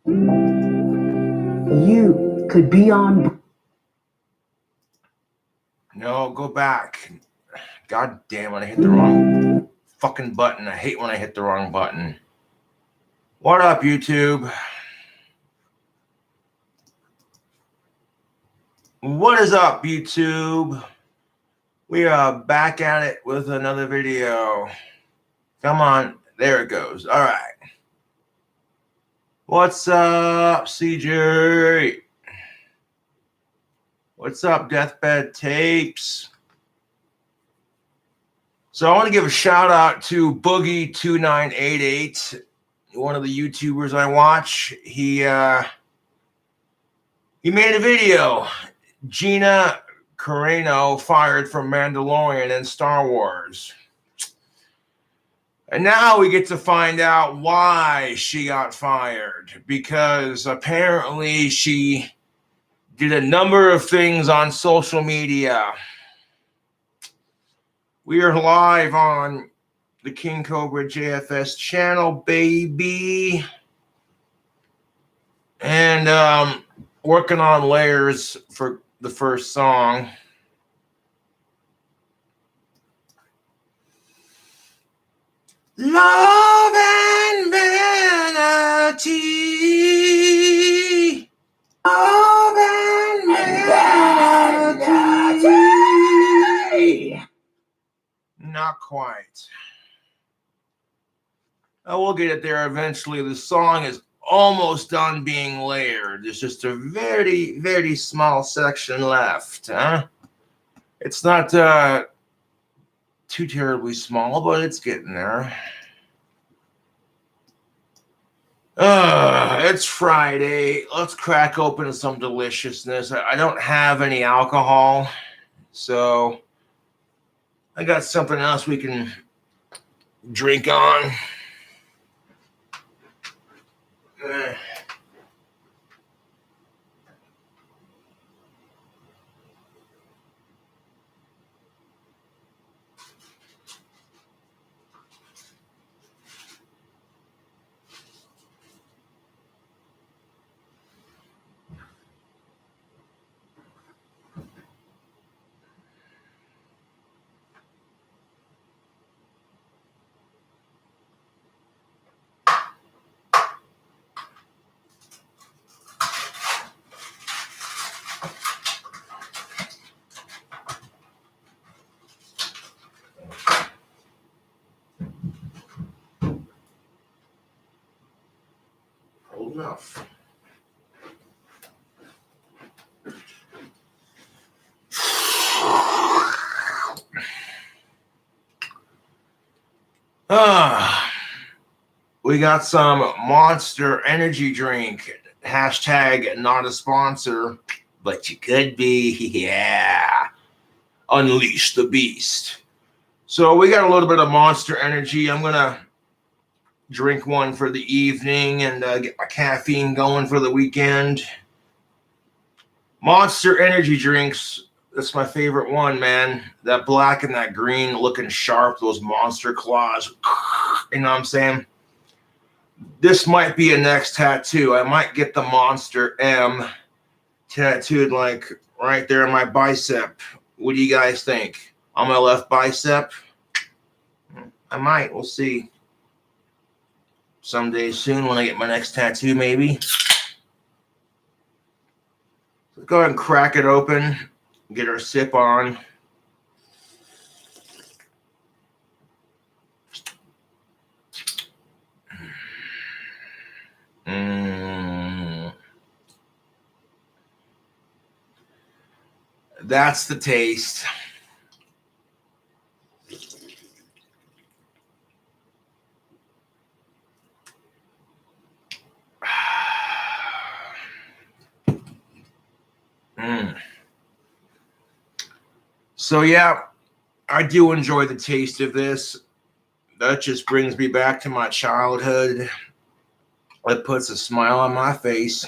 You could be on. No, go back. God damn it, I hit the wrong fucking button. I hate when I hit the wrong button. What up, YouTube? What is up, YouTube? We are back at it with another video. Come on, there it goes. All right. What's up, CJ? What's up, Deathbed Tapes? So I want to give a shout out to Boogie2988, one of the YouTubers I watch. He made a video. Gina Carano fired from Mandalorian and Star Wars. And now we get to find out why she got fired. Because apparently she did a number of things on social media. We are live on the King Cobra JFS channel, baby. And working on layers for the first song. Love and vanity. Love and vanity. Not quite. We'll get it there eventually. The song is almost done being layered. There's just a very, very small section left. It's not too terribly small, but it's getting there. It's Friday. Let's crack open some deliciousness. I don't have any alcohol, so I got something else we can drink on. Enough. We got some Monster energy drink. Hashtag not a sponsor, but you could be. Yeah. Unleash the beast. So we got a little bit of Monster energy. I'm going to drink one for the evening and get my caffeine going for the weekend. Monster energy drinks. That's my favorite one, man. That black and that green looking sharp, those monster claws. You know what I'm saying? This might be a next tattoo. I might get the Monster M tattooed like right there on my bicep. What do you guys think? On my left bicep? I might. We'll see. Someday soon when I get my next tattoo, maybe. Let's go ahead and crack it open. Get our sip on. That's the taste. So yeah, I do enjoy the taste of this. That just brings me back to my childhood. It puts a smile on my face.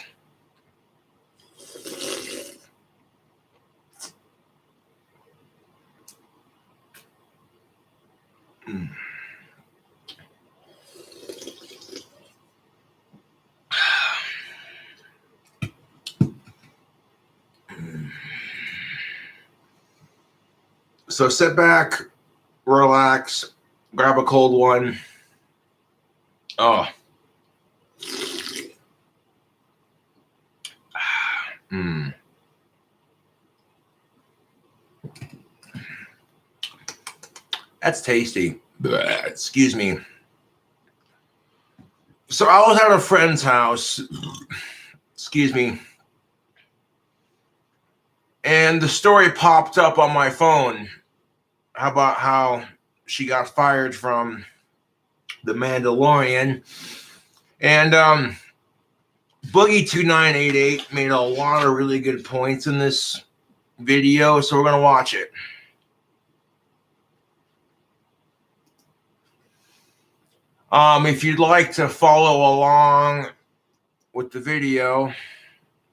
So sit back, relax, grab a cold one. Oh. That's tasty. Excuse me. So I was at a friend's house. Excuse me. And the story popped up on my phone about how she got fired from The Mandalorian. And Boogie2988 made a lot of really good points in this video, so we're going to watch it. If you'd like to follow along with the video,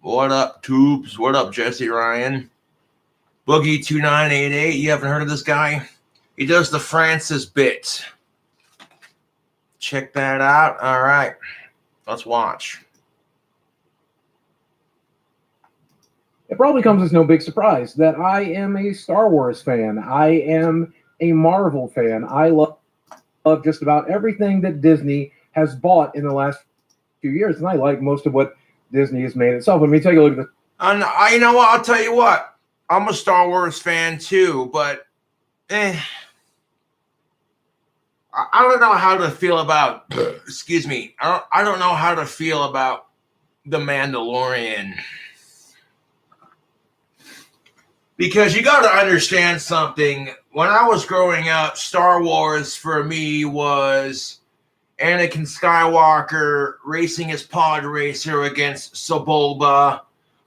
what up, tubes? What up, Jesse Ryan? Boogie2988, you haven't heard of this guy? He does the Francis bit. Check that out. All right, let's watch. It probably comes as no big surprise that I am a Star Wars fan. I am a Marvel fan. I love just about everything that Disney has bought in the last few years, and I like most of what Disney has made itself. Let me take a look at this. And you know what? I'll tell you what. I'm a Star Wars fan too, but I don't know how to feel about. Excuse me. I don't know how to feel about The Mandalorian. Because you got to understand something. When I was growing up, Star Wars for me was Anakin Skywalker racing his pod racer against Sebulba,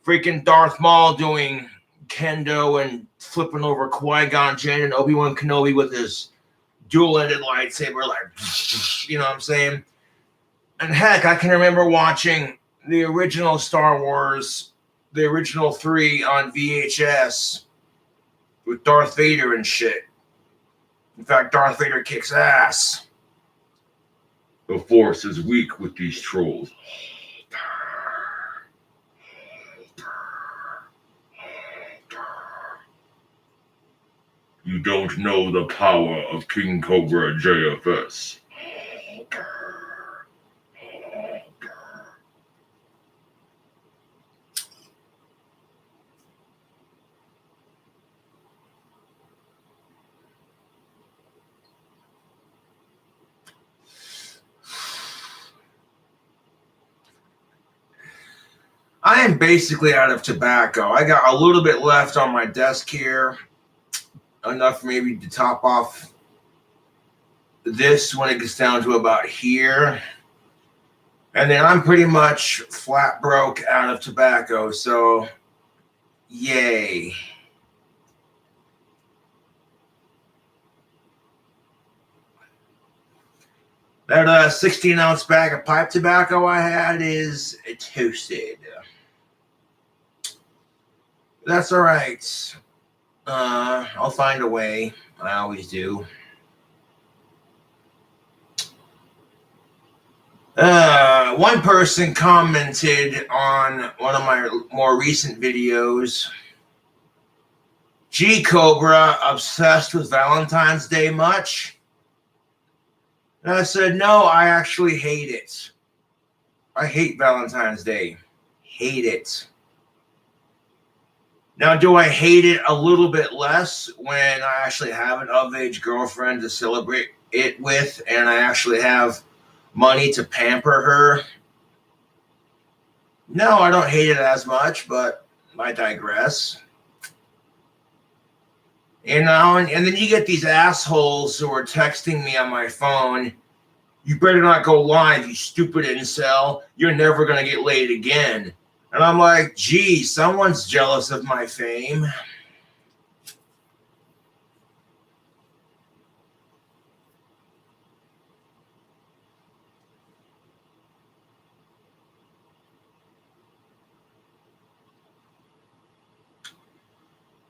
freaking Darth Maul doing kendo and flipping over Qui-Gon Jinn and Obi-Wan Kenobi with his dual-ended lightsaber, like, you know what I'm saying? And heck, I can remember watching the original Star Wars, the original 3 on VHS with Darth Vader and shit. In fact, Darth Vader kicks ass. The Force is weak with these trolls. You don't know the power of King Cobra JFS. I am basically out of tobacco. I got a little bit left on my desk here. Enough maybe to top off this when it gets down to about here. And then I'm pretty much flat broke out of tobacco. So, yay. That 16-ounce bag of pipe tobacco I had is toasted. That's all right. I'll find a way. I always do. One person commented on one of my more recent videos. Gee, Cobra, obsessed with Valentine's Day much? And I said, no, I actually hate it. I hate Valentine's Day. Hate it. Now, do I hate it a little bit less when I actually have an of-age girlfriend to celebrate it with and I actually have money to pamper her? No, I don't hate it as much, but I digress. You know, and then you get these assholes who are texting me on my phone, you better not go live, you stupid incel. You're never going to get laid again. And I'm like, gee, someone's jealous of my fame.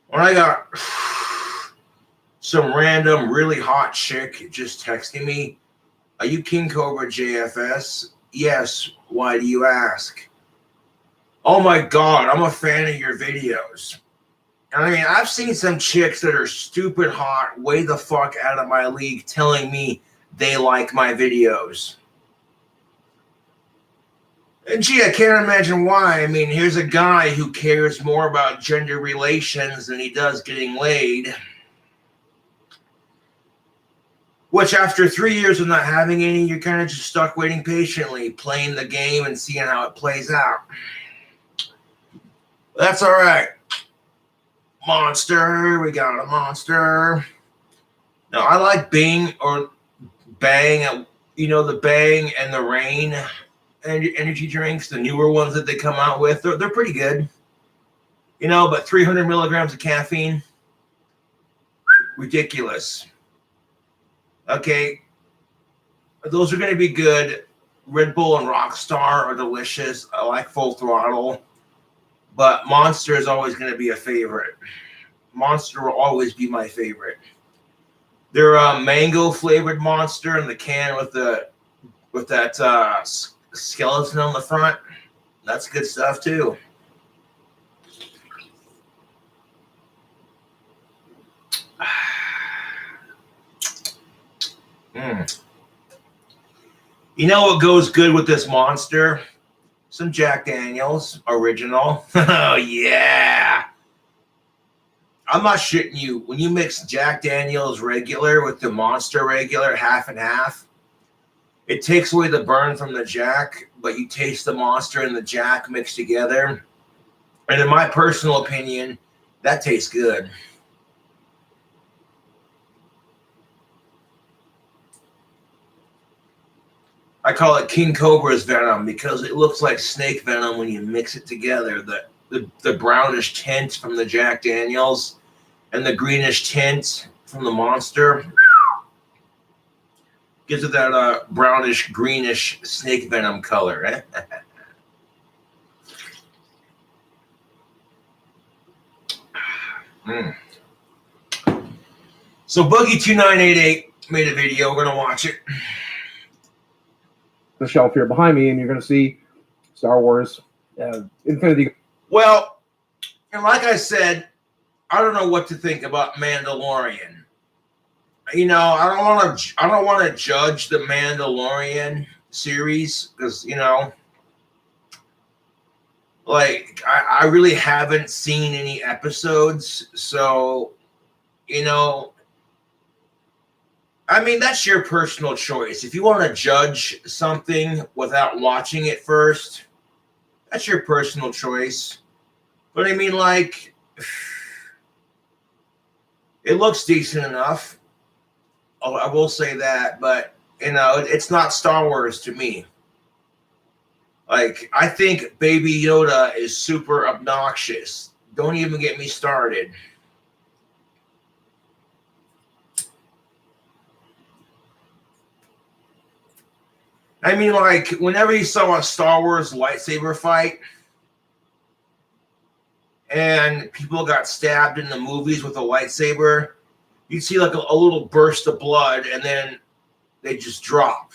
When I got some random, really hot chick just texting me, are you King Cobra JFS? Yes. Why do you ask? Oh my God, I'm a fan of your videos. I mean, I've seen some chicks that are stupid hot, way the fuck out of my league, telling me they like my videos. And gee, I can't imagine why. I mean, here's a guy who cares more about gender relations than he does getting laid. Which, after 3 years of not having any, you're kind of just stuck waiting patiently, playing the game and seeing how it plays out. That's all right. Monster. We got a monster. Now, I like Bing or Bang, the Bang and the Rain energy drinks, the newer ones that they come out with. They're pretty good. But 300 milligrams of caffeine, ridiculous. Okay, those are going to be good. Red Bull and Rockstar are delicious. I like Full Throttle. But Monster is always going to be a favorite. Monster will always be my favorite. They're a mango flavored Monster in the can with that skeleton on the front. That's good stuff too. You know what goes good with this Monster? Some Jack Daniels original. Oh yeah. I'm not shitting you. When you mix Jack Daniels regular with the Monster regular, half and half, it takes away the burn from the Jack, but you taste the Monster and the Jack mixed together. And in my personal opinion, that tastes good. I call it King Cobra's venom because it looks like snake venom when you mix it together. The brownish tint from the Jack Daniels and the greenish tint from the Monster gives it that brownish, greenish snake venom color. So Boogie2988 made a video. We're going to watch it. The shelf here behind me, and you're going to see Star Wars Infinity. Well, and like I said, I don't know what to think about Mandalorian. I don't want to judge the Mandalorian series because I really haven't seen any episodes, so I mean, that's your personal choice. If you want to judge something without watching it first, that's your personal choice. But I mean, it looks decent enough. I will say that, but it's not Star Wars to me. I think Baby Yoda is super obnoxious. Don't even get me started. I mean, whenever you saw a Star Wars lightsaber fight and people got stabbed in the movies with a lightsaber, you'd see a little burst of blood and then they just drop.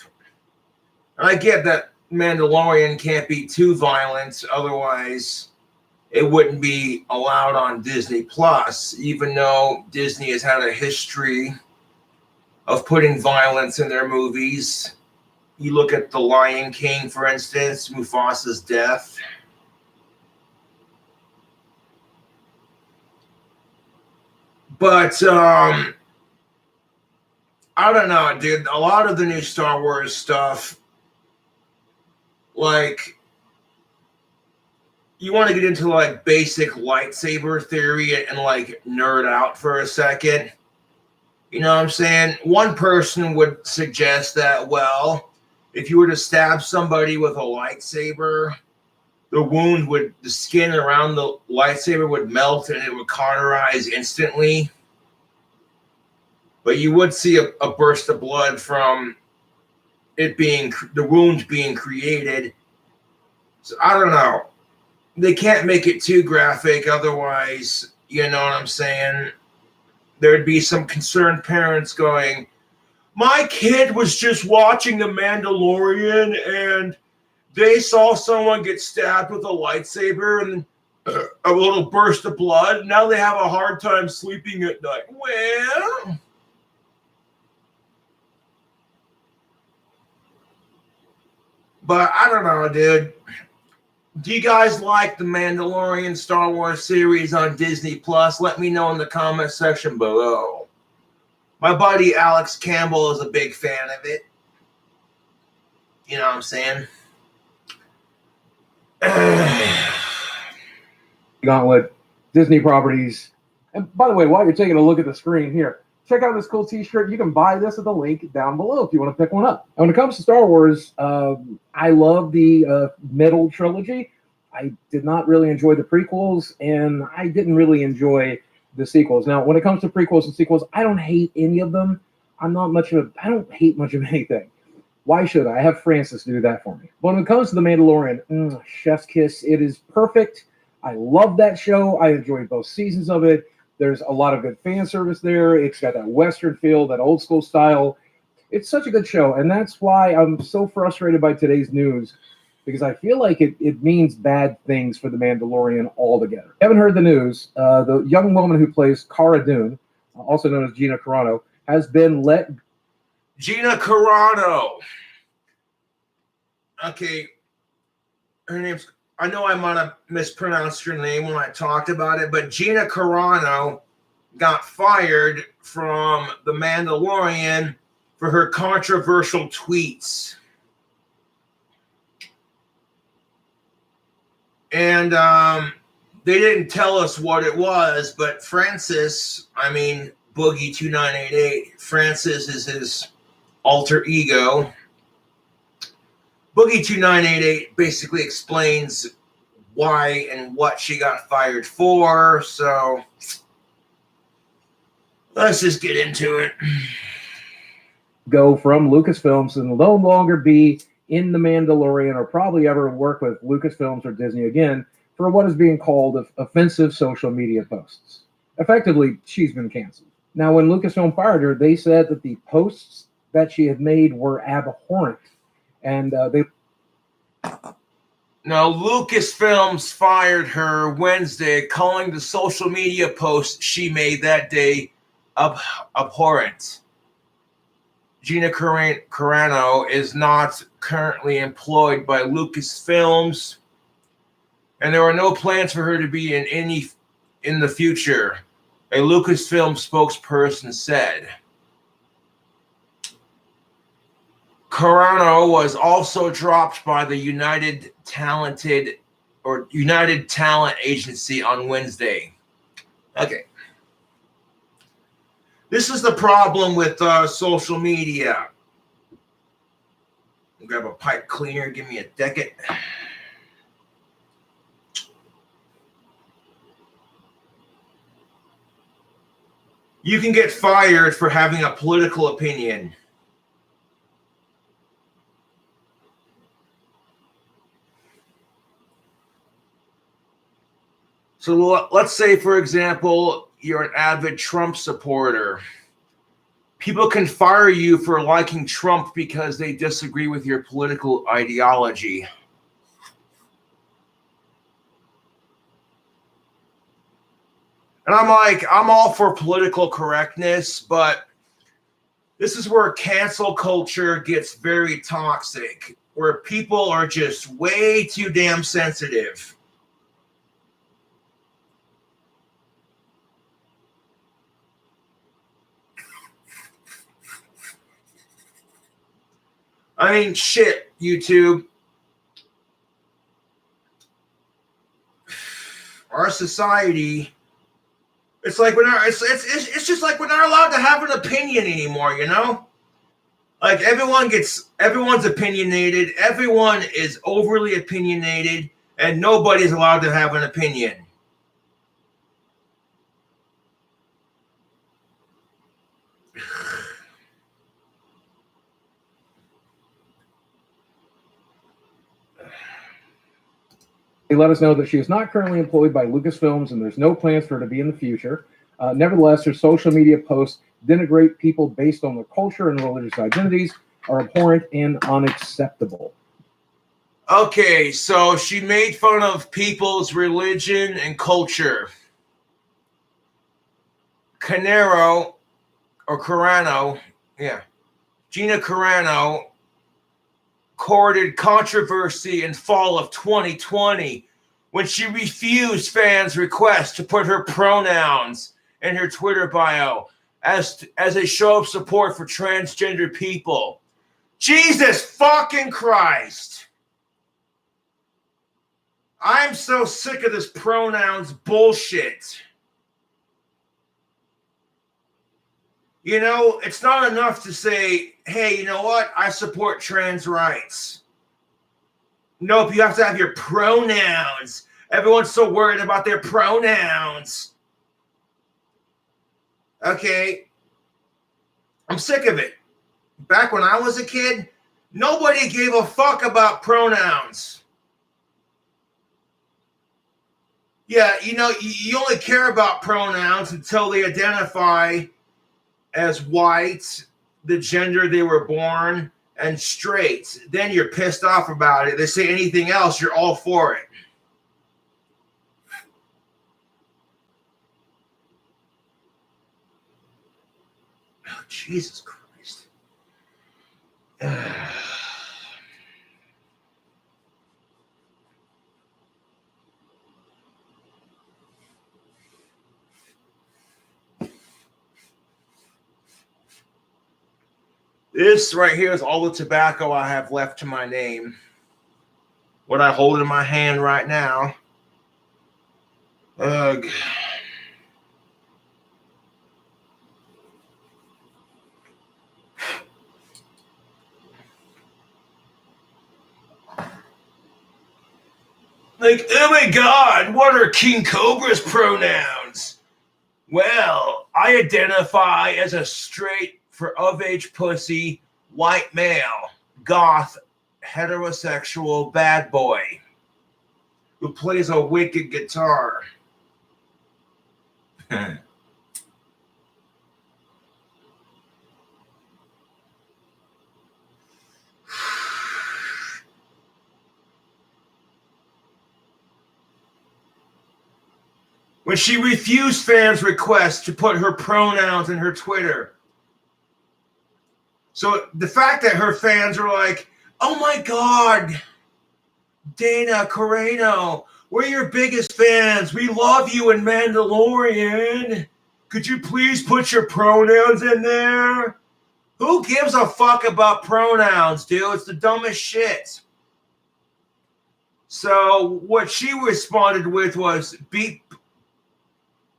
And I get that Mandalorian can't be too violent, otherwise it wouldn't be allowed on Disney Plus, even though Disney has had a history of putting violence in their movies. You look at The Lion King, for instance, Mufasa's death. But I don't know, dude. A lot of the new Star Wars stuff, you want to get into basic lightsaber theory and nerd out for a second. You know what I'm saying? One person would suggest that, well, if you were to stab somebody with a lightsaber, the skin around the lightsaber would melt and it would cauterize instantly. But you would see a burst of blood from the wound being created. So I don't know. They can't make it too graphic, otherwise, you know what I'm saying? There'd be some concerned parents going, my kid was just watching The Mandalorian and they saw someone get stabbed with a lightsaber and a little burst of blood. Now they have a hard time sleeping at night. Well, but I don't know, dude. Do you guys like the Mandalorian Star Wars series on Disney Plus? Let me know in the comment section below. My buddy Alex Campbell is a big fan of it. You know what I'm saying? Gauntlet, Disney properties. And by the way, while you're taking a look at the screen here, check out this cool t-shirt. You can buy this at the link down below if you want to pick one up. And when it comes to Star Wars, I love the middle trilogy. I did not really enjoy the prequels, and I didn't really enjoy the sequels. Now, when it comes to prequels and sequels, I don't hate any of them. I don't hate much of anything. Why should I? I have Francis do that for me. But when it comes to The Mandalorian, chef's kiss. It is perfect. I love that show. I enjoyed both seasons of it. There's a lot of good fan service there. It's got that Western feel, that old school style. It's such a good show. And that's why I'm so frustrated by today's news, because I feel like it means bad things for The Mandalorian altogether. Haven't heard the news. The young woman who plays Cara Dune, also known as Gina Carano, has been let. Gina Carano. Okay. Her name's, I know I might have mispronounced her name when I talked about it, but Gina Carano got fired from The Mandalorian for her controversial tweets. And they didn't tell us what it was, but Francis, Boogie 2988, Francis is his alter ego. Boogie 2988 basically explains why and what she got fired for. So let's just get into it. Go from Lucasfilms and no longer be in The Mandalorian, or probably ever work with Lucasfilms or Disney again, for what is being called offensive social media posts. Effectively, she's been canceled. Now, when Lucasfilm fired her, they said that the posts that she had made were abhorrent. And Now, Lucasfilms fired her Wednesday, calling the social media post she made that day abhorrent. Gina Carano is not currently employed by Lucasfilms, and there are no plans for her to be in the future, a Lucasfilm spokesperson said. Carano was also dropped by the United Talent Agency on Wednesday. Okay. This is the problem with social media. I'll grab a pipe cleaner. Give me a decade. You can get fired for having a political opinion. So let's say, for example, you're an avid Trump supporter. People can fire you for liking Trump because they disagree with your political ideology. And I'm all for political correctness, but this is where cancel culture gets very toxic, where people are just way too damn sensitive. Shit, YouTube. Our society, it's like it's just like we're not allowed to have an opinion anymore, you know? Like everyone's opinionated, everyone is overly opinionated, and nobody's allowed to have an opinion. They let us know that she is not currently employed by Lucasfilms and there's no plans for her to be in the future. Nevertheless, her social media posts denigrate people based on their culture and religious identities, are abhorrent and unacceptable. Okay, so she made fun of people's religion and culture. Canero, or Carano, yeah, Gina Carano courted controversy in fall of 2020 when she refused fans' requests to put her pronouns in her Twitter bio as a show of support for transgender people. Jesus fucking Christ. I'm so sick of this pronouns bullshit. You know, it's not enough to say, hey, you know what? I support trans rights. Nope, you have to have your pronouns. Everyone's so worried about their pronouns. Okay. I'm sick of it. Back when I was a kid, nobody gave a fuck about pronouns. Yeah, you know, you only care about pronouns until they identify as white, the gender they were born, and straight. Then you're pissed off about it. They say anything else, you're all for it. Oh, Jesus Christ. This right here is all the tobacco I have left to my name. What I hold in my hand right now. Ugh. Like, oh my God, what are King Cobra's pronouns? Well, I identify as a straight for of-age pussy, white male, goth, heterosexual bad boy who plays a wicked guitar. When she refused fans' requests to put her pronouns in her Twitter. So the fact that her fans are like, oh my God, Dana Carano, we're your biggest fans. We love you in Mandalorian. Could you please put your pronouns in there? Who gives a fuck about pronouns, dude? It's the dumbest shit. So what she responded with was beep,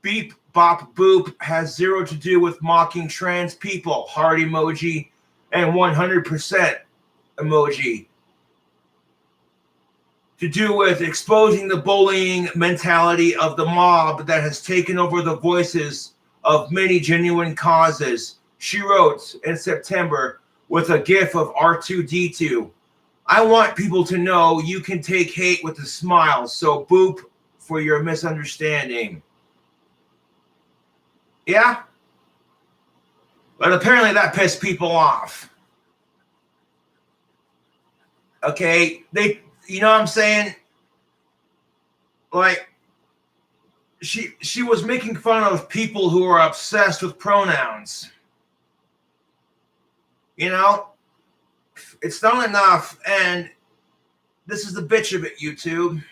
beep, bop, boop has zero to do with mocking trans people. Heart emoji and 100% emoji. To do with exposing the bullying mentality of the mob that has taken over the voices of many genuine causes. She wrote in September with a gif of R2-D2. I want people to know you can take hate with a smile, so boop for your misunderstanding. Yeah? But apparently that pissed people off. Okay? You know what I'm saying? Like, she was making fun of people who are obsessed with pronouns. You know? It's not enough, and this is the bitch of it, YouTube.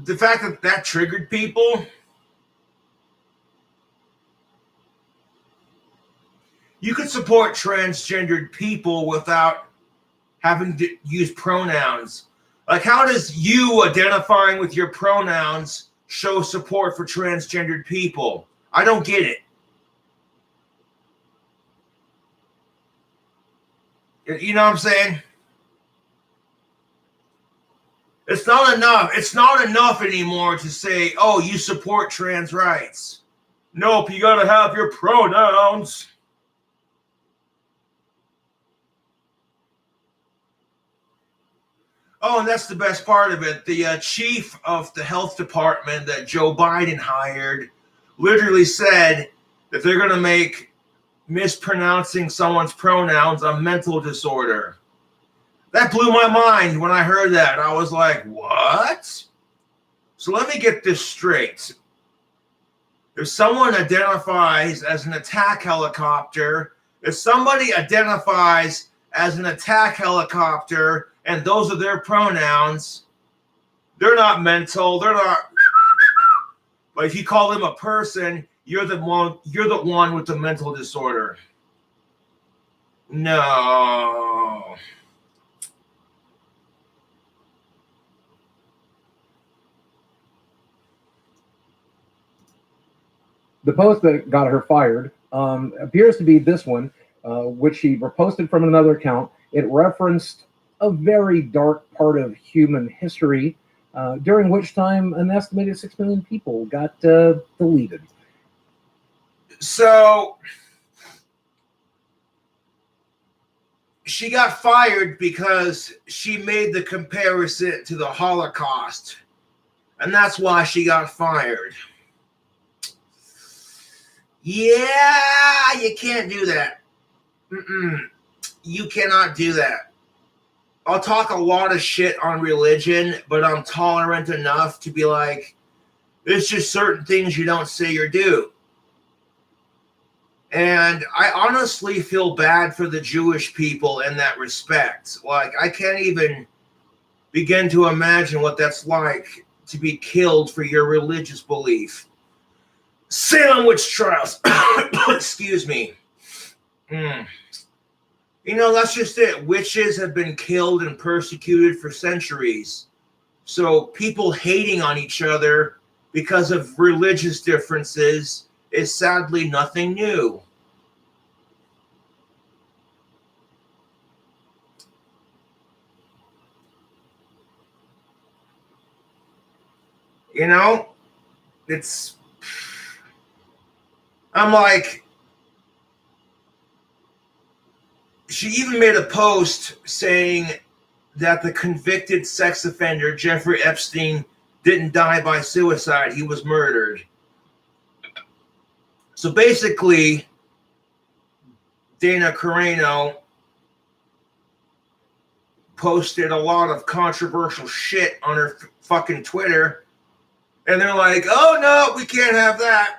The fact that that triggered people. You could support transgendered people without having to use pronouns. Like, how does you identifying with your pronouns show support for transgendered people? I don't get it. You know what I'm saying? It's not enough. It's not enough anymore to say, oh, you support trans rights. Nope, you gotta have your pronouns. Oh, and that's the best part of it. The chief of the health department that Joe Biden hired literally said that they're going to make mispronouncing someone's pronouns a mental disorder. That blew my mind when I heard that. I was like, what? So let me get this straight. If someone identifies as an attack helicopter, if somebody identifies as an attack helicopter and those are their pronouns, they're not mental, they're not. But if you call them a person, you're the one with the mental disorder. No. The post that got her fired appears to be this one, which she reposted from another account. It referenced a very dark part of human history, during which time an estimated 6 million people got deleted. So she got fired because she made the comparison to the Holocaust, and that's why she got fired. Yeah, you can't do that. You cannot do that. I'll talk a lot of shit on religion, but I'm tolerant enough to be like, there's just certain things you don't say or do. And I honestly feel bad for the Jewish people in that respect. Like, I can't even begin to imagine what that's like to be killed for your religious belief. Salem witch trials. Excuse me. You know, that's just it. Witches have been killed and persecuted for centuries. So people hating on each other because of religious differences is sadly nothing new. You know, I'm like, she even made a post saying that the convicted sex offender, Jeffrey Epstein, didn't die by suicide. He was murdered. So basically, Dana Carreno posted a lot of controversial shit on her fucking Twitter. And they're like, oh no, we can't have that.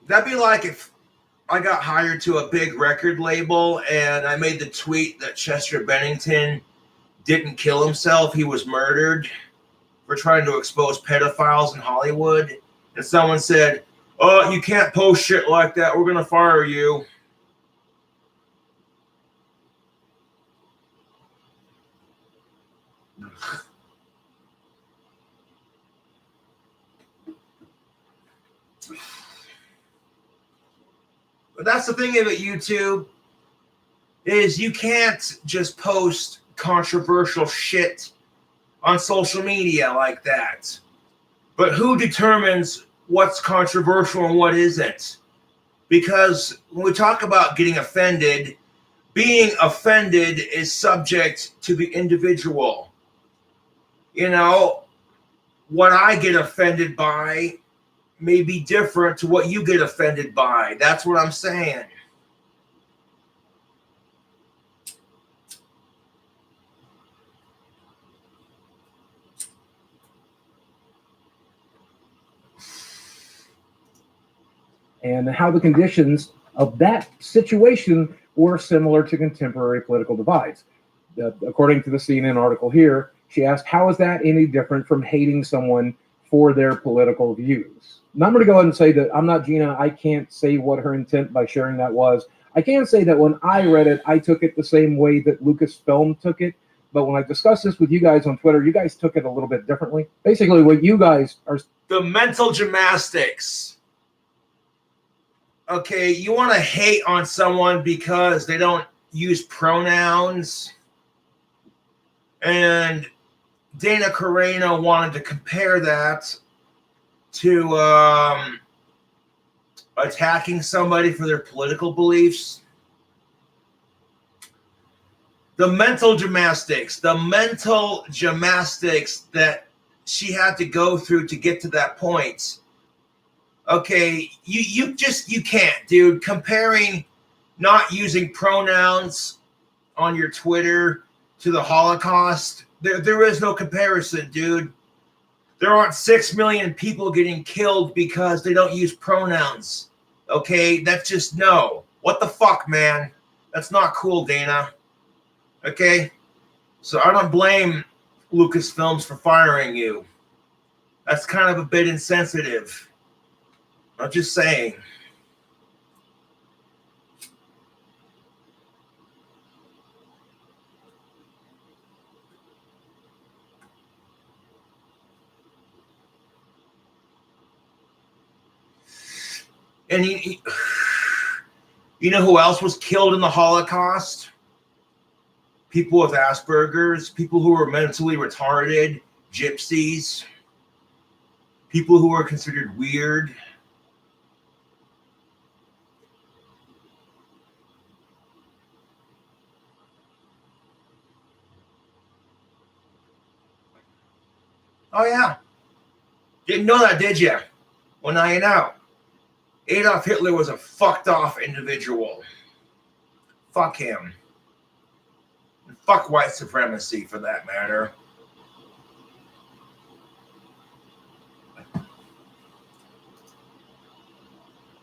That'd be like if I got hired to a big record label and I made the tweet that Chester Bennington didn't kill himself, he was murdered, for trying to expose pedophiles in Hollywood. And someone said, oh, you can't post shit like that. We're going to fire you. But that's the thing about YouTube, is you can't just post controversial shit on social media like that. But who determines what's controversial and what isn't? Because when we talk about getting offended, being offended is subject to the individual. You know, what I get offended by may be different to what you get offended by. That's what I'm saying. And how the conditions of that situation were similar to contemporary political divides. According to the CNN article here, she asked, how is that any different from hating someone for their political views? Now, I'm going to go ahead and say that I'm not Gina. I can't say what her intent by sharing that was. I can say that when I read it, I took it the same way that Lucasfilm took it. But when I discussed this with you guys on Twitter, you guys took it a little bit differently. Basically, what you guys are... The mental gymnastics. Okay, you want to hate on someone because they don't use pronouns. And Dana Carreno wanted to compare that to attacking somebody for their political beliefs. the mental gymnastics that she had to go through to get to that point. Okay, you can't, dude. Comparing not using pronouns on your Twitter to the Holocaust, there is no comparison, dude. There aren't 6 million people getting killed because they don't use pronouns. Okay, that's just no. What the fuck, man? That's not cool, Dana. Okay, so I don't blame Lucasfilms for firing you. That's kind of a bit insensitive. I'm just saying. And you know who else was killed in the Holocaust? People with Asperger's, people who were mentally retarded, gypsies, people who were considered weird. Oh, yeah. Didn't know that, did you? Well, now you know. Adolf Hitler was a fucked off individual. Fuck him. And fuck white supremacy, for that matter.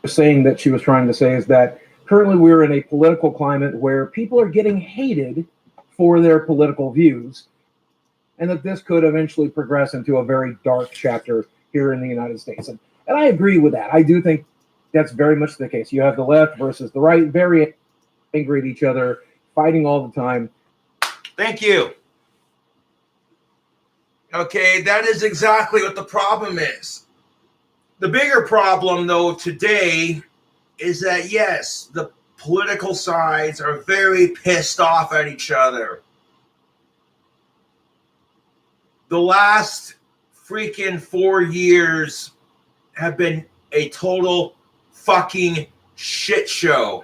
Saying that she was trying to say is that currently we're in a political climate where people are getting hated for their political views, and that this could eventually progress into a very dark chapter here in the United States. And I agree with that. I do think that's very much the case. You have the left versus the right, very angry at each other, fighting all the time. Thank you. Okay, that is exactly what the problem is. The bigger problem, though, today is that, yes, the political sides are very pissed off at each other. The last freaking 4 years have been a total fucking shit show.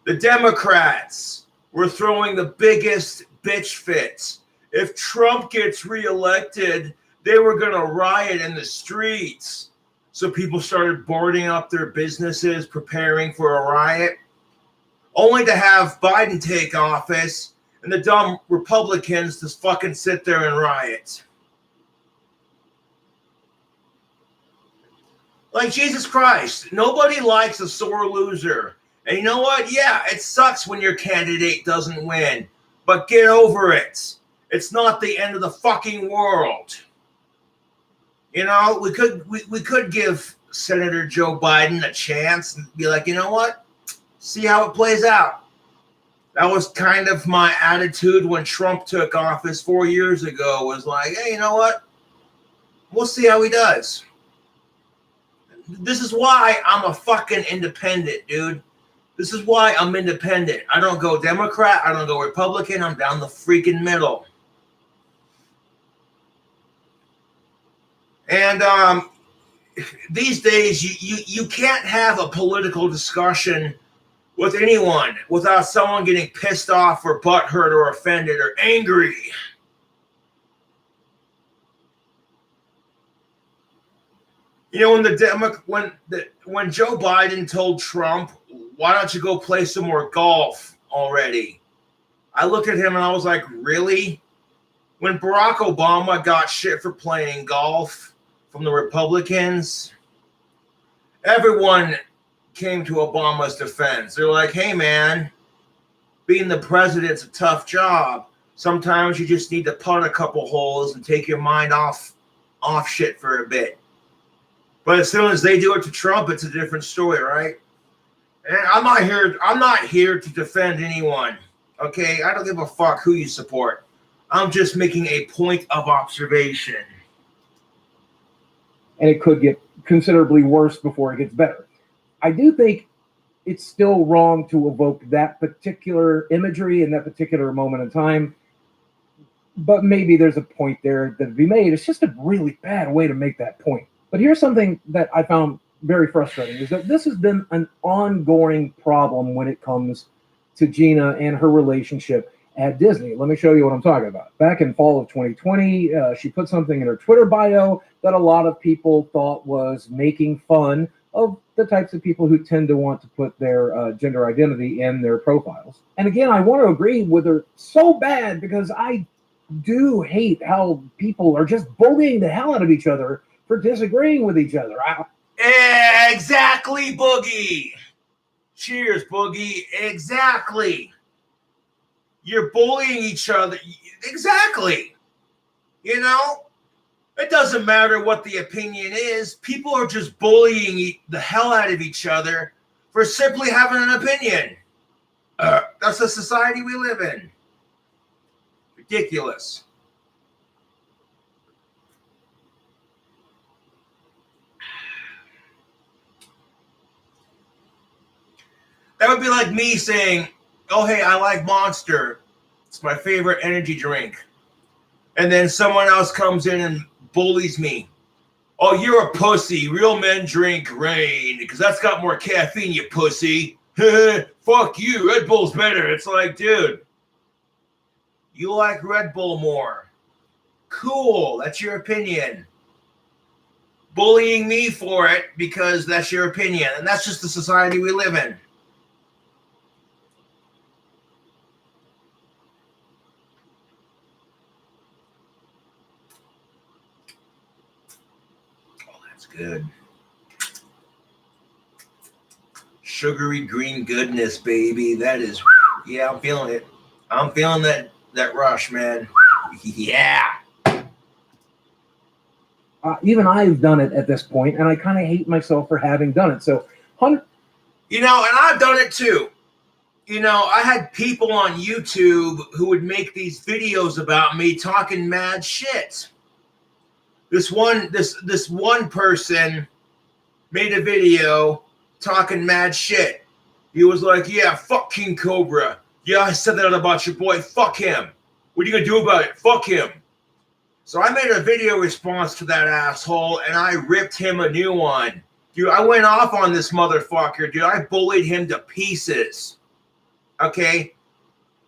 The Democrats were throwing the biggest bitch fits. If Trump gets reelected, they were going to riot in the streets. So people started boarding up their businesses, preparing for a riot, only to have Biden take office and the dumb Republicans just fucking sit there and riot. Like, Jesus Christ, nobody likes a sore loser. And you know what? Yeah, it sucks when your candidate doesn't win, but get over it. It's not the end of the fucking world. You know, we could give Senator Joe Biden a chance and be like, you know what? See how it plays out. That was kind of my attitude when Trump took office 4 years ago, was like, hey, you know what? We'll see how he does. This is why I'm a fucking independent, dude. This is why I'm independent. I don't go Democrat. I don't go Republican. I'm down the freaking middle. And these days, you can't have a political discussion with anyone without someone getting pissed off or butthurt or offended or angry. You know, when Joe Biden told Trump, why don't you go play some more golf already? I looked at him and I was like, really? When Barack Obama got shit for playing golf from the Republicans, everyone came to Obama's defense. They're like, hey, man, being the president's a tough job. Sometimes you just need to putt a couple holes and take your mind off shit for a bit. But as soon as they do it to Trump, it's a different story, right? And I'm not here to defend anyone. Okay? I don't give a fuck who you support. I'm just making a point of observation. And it could get considerably worse before it gets better. I do think it's still wrong to evoke that particular imagery in that particular moment in time. But maybe there's a point there that be made. It's just a really bad way to make that point. But here's something that I found very frustrating, is that this has been an ongoing problem when it comes to Gina and her relationship at Disney. Let me show you what I'm talking about. Back in fall of 2020, she put something in her Twitter bio that a lot of people thought was making fun of the types of people who tend to want to put their gender identity in their profiles. And again, I want to agree with her so bad because I do hate how people are just bullying the hell out of each other for disagreeing with each other. Exactly, Boogie. Cheers, Boogie. Exactly. You're bullying each other. Exactly. You know, it doesn't matter what the opinion is. People are just bullying the hell out of each other for simply having an opinion. That's the society we live in. Ridiculous. That would be like me saying, oh, hey, I like Monster. It's my favorite energy drink. And then someone else comes in and bullies me. Oh, you're a pussy. Real men drink Rain because that's got more caffeine, you pussy. Fuck you. Red Bull's better. It's like, dude, you like Red Bull more. Cool. That's your opinion. Bullying me for it because that's your opinion. And that's just the society we live in. Good. Sugary green goodness, baby. That is, yeah, I'm feeling it. I'm feeling that rush, man. Yeah. Even I've done it at this point, and I kind of hate myself for having done it. So, you know, and I've done it too. You know, I had people on YouTube who would make these videos about me talking mad shit. This one person made a video talking mad shit. He was like, yeah, fuck King Cobra. Yeah, I said that about your boy. Fuck him. What are you going to do about it? Fuck him. So I made a video response to that asshole, and I ripped him a new one. Dude, I went off on this motherfucker, dude. I bullied him to pieces. Okay?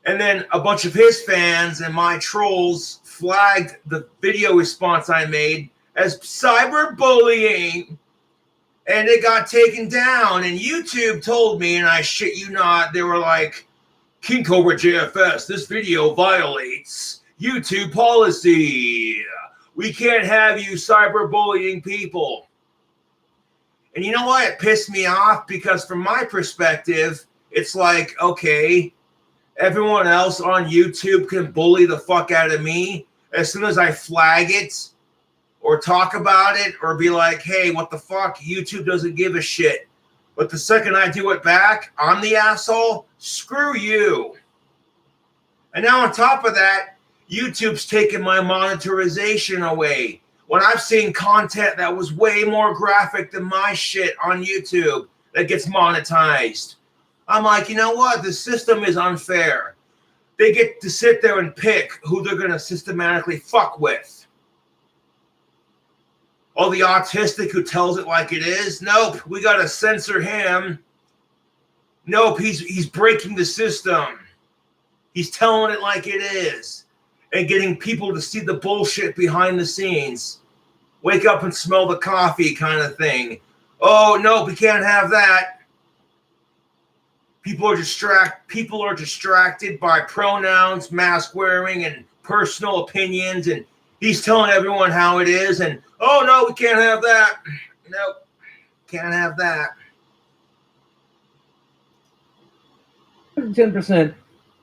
And then a bunch of his fans and my trolls flagged the video response I made as cyberbullying, and it got taken down. And YouTube told me, and I shit you not, they were like, King Cobra JFS, this video violates YouTube policy. We can't have you cyberbullying people. And you know what? It pissed me off because from my perspective, it's like, okay, everyone else on YouTube can bully the fuck out of me. As soon as I flag it or talk about it or be like, hey, what the fuck? YouTube doesn't give a shit. But the second I do it back, I'm the asshole. Screw you. And now on top of that, YouTube's taking my monetization away. When I've seen content that was way more graphic than my shit on YouTube that gets monetized, I'm like, you know what? The system is unfair. They get to sit there and pick who they're going to systematically fuck with. Oh, the autistic who tells it like it is? Nope, we got to censor him. Nope, he's breaking the system. He's telling it like it is and getting people to see the bullshit behind the scenes. Wake up and smell the coffee kind of thing. Oh, nope, we can't have that. People are distracted by pronouns, mask wearing, and personal opinions, and he's telling everyone how it is, and oh no, we can't have that. Nope, can't have that. 10%.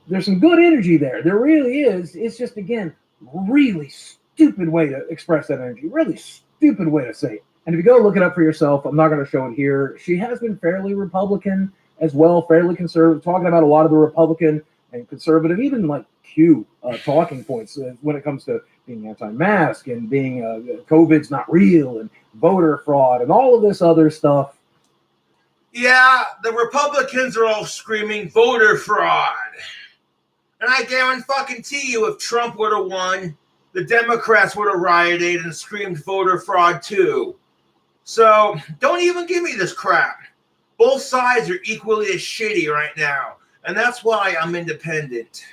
There's some good energy there. There really is. It's just, again, really stupid way to express that energy. Really stupid way to say it. And if you go look it up for yourself, I'm not going to show it here. She has been fairly Republican as well, fairly conservative, talking about a lot of the Republican and conservative, even like Q talking points when it comes to being anti-mask and being COVID's not real and voter fraud and all of this other stuff. Yeah, the Republicans are all screaming voter fraud. And I guarantee you if Trump would have won, the Democrats would have rioted and screamed voter fraud too. So don't even give me this crap. Both sides are equally as shitty right now. And that's why I'm independent.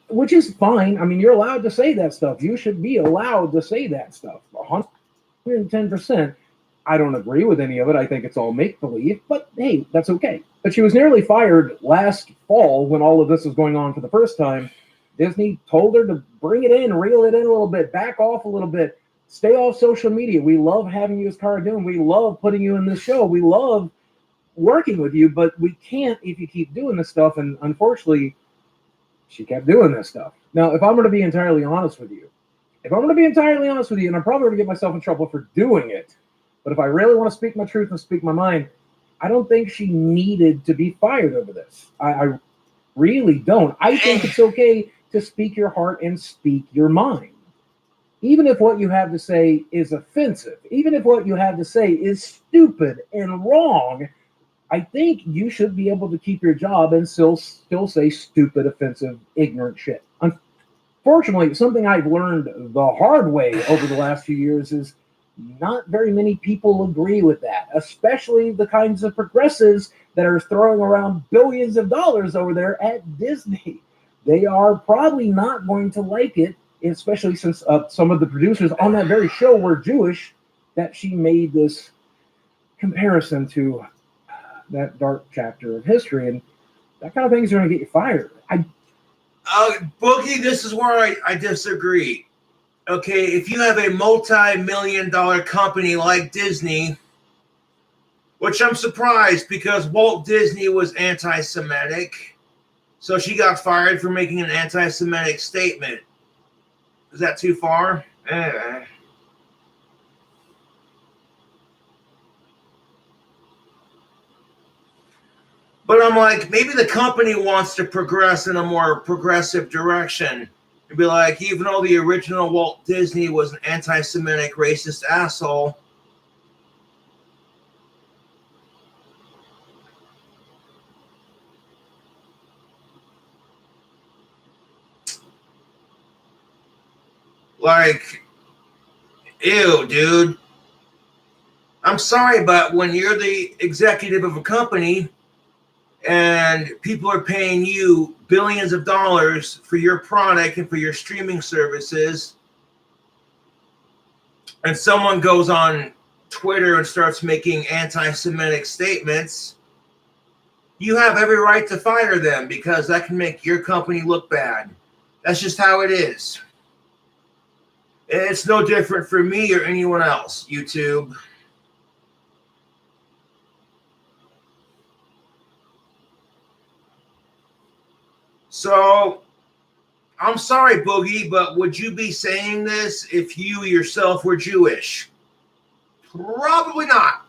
which is fine. I mean, you're allowed to say that stuff. You should be allowed to say that stuff. 110%. I don't agree with any of it. I think it's all make believe, but hey, that's okay. But she was nearly fired last fall when all of this was going on for the first time. Disney told her to bring it in, reel it in a little bit, back off a little bit, stay off social media. We love having you as Cara Dune. We love putting you in this show. We love working with you, but we can't if you keep doing this stuff. And unfortunately, she kept doing this stuff. Now, if I'm going to be entirely honest with you, and I'm probably going to get myself in trouble for doing it, but if I really want to speak my truth and speak my mind, I don't think she needed to be fired over this. I really don't. I think it's okay to speak your heart and speak your mind. Even if what you have to say is offensive, even if what you have to say is stupid and wrong, I think you should be able to keep your job and still say stupid, offensive, ignorant shit. Unfortunately, something I've learned the hard way over the last few years is not very many people agree with that, especially the kinds of progressives that are throwing around billions of dollars over there at Disney. They are probably not going to like it, especially since some of the producers on that very show were Jewish, that she made this comparison to that dark chapter of history. And that kind of thing is going to get you fired. Boogie, this is where I disagree. Okay, if you have a multi-million-dollar company like Disney, which I'm surprised because Walt Disney was anti-Semitic, so she got fired for making an anti-Semitic statement. Is that too far? But I'm like, maybe the company wants to progress in a more progressive direction. And be like, even though the original Walt Disney was an anti-Semitic racist asshole, like, ew, dude. I'm sorry, but when you're the executive of a company and people are paying you billions of dollars for your product and for your streaming services, and someone goes on Twitter and starts making anti-Semitic statements, you have every right to fire them because that can make your company look bad. That's just how it is. It's no different for me or anyone else, YouTube. So, I'm sorry, Boogie, but would you be saying this if you yourself were Jewish? Probably not.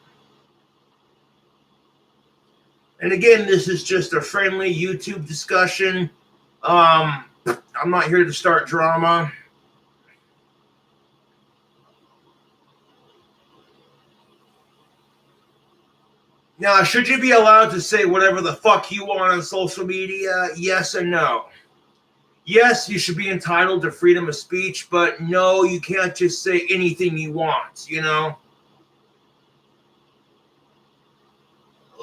And again, this is just a friendly YouTube discussion. I'm not here to start drama. Now, should you be allowed to say whatever the fuck you want on social media? Yes and no. Yes, you should be entitled to freedom of speech, but no, you can't just say anything you want, you know?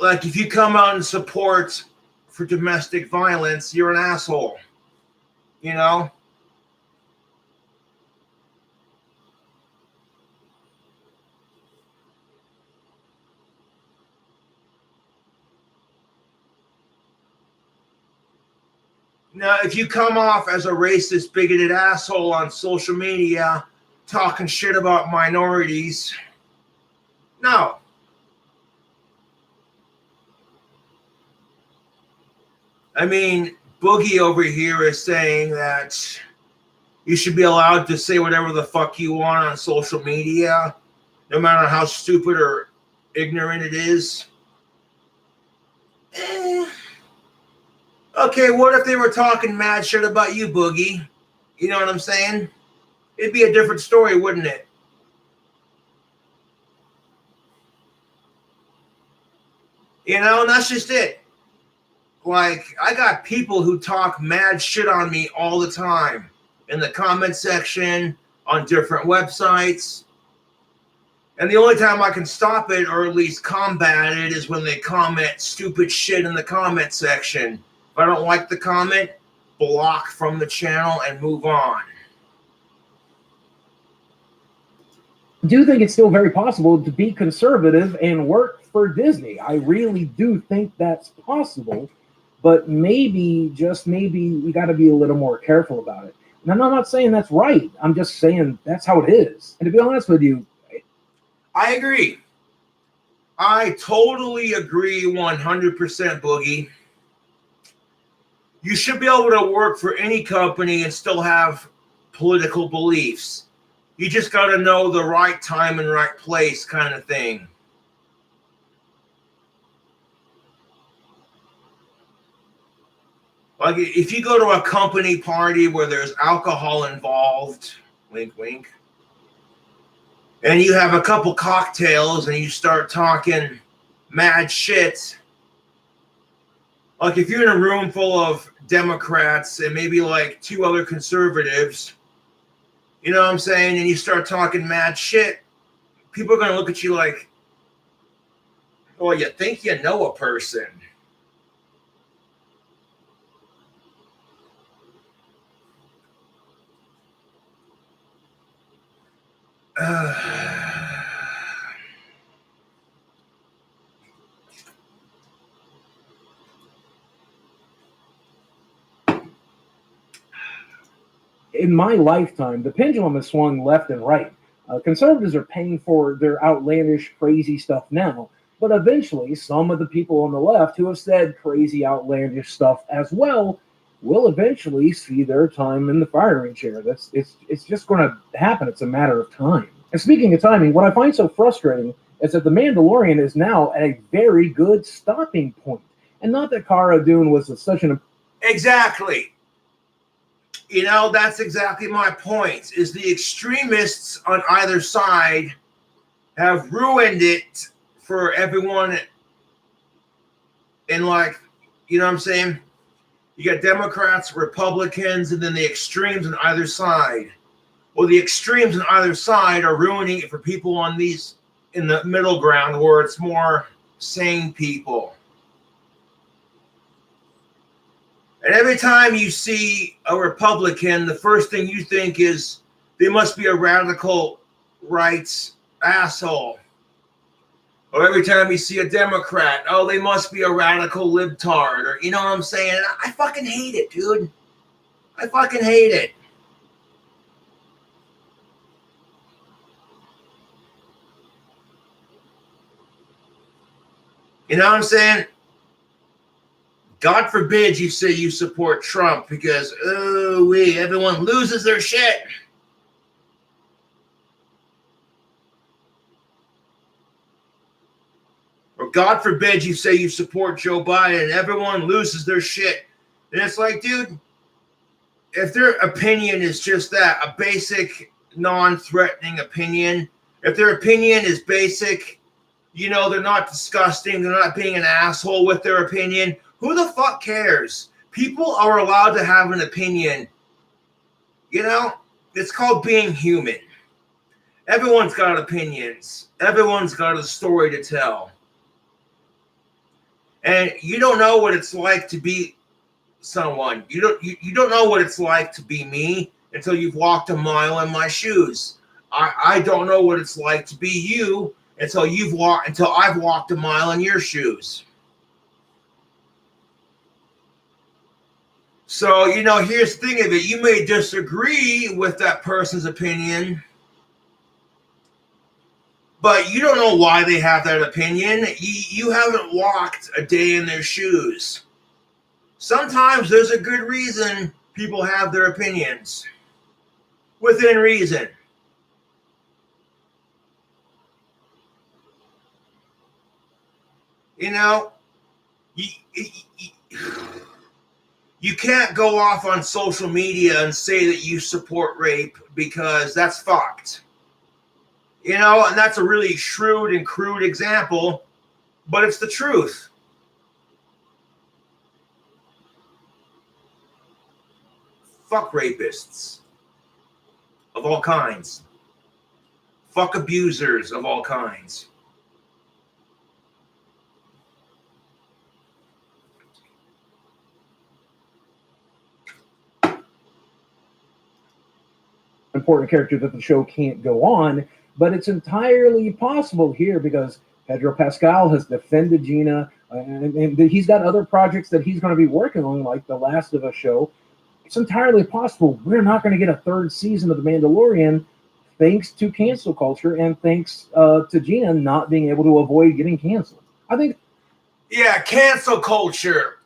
Like, if you come out and support for domestic violence, you're an asshole, you know? Now, if you come off as a racist, bigoted asshole on social media, talking shit about minorities, no. I mean, Boogie over here is saying that you should be allowed to say whatever the fuck you want on social media, no matter how stupid or ignorant it is. Okay, what if they were talking mad shit about you, Boogie? You know what I'm saying? It'd be a different story, wouldn't it? You know, and that's just it. Like, I got people who talk mad shit on me all the time in the comment section, on different websites. And the only time I can stop it, or at least combat it, is when they comment stupid shit in the comment section. If I don't like the comment, block from the channel and move on. I do think it's still very possible to be conservative and work for Disney. I really do think that's possible, but maybe, just maybe, we got to be a little more careful about it. And I'm not saying that's right. I'm just saying that's how it is. And to be honest with you, I agree. I totally agree 100%, Boogie. You should be able to work for any company and still have political beliefs. You just got to know the right time and right place kind of thing. Like if you go to a company party where there's alcohol involved, wink, wink, and you have a couple cocktails and you start talking mad shit. Like if you're in a room full of Democrats and maybe like two other conservatives, you know what I'm saying, and you start talking mad shit, people are going to look at you like, oh, you think you know a person. In my lifetime, the pendulum has swung left and right. Conservatives are paying for their outlandish, crazy stuff now, but eventually, some of the people on the left who have said crazy, outlandish stuff as well will eventually see their time in the firing chair. It's just going to happen. It's a matter of time. And speaking of timing, what I find so frustrating is that The Mandalorian is now at a very good stopping point. And not that Cara Dune was such an... Exactly. You know, that's exactly my point, is the extremists on either side have ruined it for everyone. And like, you know what I'm saying? You got Democrats, Republicans, and then the extremes on either side. Well, the extremes on either side are ruining it for people on these, in the middle ground, where it's more sane people. And every time you see a Republican, the first thing you think is they must be a radical rights asshole. Or every time you see a Democrat, oh, they must be a radical libtard. Or, you know what I'm saying? I fucking hate it, dude. I fucking hate it. You know what I'm saying? God forbid you say you support Trump because, oh, everyone loses their shit. Or God forbid you say you support Joe Biden and everyone loses their shit. And it's like, dude, if their opinion is just that, a basic, non-threatening opinion, if their opinion is basic, you know, they're not disgusting, they're not being an asshole with their opinion, who the fuck cares? People are allowed to have an opinion. You know, it's called being human. Everyone's got opinions. Everyone's got a story to tell. And you don't know what it's like to be someone. You don't know what it's like to be me until you've walked a mile in my shoes. I don't know what it's like to be you until I've walked a mile in your shoes. So, you know, here's the thing of it. You may disagree with that person's opinion, but you don't know why they have that opinion. You haven't walked a day in their shoes. Sometimes there's a good reason people have their opinions. Within reason. You know, you can't go off on social media and say that you support rape because that's fucked. You know, and that's a really shrewd and crude example, but it's the truth. Fuck rapists of all kinds. Fuck abusers of all kinds. important character that the show can't go on. But it's entirely possible here because Pedro Pascal has defended Gina, and he's got other projects that he's going to be working on, like the Last of Us show. It's entirely possible we're not going to get a third season of The Mandalorian thanks to cancel culture and thanks to Gina not being able to avoid getting canceled. I think. Yeah, cancel culture.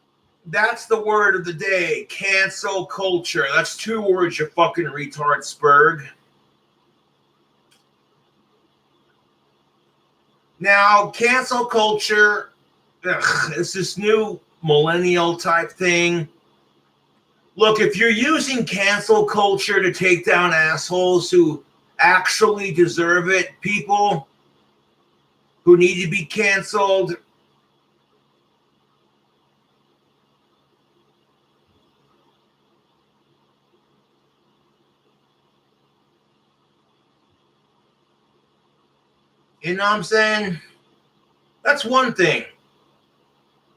That's the word of the day. Cancel culture. That's 2 words, you fucking retard, Spurg. Now, cancel culture, it's this new millennial type thing. Look, if you're using cancel culture to take down assholes who actually deserve it, people who need to be canceled, you know what I'm saying? That's one thing.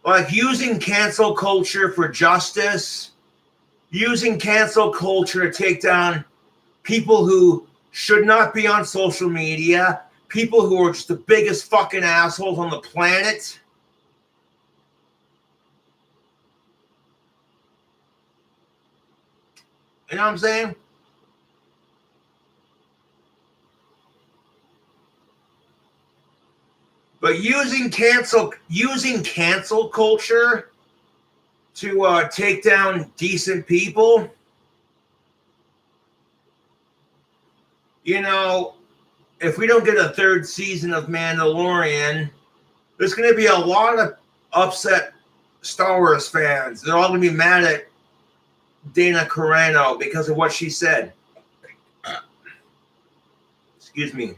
Like using cancel culture for justice, using cancel culture to take down people who should not be on social media, people who are just the biggest fucking assholes on the planet. You know what I'm saying? But using cancel culture to take down decent people, you know, if we don't get a third season of Mandalorian, there's going to be a lot of upset Star Wars fans. They're all going to be mad at Dana Carano because of what she said. Excuse me.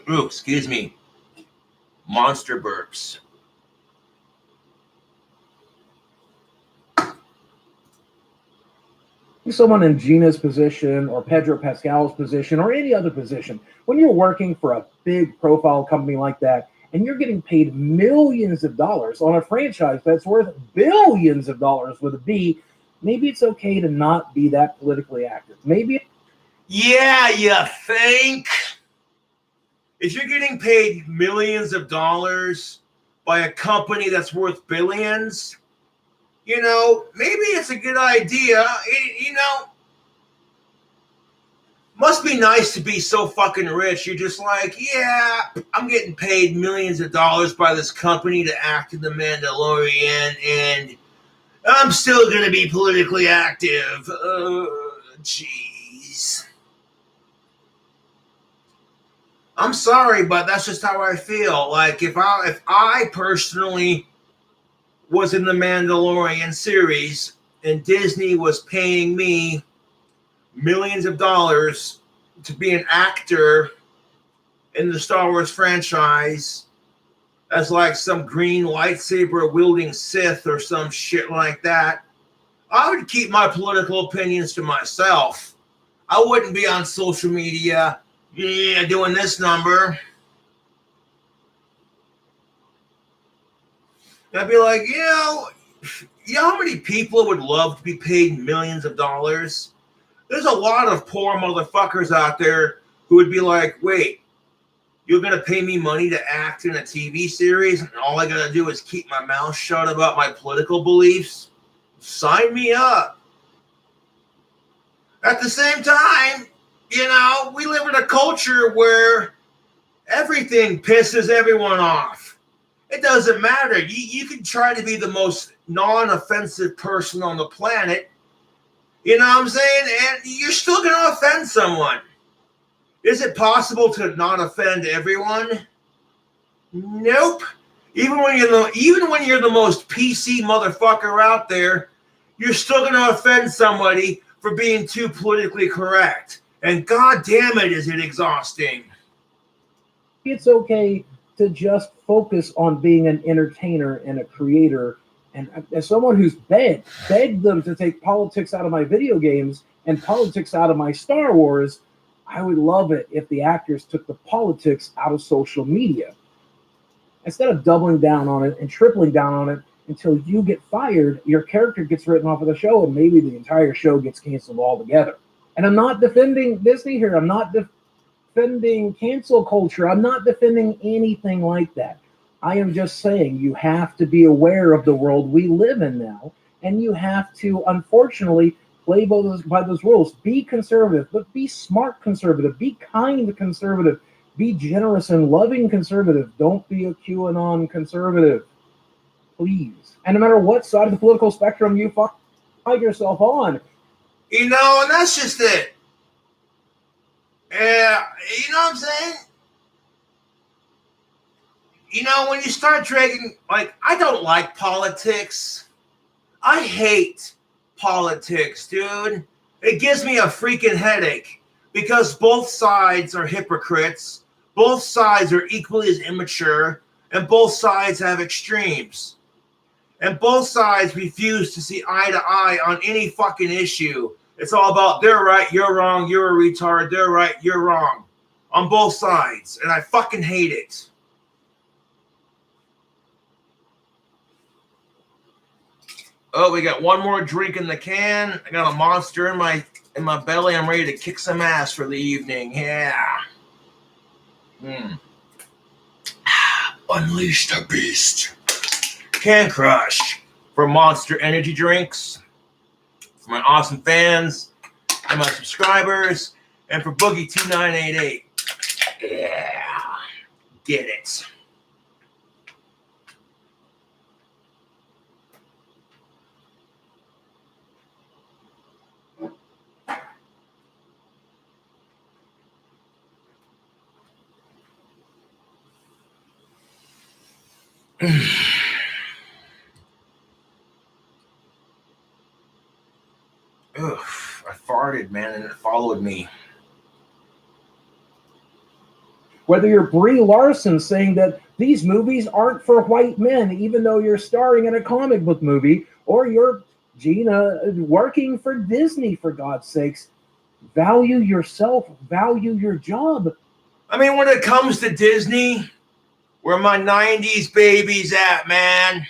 Ooh, excuse me. Monster burps. Someone in Gina's position or Pedro Pascal's position or any other position, when you're working for a big profile company like that and you're getting paid millions of dollars on a franchise that's worth billions of dollars with a B, maybe it's okay to not be that politically active. Maybe. Yeah, you think? If you're getting paid millions of dollars by a company that's worth billions, you know, maybe it's a good idea. You know, must be nice to be so fucking rich. You're just like, yeah, I'm getting paid millions of dollars by this company to act in The Mandalorian, and I'm still going to be politically active. Jeez. I'm sorry, but that's just how I feel. Like if I personally was in the Mandalorian series and Disney was paying me millions of dollars to be an actor in the Star Wars franchise as like some green lightsaber wielding Sith or some shit like that, I would keep my political opinions to myself. I wouldn't be on social media, yeah, doing this number. I'd be like, you know how many people would love to be paid millions of dollars? There's a lot of poor motherfuckers out there who would be like, wait, you're going to pay me money to act in a TV series and all I got to do is keep my mouth shut about my political beliefs? Sign me up. At the same time, you know, we live in a culture where everything pisses everyone off. It doesn't matter. You can try to be the most non-offensive person on the planet, you know what I'm saying? And you're still going to offend someone. Is it possible to not offend everyone? Nope. Even when you're the most PC motherfucker out there, you're still going to offend somebody for being too politically correct. And god damn it, is it exhausting. It's okay to just focus on being an entertainer and a creator. And as someone who's begged them to take politics out of my video games and politics out of my Star Wars, I would love it if the actors took the politics out of social media. Instead of doubling down on it and tripling down on it, until you get fired, your character gets written off of the show, and maybe the entire show gets canceled altogether. And I'm not defending Disney here. I'm not defending cancel culture. I'm not defending anything like that. I am just saying you have to be aware of the world we live in now, and you have to, unfortunately, play by those rules. Be conservative, but be smart conservative. Be kind conservative. Be generous and loving conservative. Don't be a QAnon conservative, please. And no matter what side of the political spectrum you find yourself on. You know, and that's just it. Yeah, you know what I'm saying? You know, when you start dragging, like, I don't like politics. I hate politics, dude. It gives me a freaking headache because both sides are hypocrites. Both sides are equally as immature, and both sides have extremes. And both sides refuse to see eye to eye on any fucking issue. It's all about they're right, you're wrong, you're a retard, they're right, you're wrong. On both sides. And I fucking hate it. Oh, we got one more drink in the can. I got a monster in my belly. I'm ready to kick some ass for the evening. Yeah. Unleash the beast. Can Crush for Monster Energy Drinks. For my awesome fans and my subscribers. And for Boogie2988. Yeah. Get it. Ugh, I farted, man, and it followed me. Whether you're Brie Larson saying that these movies aren't for white men, even though you're starring in a comic book movie, or you're Gina working for Disney, for God's sakes, value yourself, value your job. I mean, when it comes to Disney, where my 90s babies at, man?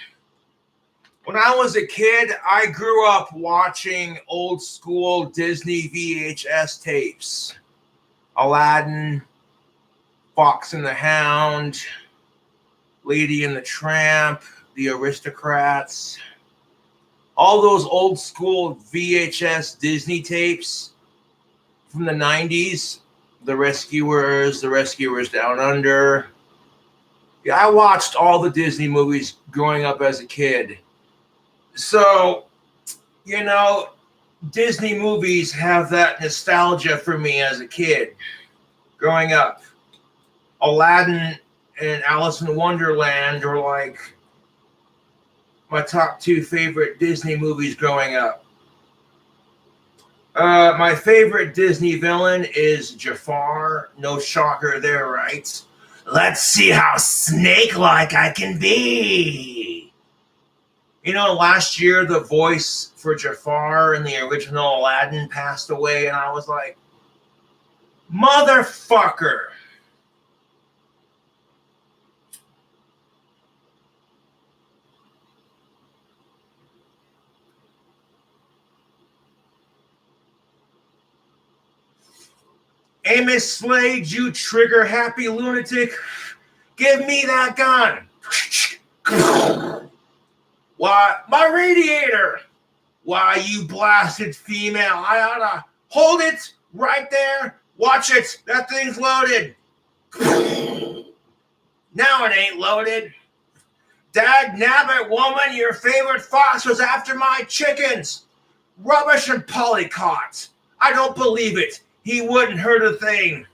When I was a kid, I grew up watching old school Disney VHS tapes. Aladdin, Fox and the Hound, Lady and the Tramp, The Aristocrats. All those old school VHS Disney tapes from the 90s. The Rescuers Down Under. Yeah, I watched all the Disney movies growing up as a kid. So, you know, Disney movies have that nostalgia for me as a kid growing up. Aladdin and Alice in Wonderland are like my top two favorite Disney movies growing up. My favorite Disney villain is Jafar. No shocker there, right? Let's see how snake-like I can be. You know, last year the voice for Jafar in the original Aladdin passed away, and I was like, motherfucker. Amos Slade, you trigger-happy lunatic, give me that gun. Why, my radiator. Why, you blasted female. I oughta hold it right there. Watch it. That thing's loaded. Now it ain't loaded. Dag nabbit, woman, your favorite fox was after my chickens. Rubbish and polycott. I don't believe it. He wouldn't hurt a thing.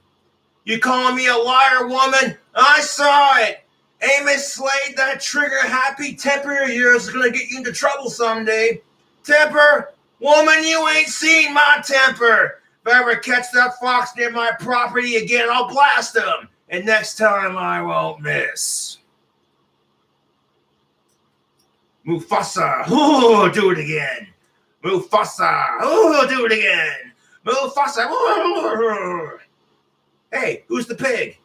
You calling me a liar, woman? I saw it. Amos Slade, that trigger-happy temper of yours is going to get you into trouble someday. Temper? Woman, you ain't seen my temper. If I ever catch that fox near my property again, I'll blast him. And next time, I won't miss. Mufasa. Ooh, do it again. Mufasa. Ooh, do it again. Mufasa. Ooh. Hey, who's the pig?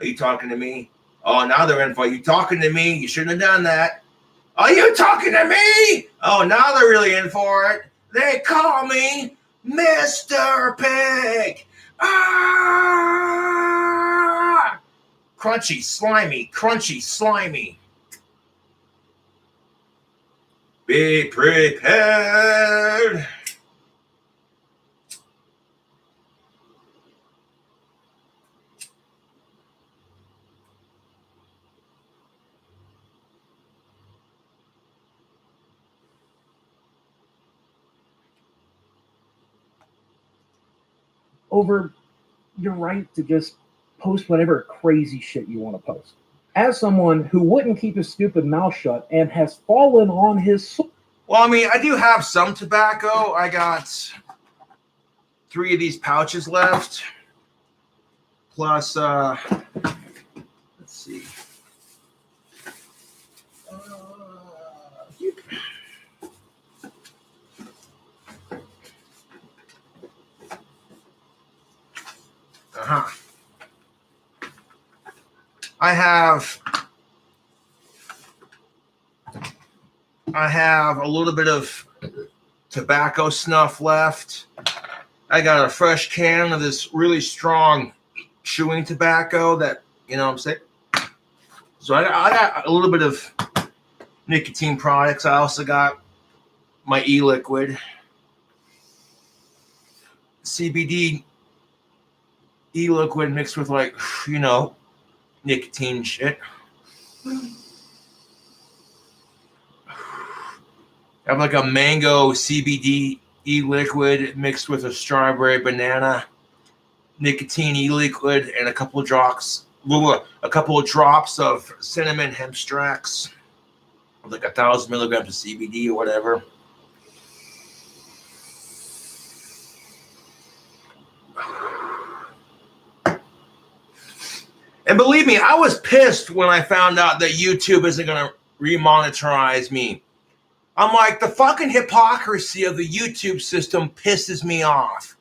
Are you talking to me? Oh, now they're in for you talking to me. You shouldn't have done that. Are you talking to me? Oh, now they're really in for it. They call me Mr. Pig. Ah! Crunchy, slimy, crunchy, slimy. Be prepared. Over your right to just post whatever crazy shit you want to post. As someone who wouldn't keep his stupid mouth shut and has fallen on his sword. Well, I mean, I do have some tobacco. I got 3 of these pouches left. Plus, let's see. I have a little bit of tobacco snuff left. I got a fresh can of this really strong chewing tobacco that, you know what I'm saying? So I got a little bit of nicotine products. I also got my e-liquid. CBD e-liquid mixed with, like, you know, nicotine shit. I have like a mango CBD e-liquid mixed with a strawberry banana nicotine e-liquid and a couple of drops of cinnamon hempstrax, like 1,000 milligrams of CBD or whatever. And believe me, I was pissed when I found out that YouTube isn't going to remonetize me. I'm like, the fucking hypocrisy of the YouTube system pisses me off.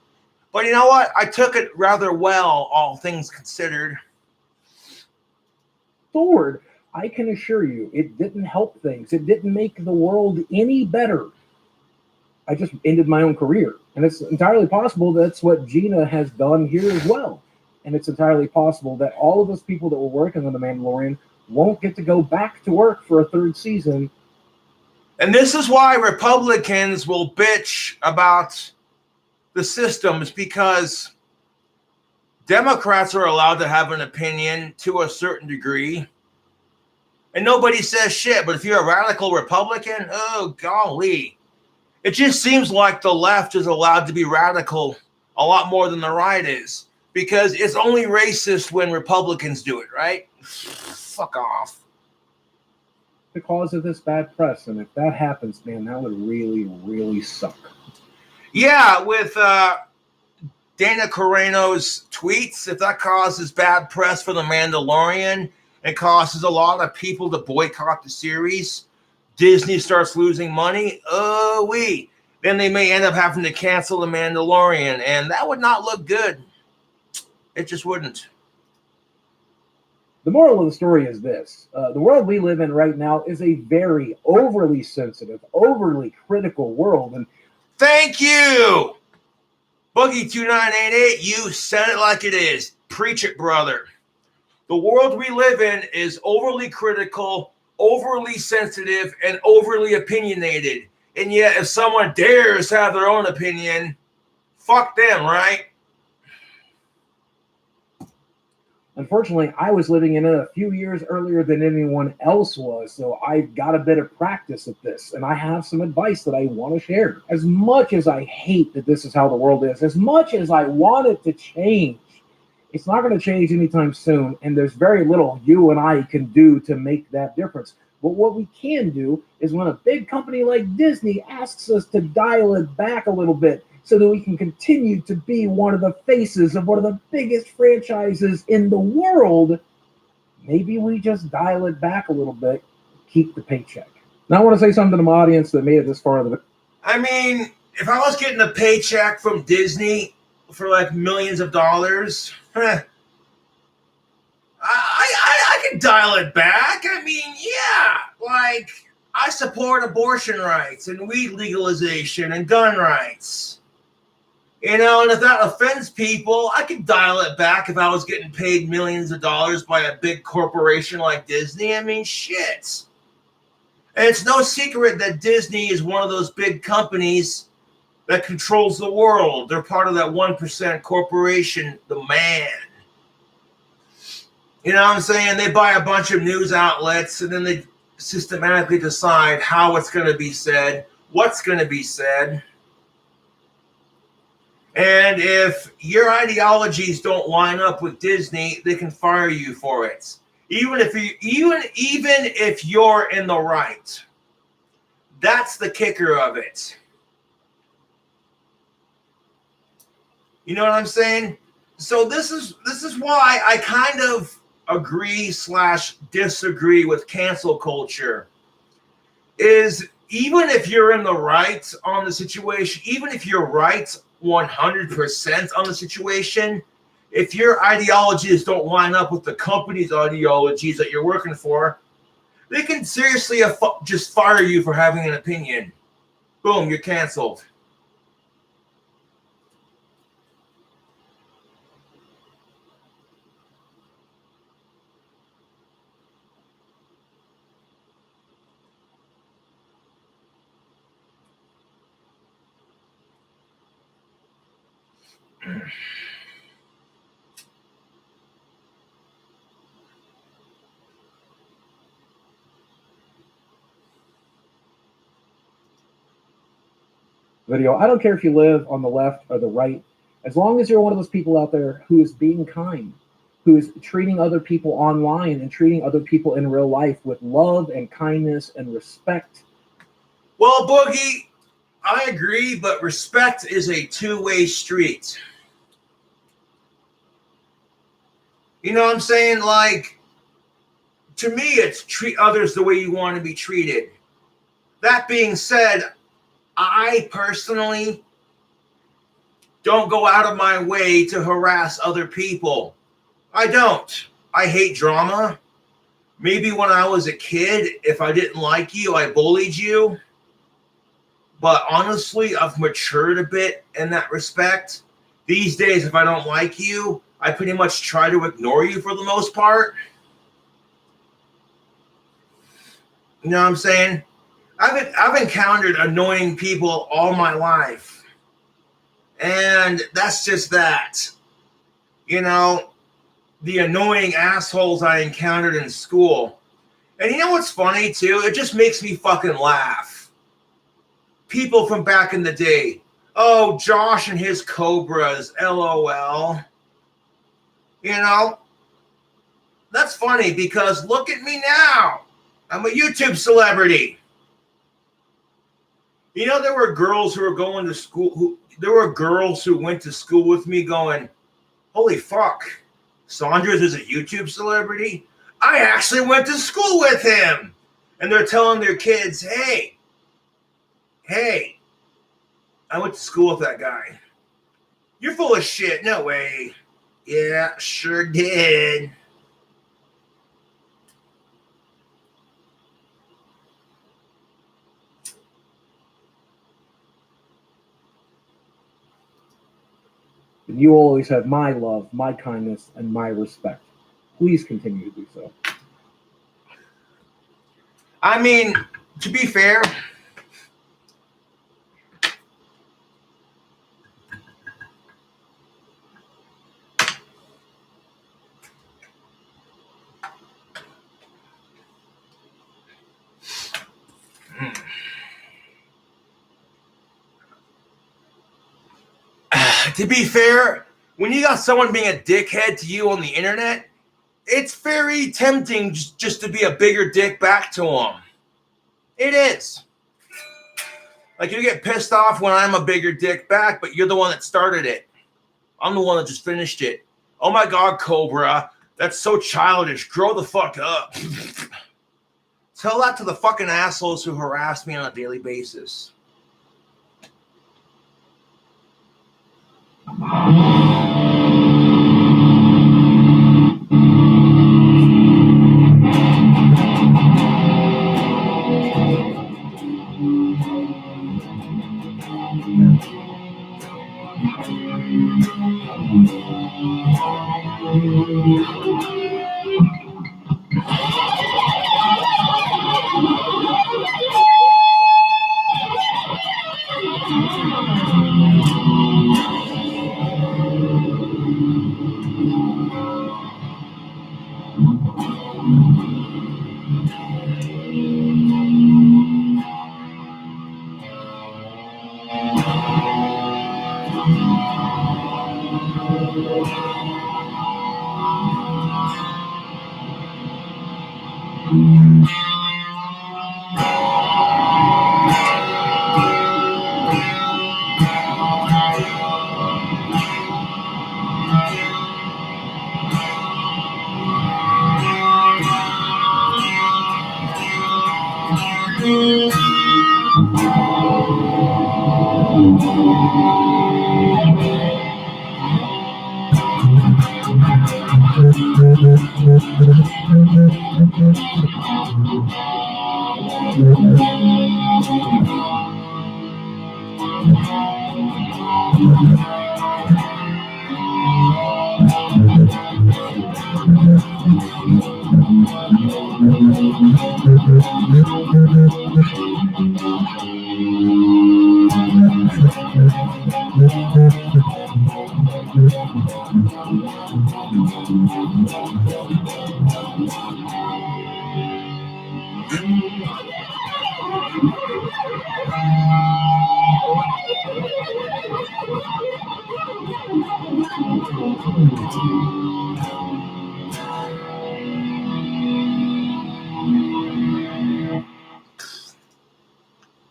But you know what? I took it rather well, all things considered. Sword, I can assure you, it didn't help things. It didn't make the world any better. I just ended my own career. And it's entirely possible that's what Gina has done here as well. And it's entirely possible that all of those people that were working on The Mandalorian won't get to go back to work for a 3rd season. And this is why Republicans will bitch about the systems, because Democrats are allowed to have an opinion to a certain degree. And nobody says shit. But if you're a radical Republican, oh, golly. It just seems like the left is allowed to be radical a lot more than the right is. Because it's only racist when Republicans do it, right? Fuck off. Because of this bad press. And if that happens, man, that would really, really suck. Yeah, with Dana Carreno's tweets, if that causes bad press for The Mandalorian, it causes a lot of people to boycott the series. Disney starts losing money. Then they may end up having to cancel The Mandalorian, and that would not look good. It just wouldn't. The moral of the story is this. The world we live in right now is a very overly sensitive, overly critical world. And thank you, Boogie2988. You said it like it is. Preach it, brother. The world we live in is overly critical, overly sensitive, and overly opinionated. And yet, if someone dares have their own opinion, fuck them, right? Unfortunately, I was living in it a few years earlier than anyone else was, so I've got a bit of practice at this, and I have some advice that I want to share. As much as I hate that this is how the world is, as much as I want it to change, it's not going to change anytime soon, and there's very little you and I can do to make that difference. But what we can do is when a big company like Disney asks us to dial it back a little bit, so that we can continue to be one of the faces of one of the biggest franchises in the world, maybe we just dial it back a little bit, keep the paycheck. Now, I want to say something to my audience that made it this far. I mean, if I was getting a paycheck from Disney for like millions of dollars, I could dial it back. I mean, yeah, like, I support abortion rights and weed legalization and gun rights. You know, and if that offends people, I could dial it back if I was getting paid millions of dollars by a big corporation like Disney. I mean, shit. And it's no secret that Disney is one of those big companies that controls the world. They're part of that 1% corporation, the man. You know what I'm saying? They buy a bunch of news outlets and then they systematically decide how it's going to be said, what's going to be said. And if your ideologies don't line up with Disney, they can fire you for it. Even if you're in the right. That's the kicker of it. You know what I'm saying? So this is why I kind of agree/disagree with cancel culture. Is even if you're in the right on the situation, even if you're right 100% on the situation, if your ideologies don't line up with the company's ideologies that you're working for, they can seriously just fire you for having an opinion. Boom, you're canceled. Video. I don't care if you live on the left or the right, as long as you're one of those people out there who is being kind, who is treating other people online and treating other people in real life with love and kindness and respect. Well, Boogie, I agree, but respect is a two-way street. You know what I'm saying? Like, to me, it's treat others the way you want to be treated. That being said, I personally don't go out of my way to harass other people. I don't. I hate drama. Maybe when I was a kid, if I didn't like you, I bullied you. But honestly, I've matured a bit in that respect. These days, if I don't like you, I pretty much try to ignore you for the most part. You know what I'm saying? I've encountered annoying people all my life. And that's just that. You know, the annoying assholes I encountered in school. And you know what's funny, too? It just makes me fucking laugh. People from back in the day. Oh, Josh and his Cobras, LOL. You know, that's funny because look at me now. I'm a YouTube celebrity. You know, there were girls who were going to school. There were girls who went to school with me going, holy fuck, Saunders is a YouTube celebrity? I actually went to school with him. And they're telling their kids, hey, I went to school with that guy. You're full of shit. No way. Yeah, sure did. You always have my love, my kindness, and my respect. Please continue to do so. I mean, to be fair, when you got someone being a dickhead to you on the internet, it's very tempting just to be a bigger dick back to them. It is. Like, you get pissed off when I'm a bigger dick back, but you're the one that started it. I'm the one that just finished it. Oh my God, Cobra, that's so childish. Grow the fuck up. Tell that to the fucking assholes who harass me on a daily basis.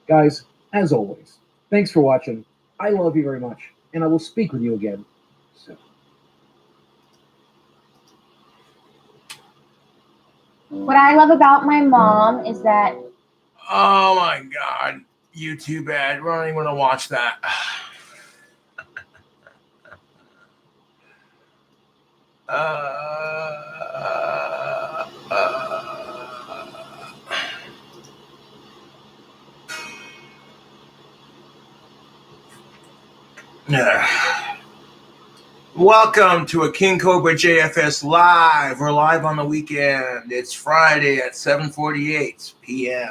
Guys, as always, thanks for watching. I love you very much, and I will speak with you again soon. What I love about my mom is that Oh my God. YouTube ad. I don't even want to watch that. Welcome to a King Cobra JFS live. We're live on the weekend. It's Friday at 7:48 p.m.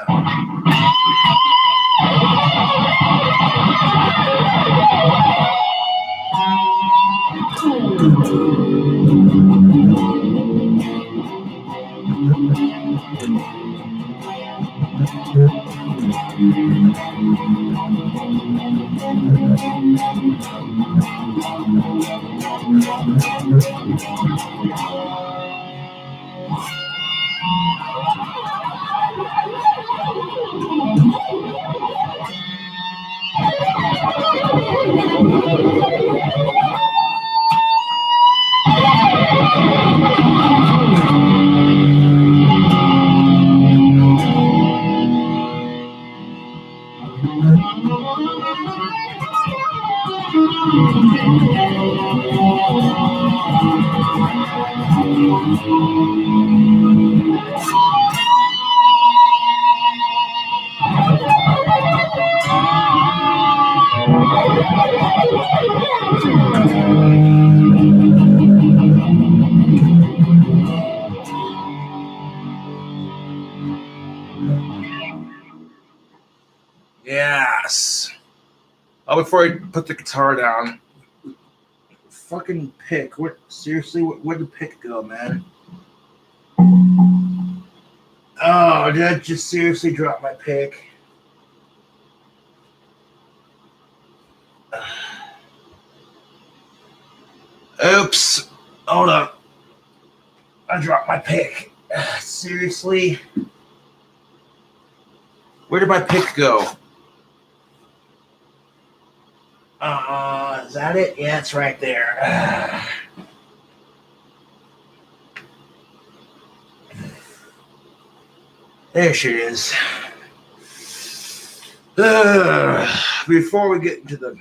Yes. Oh, before I put the guitar down, fucking pick. What? Seriously, where'd the pick go, man? Oh, did I just seriously drop my pick? Oops. Hold up. I dropped my pick. Seriously? Where did my pick go? Is that it? Yeah, it's right there. There she is. Before we get into the...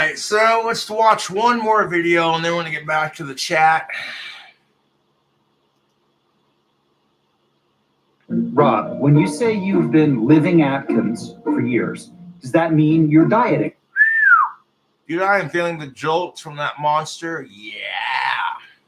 right, so let's watch one more video and then we're going to get back to the chat. Rob, when you say you've been living Atkins for years, does that mean you're dieting? Dude, I am feeling the jolts from that monster. Yeah.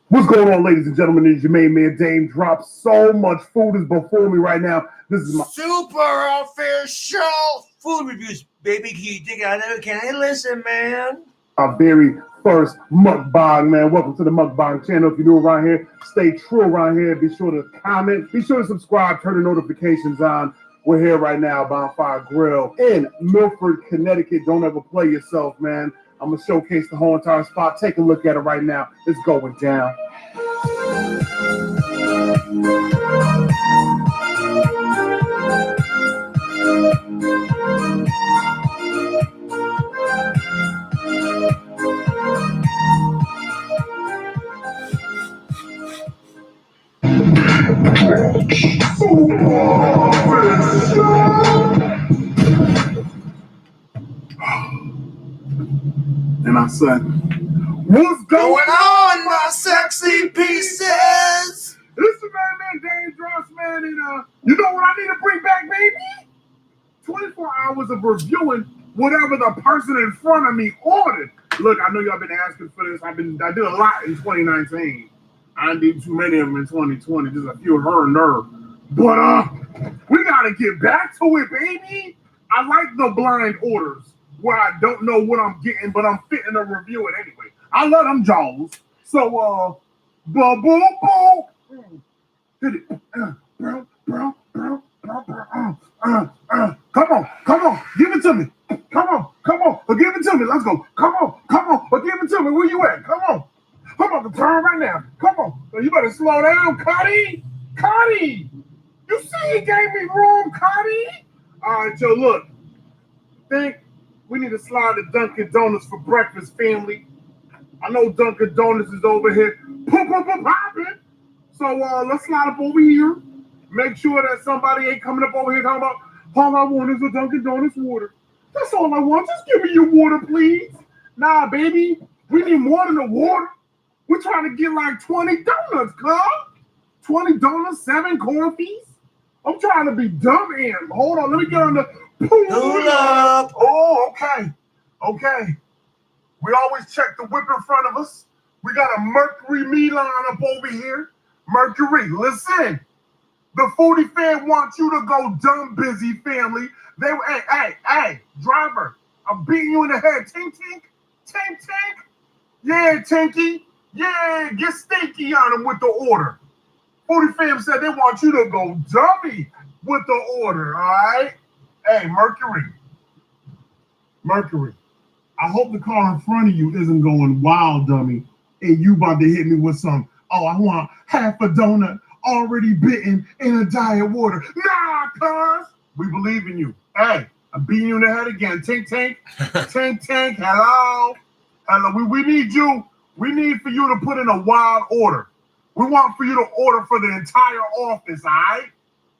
What's going on, ladies and gentlemen? It is your main man, Dame Drop. So much food is before me right now. This is my super official food reviews, baby. Can you dig out of it? Can I listen, man? our very first mukbang, man. Welcome to the mukbang channel. If you're new around here, stay true around here. Be sure to comment. Be sure to subscribe. Turn the notifications on. We're here right now, Bonfire Grill in Milford, Connecticut. Don't ever play yourself, man. I'm going to showcase the whole entire spot. Take a look at it right now. It's going down. And I said, what's going on, my sexy pieces? This is man, Dame Drops, man, and you know what I need to bring back, baby? 24 hours of reviewing whatever the person in front of me ordered. Look, I know y'all been asking for this. I did a lot in 2019. I did too many of them in 2020. Just a few her and her. But we gotta get back to it, baby. I like the blind orders where I don't know what I'm getting, but I'm fitting to review it anyway. I love them jaws. So boom, boom, boom. Hit it. Bro. Come on, give it to me. Come on, give it to me. Let's go. Come on, give it to me. Where you at? Come on. I'm about to turn right now. Come on. So you better slow down, Cuddy. You see he gave me room, Cuddy. All right, so look. Think we need to slide to Dunkin' Donuts for breakfast, family. I know Dunkin' Donuts is over here popping. So let's slide up over here. Make sure that somebody ain't coming up over here talking about all I want is a Dunkin' Donuts water. That's all I want. Just give me your water, please. Nah, baby. We need more than the water. We're trying to get like 20 donuts, cuz. 20 donuts, 7 coffees. I'm trying to be dumb and hold on. Let me get on the Pull up. Oh, okay. We always check the whip in front of us. We got a Mercury Milan up over here. Mercury, listen. The foodie fan wants you to go dumb busy, family. Hey, driver, I'm beating you in the head. Tink. Yeah, Tinky. Yeah, get stinky on them with the order. Foodie fam said they want you to go dummy with the order, all right? Hey, Mercury, I hope the car in front of you isn't going wild, dummy, and you about to hit me with some, I want half a donut already bitten in a diet water. Nah, cuz, we believe in you. Hey, I'm beating you in the head again. Tink. Hello. We need you. We need for you to put in a wild order. We want for you to order for the entire office, all right?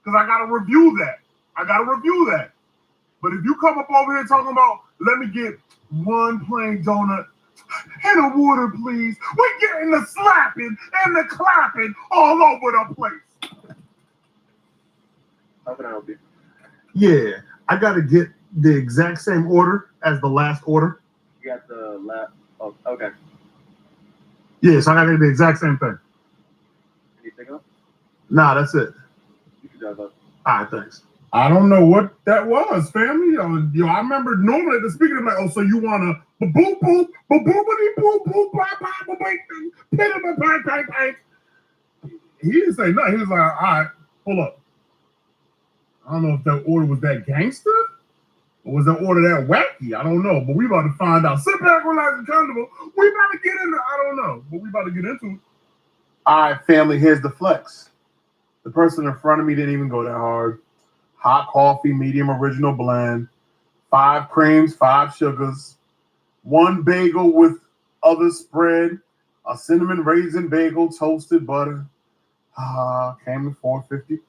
Because I got to review that. But if you come up over here talking about, let me get one plain donut and a water, please. We're getting the slapping and the clapping all over the place. How can I help you? Yeah, I got to get the exact same order as the last order. You got the last. Oh, okay. Yes, I got to get the exact same thing. Anything else? Nah, that's it. You can drive up. All right, thanks. I don't know what that was, family. I remember normally at the speaker, I'm like, so you want to boop, boop, he didn't say nothing. He was like, all right, pull up. I don't know if that order was that gangster or was that order that wacky. I don't know, but we about to find out. Sit back, relax, and comfortable. We about to get into it. I don't know, but we about to get into it. All right, family, here's the flex. The person in front of me didn't even go that hard. Hot coffee, medium original blend, 5 creams, 5 sugars, 1 bagel with other spread, a cinnamon raisin bagel, toasted butter. Came to $4.50.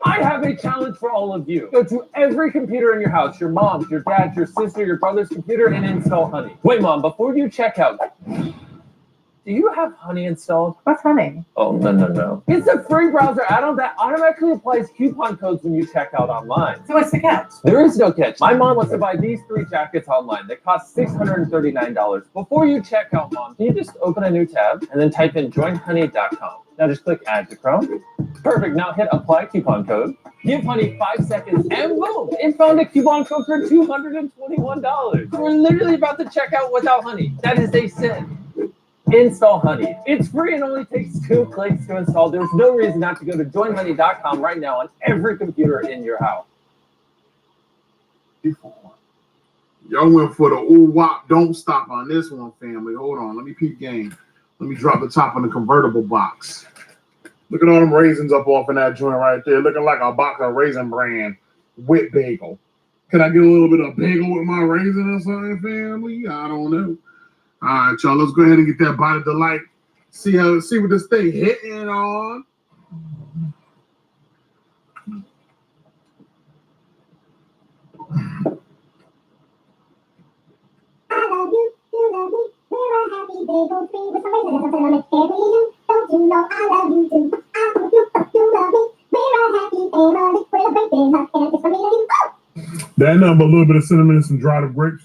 I have a challenge for all of you. Go to every computer in your house, your mom's, your dad's, your sister, your brother's computer, and install Honey. Wait, Mom, before you check out, do you have Honey installed? What's Honey? Oh, no. It's a free browser add-on that automatically applies coupon codes when you check out online. So what's the catch? There is no catch. My mom wants to buy these 3 jackets online. They cost $639. Before you check out, Mom, can you just open a new tab and then type in joinhoney.com. Now just click add to Chrome. Perfect. Now hit apply coupon code. Give Honey 5 seconds and boom, it found a coupon code for $221. We're literally about to check out without Honey. That is a sin. Install Honey. It's free and only takes 2 clicks to install. There's no reason not to go to joinhoney.com right now on every computer in your house. Y'all went for the ooh wop, don't stop on this one, family. Hold on, let me peep game. Let me drop the top on the convertible box. Look at all them raisins up off in that joint right there, looking like a box of Raisin Bran with bagel. Can I get a little bit of bagel with my raisin or something, family? I don't know. All right, y'all, let's go ahead and get that bite of delight. See what this thing hitting on. That ain't nothing but a little bit of cinnamon and some dried up grapes.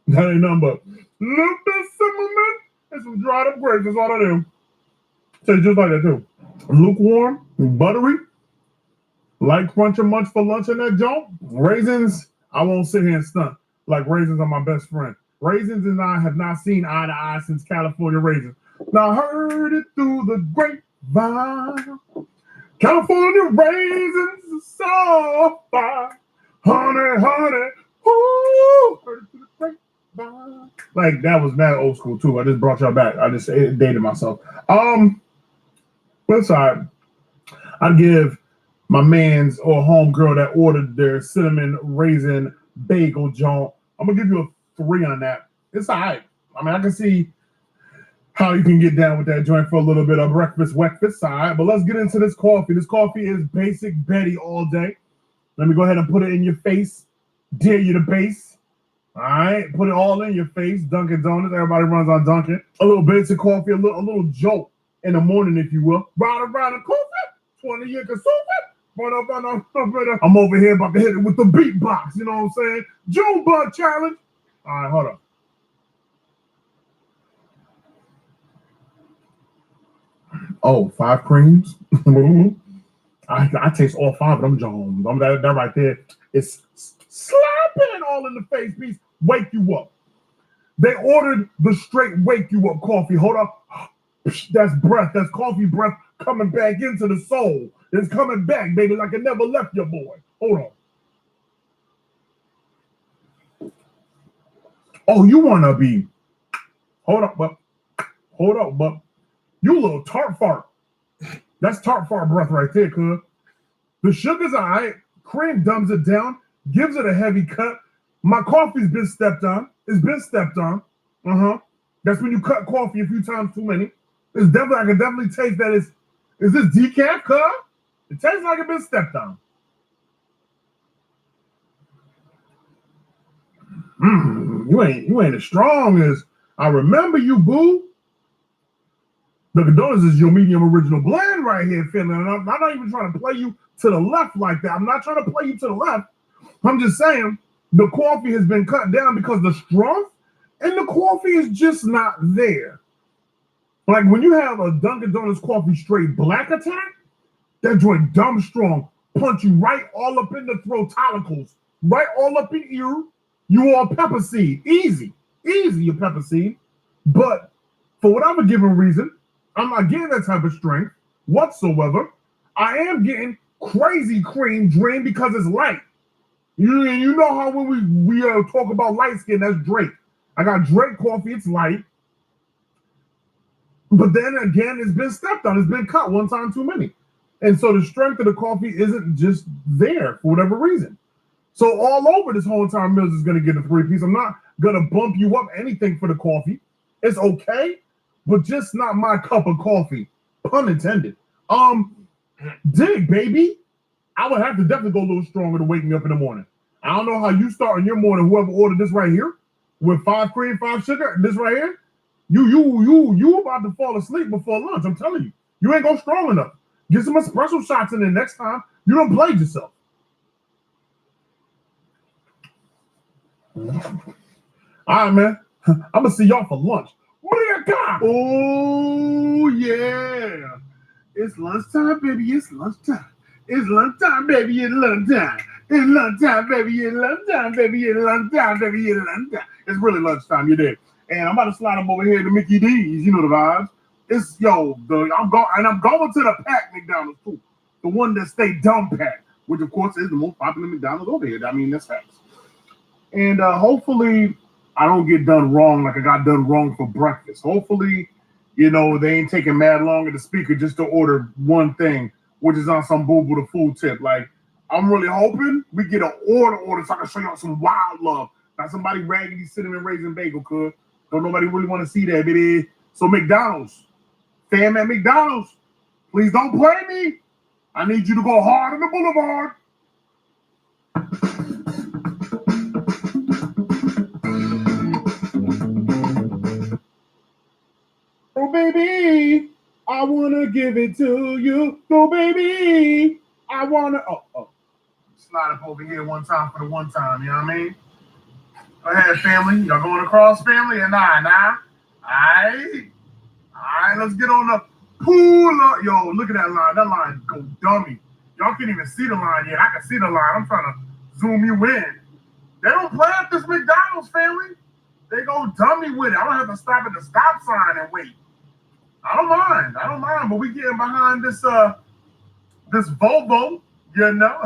That ain't nothing but a little bit of cinnamon and some dried up grapes. That's all I do. Tastes just like that too. Lukewarm, buttery, like crunch and munch for lunch in that joint. Raisins, I won't sit here and stunt. Like raisins are my best friend. Raisins and I have not seen eye to eye since California raisins. Now I heard it through the grapevine. California raisins are so fine. Honey, ooh, heard it through the grapevine. Like that was mad old school too. I just brought y'all back. I just dated myself. What's side? I'd give my man's or homegirl that ordered their cinnamon raisin bagel joint. I'm gonna give you a 3 on that. It's all right. I mean, I can see how you can get down with that joint for a little bit of breakfast, all right. But let's get into this coffee. This coffee is basic Betty all day. Let me go ahead and put it in your face. Dare you to base. All right, put it all in your face. Dunkin' Donuts. Everybody runs on Dunkin'. A little basic coffee, a little jolt in the morning, if you will. Ride around the coffee. 20 years of I'm over here about to hit it with the beatbox. You know what I'm saying? June Bud challenge. All right, hold up. Oh, 5 creams. I taste all 5 of them Jones. That right there is slapping all in the face piece. Wake you up. They ordered the straight wake you up coffee. Hold up. That's breath. That's coffee breath coming back into the soul. It's coming back, baby, like it never left your boy. Hold on. Oh, you want to be. Hold up, but. You little tart fart. That's tart fart breath right there, cuz. The sugar's all right. Cream dumbs it down, gives it a heavy cut. My coffee's been stepped on. It's been stepped on. That's when you cut coffee a few times too many. It's definitely, I can definitely taste that is this decaf, cuz? It tastes like it's been stepped on. You ain't as strong as I remember you, boo. Dunkin' Donuts is your medium original blend right here, Finley. And I'm not even trying to play you to the left like that. I'm not trying to play you to the left. I'm just saying the coffee has been cut down because the strength and the coffee is just not there. Like when you have a Dunkin' Donuts coffee straight black attack, that joint dumb strong, punch you right all up in the throat follicles, right all up in ear. You are pepper seed. Easy, you pepper seed. But for whatever given reason, I'm not getting that type of strength whatsoever. I am getting crazy cream dream because it's light. You know how when we talk about light skin, that's Drake. I got Drake coffee, it's light. But then again, it's been stepped on. It's been cut one time too many. And so the strength of the coffee isn't just there for whatever reason. So all over this whole entire Mills is going to get a 3-piece. I'm not going to bump you up anything for the coffee. It's okay, but just not my cup of coffee. Pun intended. Dig, baby. I would have to definitely go a little stronger to wake me up in the morning. I don't know how you start in your morning. Whoever ordered this right here with 5 cream, 5 sugar, this right here, you about to fall asleep before lunch. I'm telling you, you ain't go strong enough. Get some espresso shots in there next time. You don't play yourself. All right, man. I'm gonna see y'all for lunch. What do you got? Oh yeah, it's lunchtime, baby. It's lunchtime. It's lunchtime, baby. It's lunchtime. It's lunchtime, baby. It's lunchtime, baby. It's lunchtime, baby. It's lunchtime. It's really lunchtime. You're there. And I'm about to slide up over here to Mickey D's. You know the vibes. I'm going to the Pack McDonald's too. The one that stay dumb packed, which of course is the most popular McDonald's over here. I mean, that's facts. And hopefully I don't get done wrong like I got done wrong for breakfast. Hopefully, they ain't taking mad long at the speaker just to order one thing, which is on some boo-boo the food tip. Like, I'm really hoping we get an order so I can show y'all some wild love. Not somebody raggedy cinnamon raisin bagel, cuz. Don't nobody really want to see that, baby. So McDonald's, fam at McDonald's, please don't play me. I need you to go hard on the boulevard. Oh, baby, I want to give it to you. Go, baby, I want to. Oh. Slide up over here one time for the one time, you know what I mean? Go ahead, family. Y'all going across, family? And nah. All right, let's get on the pool. Yo, look at that line. That line go dummy. Y'all can't even see the line yet. I can see the line. I'm trying to zoom you in. They don't play at this McDonald's, family. They go dummy with it. I don't have to stop at the stop sign and wait. I don't mind, but we getting behind this Volvo, you know.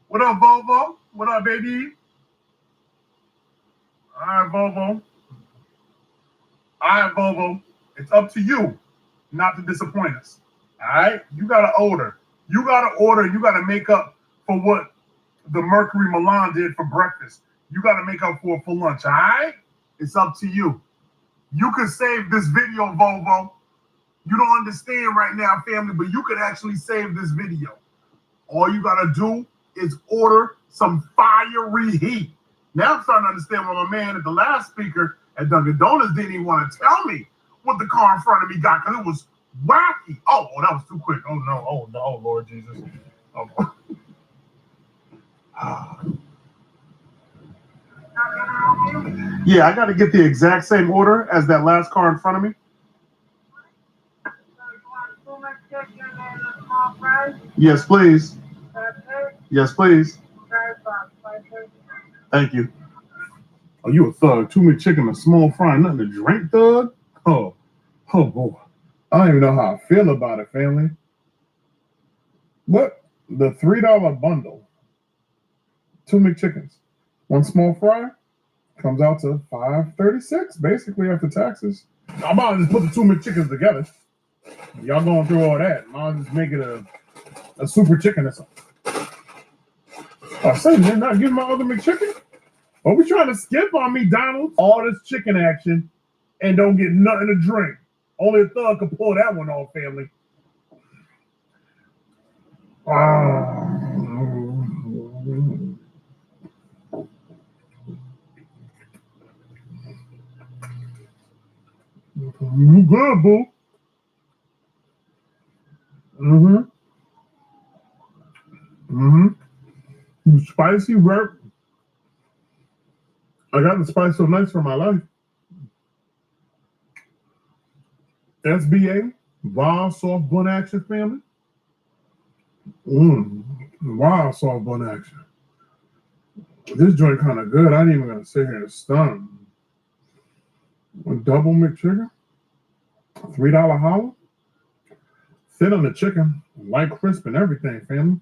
What up, Volvo? What up, baby? All right, Volvo. It's up to you not to disappoint us. All right? You gotta order. You gotta make up for what the Mercury Milan did for breakfast. You gotta make up for it for lunch, all right? It's up to you. You could save this video, Volvo. You don't understand right now, family, but you could actually save this video. All you gotta do is order some fiery heat. Now I'm starting to understand why my man at the last speaker at Dunkin' Donuts didn't even want to tell me what the car in front of me got, because it was wacky. Oh, that was too quick. Oh no, Lord Jesus. Oh. Yeah, I got to get the exact same order as that last car in front of me. Yes, please. Yes, please. Thank you. Oh, you a thug. 2 McChicken, a small fry, nothing to drink, thug? Oh boy. I don't even know how I feel about it, family. What? The $3 bundle. 2 McChickens. 1 small fry comes out to $5.36, basically, after taxes. I'm about to just put the 2 McChickens together. Y'all going through all that. I'll just make it a super chicken or something. Oh, say, they're not getting my other McChicken? Are we trying to skip on McDonald's? All this chicken action and don't get nothing to drink. Only a thug can pull that one off, family. You good, boo? Spicy work. I got the spice so nice for my life. SBA, Wild Soft Bun Action, family. Wild Soft Bun Action. This joint kind of good. I ain't even gonna sit here and stun. A double McChicken, $3 hollow. Thin on the chicken, light crisp and everything, family.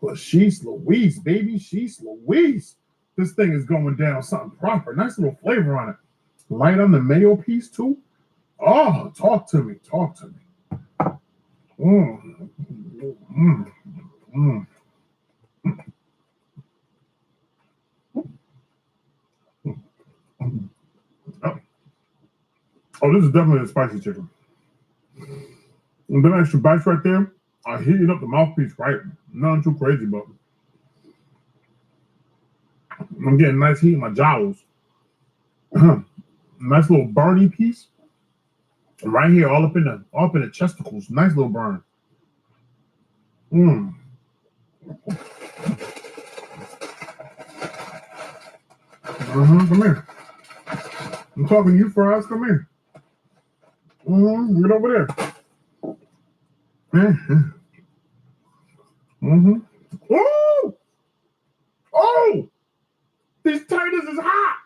But she's Louise, baby. She's Louise. This thing is going down something proper. Nice little flavor on it. Light on the mayo piece, too. Oh, talk to me. Talk to me. Oh, this is definitely a spicy chicken. And them extra bites right there Heating up the mouthpiece, right? Nothing too crazy, but I'm getting nice heat in my jowls. Nice little burny piece right here, all up in the chesticles. Nice little burn. Come here. I'm talking to you, Fries. Come here. Get over there. Oh! Oh! These taters is hot.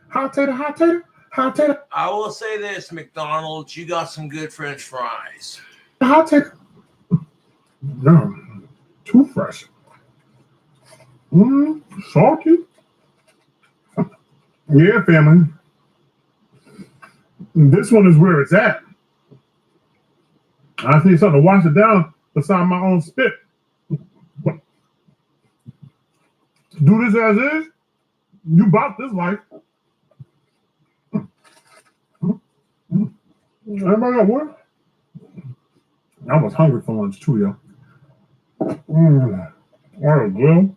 Hot tater, hot tater, hot tater. I will say this, McDonald's, you got some good French fries. Hot tater. No, too fresh. Salty. Yeah, family. This one is where it's at. I need something to wash it down beside my own spit. Do this as is. You bought this life. Everybody got what? I was hungry for lunch too, yo. What a grill.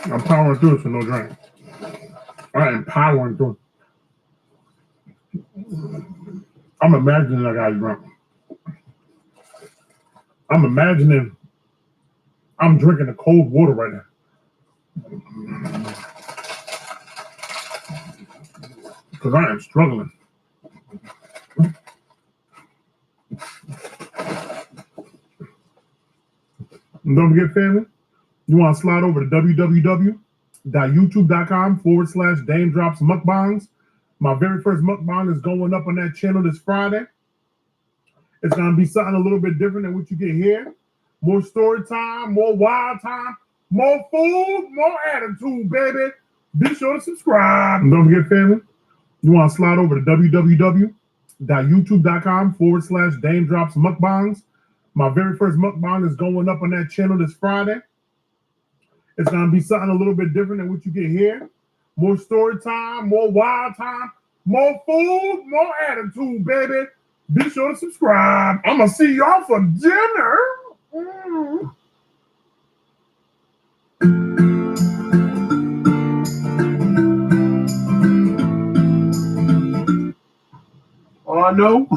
I'm powering through this with no drink. I am powering through. I'm imagining I got drunk. I'm imagining I'm drinking the cold water right now. Because I am struggling. And don't forget, family, you want to slide over to www.youtube.com/Dame Drops Mukbangs. My very first mukbang is going up on that channel this Friday. It's going to be something a little bit different than what you get here. More story time, more wild time, more food, more attitude, baby. Be sure to subscribe. And don't forget, family, you want to slide over to www.youtube.com/Dame Drops Mukbangs. My very first mukbang is going up on that channel this Friday. It's going to be something a little bit different than what you get here. More story time, more wild time, more food, more attitude, baby. Be sure to subscribe. I'm going to see y'all for dinner. Oh, no.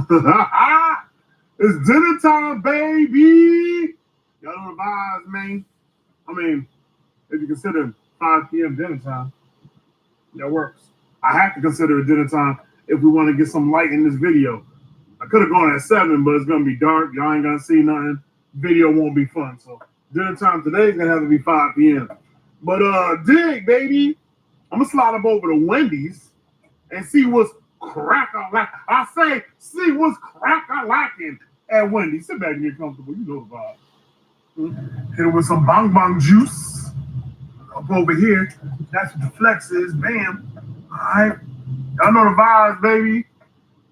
It's dinner time, baby. Y'all know the vibes, man. I mean, if you consider 5 p.m. dinner time, that works. I have to consider it dinner time if we want to get some light in this video. I could have gone at 7, but it's going to be dark. Y'all ain't going to see nothing. Video won't be fun. So dinner time today is going to have to be 5 p.m. But dig, baby. I'm going to slide up over to Wendy's and see what's crack-a-lack. I say, see what's crack-a-lacking at Wendy's. Sit back and get comfortable. You know the vibe. Hit it with some bang bang juice. Up over here. That's what the flex is. Bam. All right. Y'all know the vibes, baby.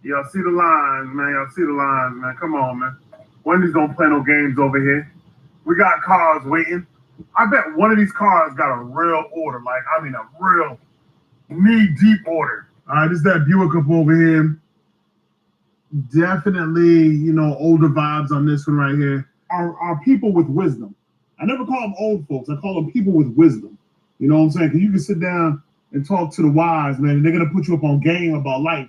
Y'all see the lines, man. Y'all see the lines, man. Come on, man. Wendy's don't play no games over here. We got cars waiting. I bet one of these cars got a real order. Like, I mean, a real knee-deep order. All right, this is that Buick up over here. Definitely, you know, older vibes on this one right here. Are people with wisdom. I never call them old folks. I call them people with wisdom. You know what I'm saying? Because you can sit down and talk to the wise, man, and they're going to put you up on game about life.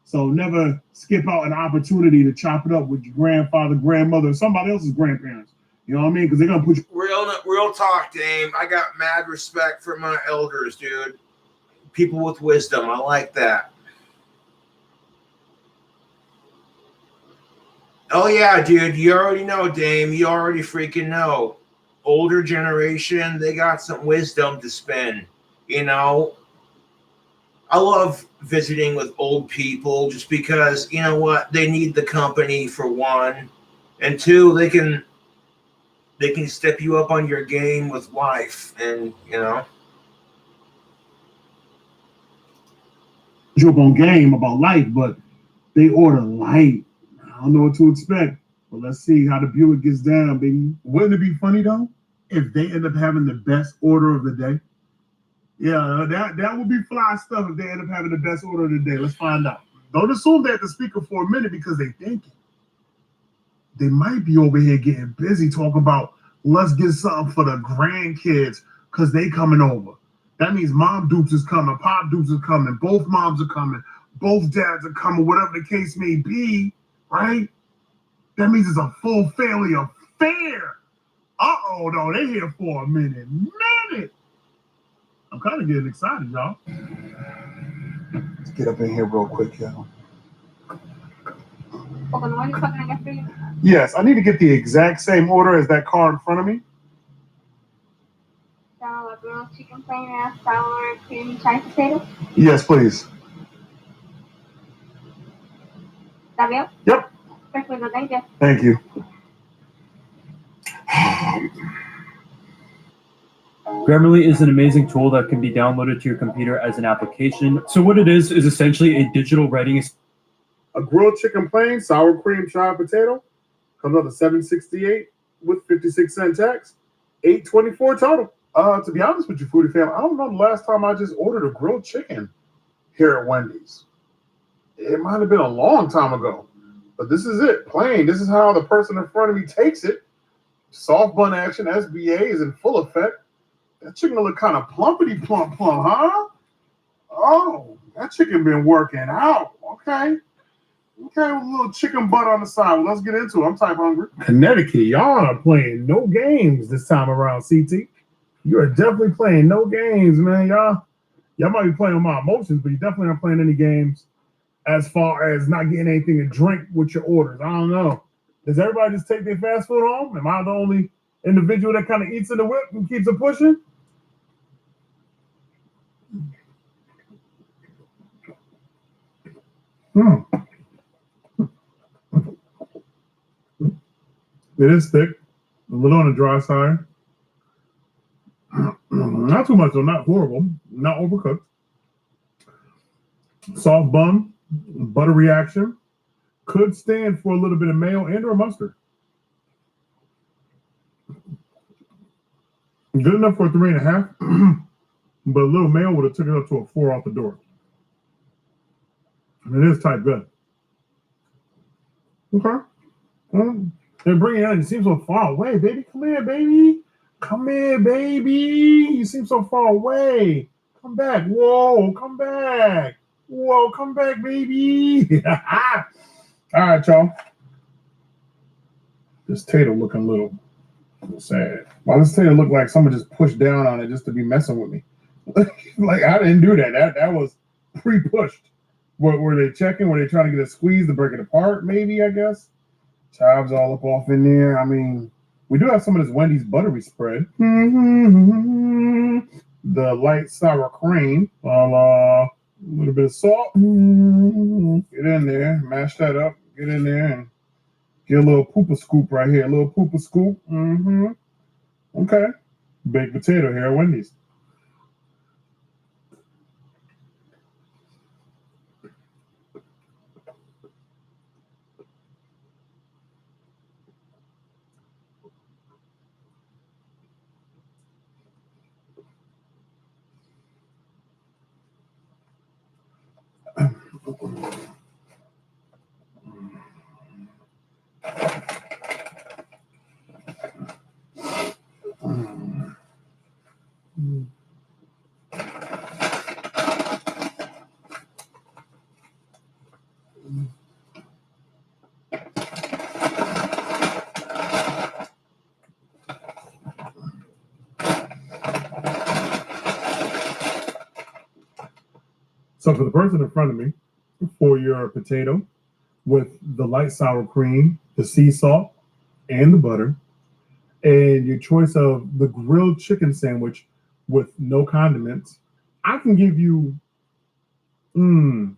So never skip out an opportunity to chop it up with your grandfather, grandmother, or somebody else's grandparents. You know what I mean? Because they're going to put you... Real talk, Dame. I got mad respect for my elders, dude. People with wisdom. I like that. Oh, yeah, dude. You already know, Dame. You already freaking know. Older generation, they got some wisdom to spend. You know, I love visiting with old people just because, you know what? They need the company for one. And two, they can step you up on your game with life. And, you know. You up on game about life, but they order light. I don't know what to expect, but let's see how the Buick gets down, baby. Wouldn't it be funny, though, if they end up having the best order of the day? Yeah, that would be fly stuff if they end up having the best order of the day. Let's find out. Don't assume they're at the speaker for a minute because they thinking. They might be over here getting busy talking about let's get something for the grandkids because they coming over. That means Mom Dukes is coming, Pop Dukes is coming, both moms are coming, both dads are coming, whatever the case may be, right? That means it's a full family affair. Uh-oh, no, they're here for a minute. I'm kind of getting excited, y'all. Let's get up in here real quick, y'all. Yes, I need to get the exact same order as that car in front of me. So a grilled chicken plain and sour cream chicken potato. Yes, please. ¿Está bien? Yep. Perfecto, thank you. Thank you. Grammarly is an amazing tool that can be downloaded to your computer as an application. So what it is essentially a digital writing. A grilled chicken plain, sour cream child potato, comes up to $7.68 with 56-cent tax, $8.24 total. To be honest with you, foodie fam, I don't know the last time I just ordered a grilled chicken here at Wendy's. It might have been a long time ago, but this is it, plain. This is how the person in front of me takes it. Soft bun action, SBA is in full effect. That chicken look kind of plumpity plump, huh? Oh, that chicken been working out. Okay, with a little chicken butt on the side. Well, let's get into it. I'm type hungry. Connecticut, y'all are playing no games this time around, CT. You are definitely playing no games, man. Y'all might be playing with my emotions, but you definitely aren't playing any games as far as not getting anything to drink with your orders. I don't know. Does everybody just take their fast food home? Am I the only individual that kind of eats in the whip and keeps it pushing? It is thick, a little on the dry side. Not too much, though, not horrible, not overcooked. Soft bun, buttery action. Could stand for a little bit of mayo and or mustard. Good enough for a 3.5, but a little mayo would have took it up to a 4 off the door. And it is tight good. Okay. They're bringing it in. You seem so far away, baby. Come here, baby. Come here, baby. You seem so far away. Come back. Whoa, come back. Whoa, come back, baby. All right, y'all. This tater looking a little sad. Why does this tater look like someone just pushed down on it just to be messing with me? Like, I didn't do that. That was pre-pushed. Were they checking? Were they trying to get a squeeze to break it apart? Maybe, I guess. Chives all up off in there. I mean, we do have some of this Wendy's buttery spread. The light sour cream. A little bit of salt. Get in there. Mash that up. Get in there and get a little pooper scoop right here. A little pooper scoop. Okay. Baked potato here at Wendy's. So for the person in front of me, for your potato with the light sour cream, the sea salt, and the butter, and your choice of the grilled chicken sandwich with no condiments, I can give you, I'll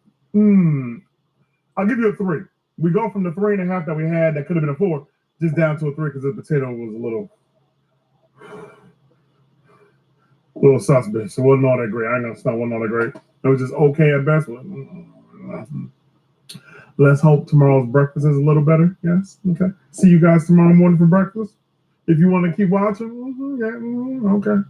give you a 3. We go from the 3.5 that we had that could have been a 4, just down to a 3 because the potato was a little suspect. So it wasn't all that great. I know it's not wasn't all that great. It was just okay at best. Let's hope tomorrow's breakfast is a little better. Yes. Okay. See you guys tomorrow morning for breakfast. If you want to keep watching, okay.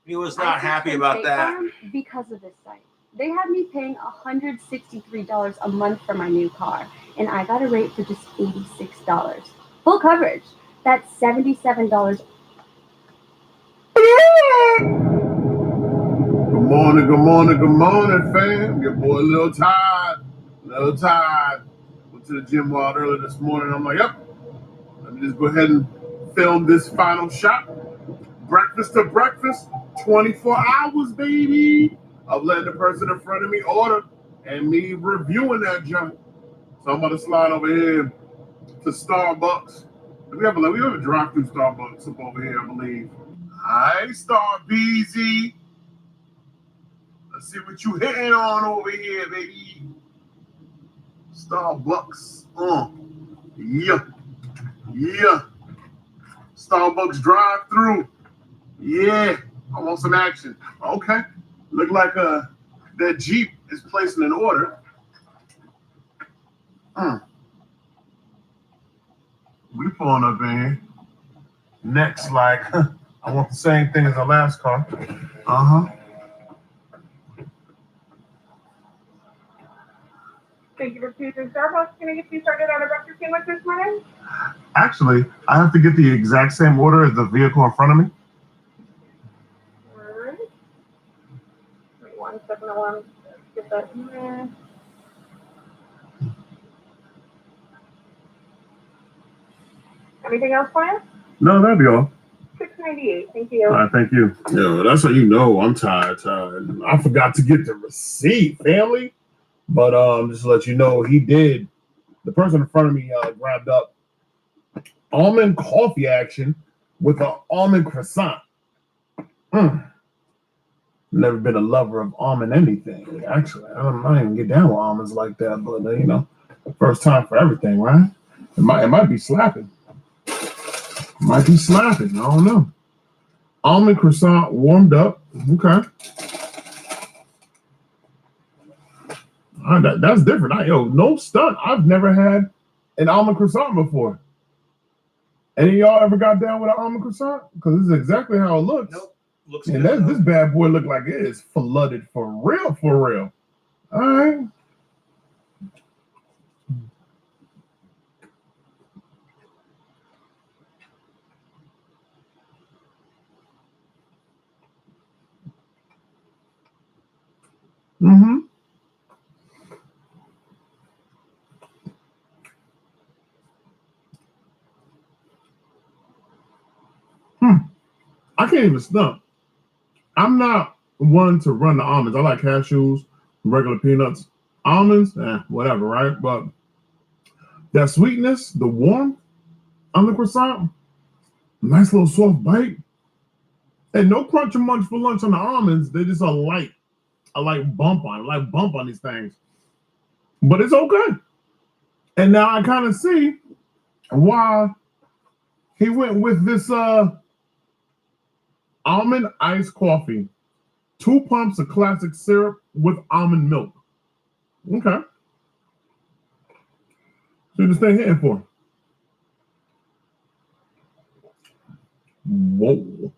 He was I not switched happy from about State that. Farm because of this site. They had me paying $163 a month for my new car, and I got a rate for just $86. Full coverage. That's $77. Good morning, fam. Your boy a little tired. Went to the gym wild early this morning. I'm like, yep. Let me just go ahead and film this final shot. Breakfast to breakfast, 24 hours, baby, of letting the person in front of me order and me reviewing that junk. So I'm gonna slide over here to Starbucks. We have a drive-through Starbucks up over here, I believe. Hi, Star BZ. Let's see what you hitting on over here, baby. Starbucks. Yeah. Starbucks drive-through. Yeah. I want some action. Okay. Look like that Jeep is placing an order. We pulling up in here. Next, like, I want the same thing as the last car. Thank you for choosing Starbucks. Can I get you started on a breakfast sandwich this morning? Actually, I have to get the exact same order as the vehicle in front of me. All right. Wait 1 second, I want to get that in there. Anything else for you? No, that'd be all. $6.98. Thank you. All right, thank you. Yeah, that's how you know I'm tired. I forgot to get the receipt, family. But just to let you know, he did. The person in front of me grabbed up almond coffee action with an almond croissant. Never been a lover of almond anything. Actually, I don't even get down with almonds like that. But first time for everything, right? It might be slapping. I don't know. Almond croissant warmed up. Okay. That's different. No stunt. I've never had an almond croissant before. Any of y'all ever got down with an almond croissant? Because this is exactly how it looks. Nope. Looks And good. this bad boy look like it is flooded for real. All right. I can't even stump. I'm not one to run the almonds. I like cashews, regular peanuts. Almonds, whatever, right? But that sweetness, the warmth on the croissant, nice little soft bite. And no crunch and munch for lunch on the almonds. They're just a light bump on these things. But it's okay. And now I kind of see why he went with this almond iced coffee. 2 pumps of classic syrup with almond milk. Okay. So this thing hitting for. Whoa.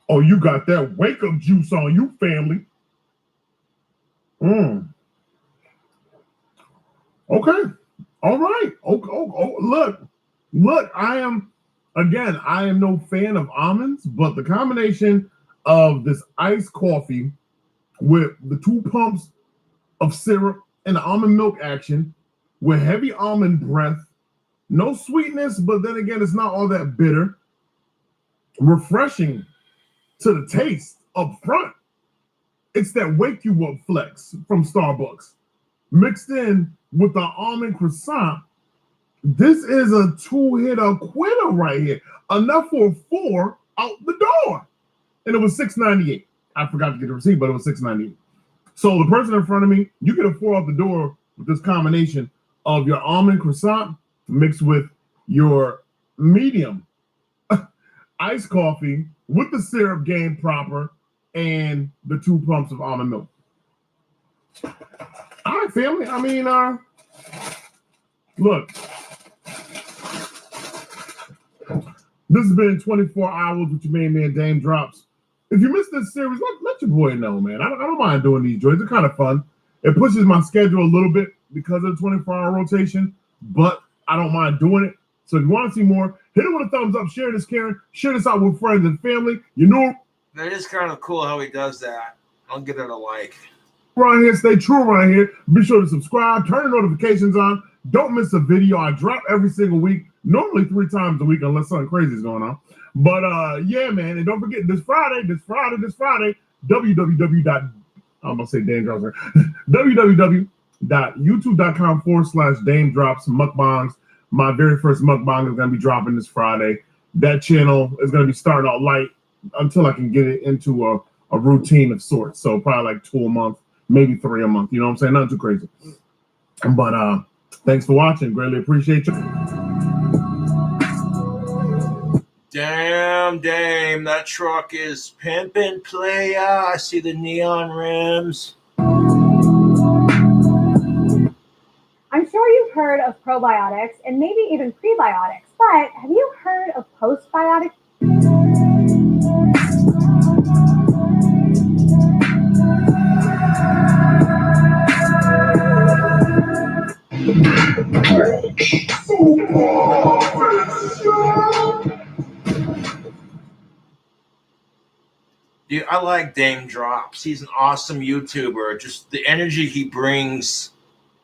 Oh, you got that wake up juice on you, family. Okay. All right. Look, I am no fan of almonds, but the combination of this iced coffee with the 2 pumps of syrup and the almond milk action with heavy almond breath, no sweetness, but then again, it's not all that bitter. Refreshing to the taste up front. It's that wake you up flex from Starbucks mixed in with the almond croissant. This is a 2-hitter quitter right here. Enough for a 4 out the door. And it was $6.98. I forgot to get the receipt, but it was $6.98. So the person in front of me, you get a 4 out the door with this combination of your almond croissant mixed with your medium iced coffee with the syrup game proper and the 2 pumps of almond milk. All right, family. I mean, look, This has been 24 Hours with your main man, Dame Drops. If you missed this series, let your boy know, man. I don't mind doing these joints. They're kind of fun. It pushes my schedule a little bit because of the 24-hour rotation, but I don't mind doing it. So if you want to see more, hit it with a thumbs up, share this, Karen, share this out with friends and family. You know, That is kind of cool how he does that. I'll give it a like. around here, stay true around here. Be sure to subscribe, turn the notifications on. Don't miss a video. I drop every single week, normally 3 times a week, unless something crazy is going on. But yeah, man, and don't forget this Friday, www. I'm gonna say Dame Drops. www.youtube.com/Dame Drops mukbangs. My very first mukbang is gonna be dropping this Friday. That channel is gonna be starting out light until I can get it into a routine of sorts. So probably like 2 a month, maybe 3 a month. You know what I'm saying? Nothing too crazy. But thanks for watching. Greatly appreciate you. Damn, Dame, that truck is pimpin' playa. I see the neon rims. I'm sure you've heard of probiotics and maybe even prebiotics, but have you heard of postbiotics? Dude, I like Dame Drops. He's an awesome YouTuber. Just the energy he brings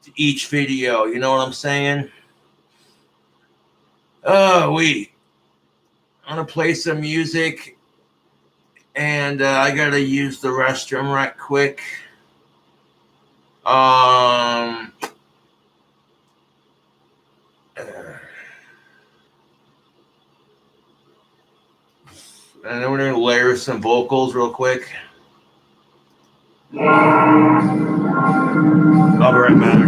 to each video. You know what I'm saying? Oh, I'm gonna play some music, and I gotta use the restroom right quick. And then we're gonna layer some vocals real quick. I'll be right back.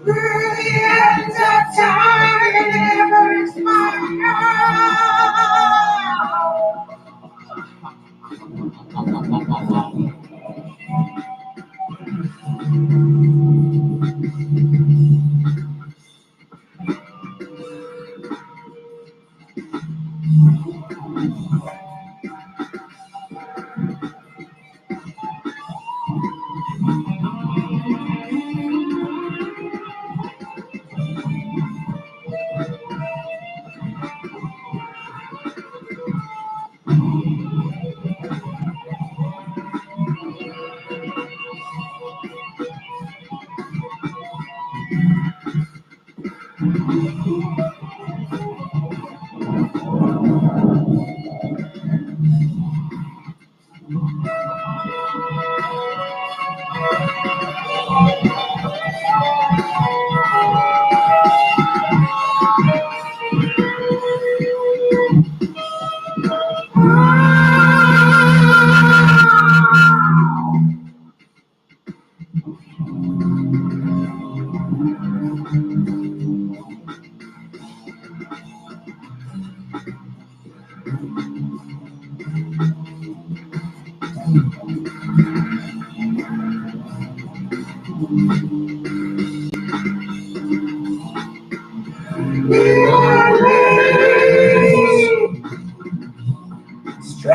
Millions of times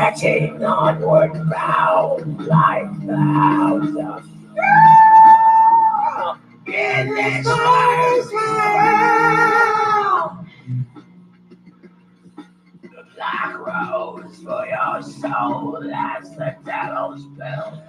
stretching onward bound like the hounds of in this fire's hell. The black rose for your soul as the devil's bell.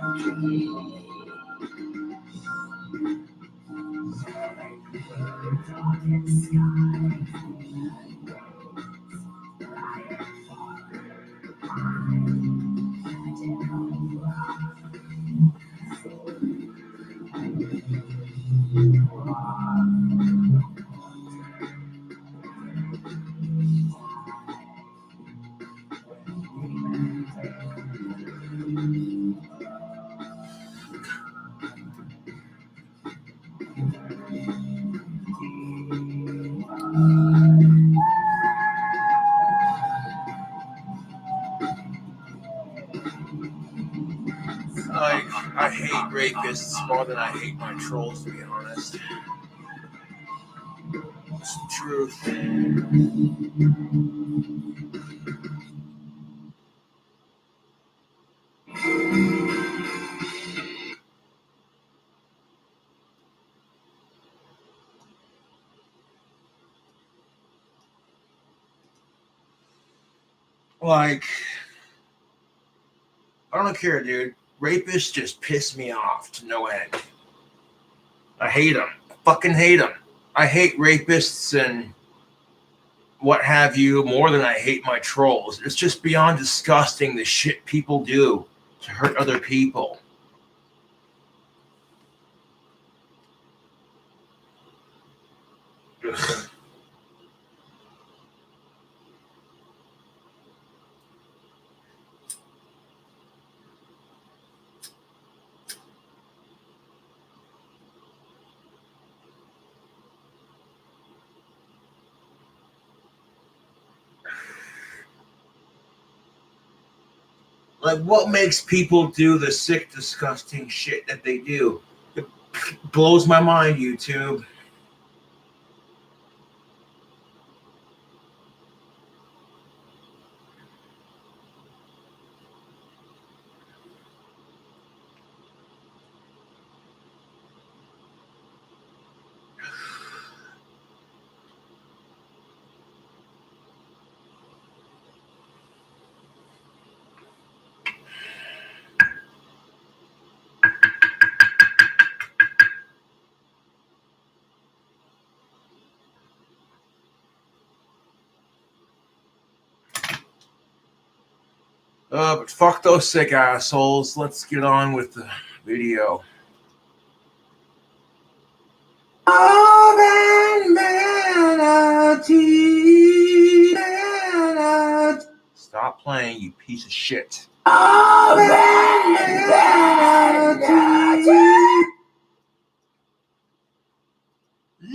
I hate rapists more than I hate my trolls, to be honest. It's the truth. Like, I don't care, dude. Rapists just piss me off to no end. I hate them. I fucking hate them. I hate rapists and what have you more than I hate my trolls. It's just beyond disgusting the shit people do to hurt other people. Ugh. Like, what makes people do the sick, disgusting shit that they do? It blows my mind, YouTube. But fuck those sick assholes. Let's get on with the video. Love and vanity. Stop playing, you piece of shit. Love and vanity.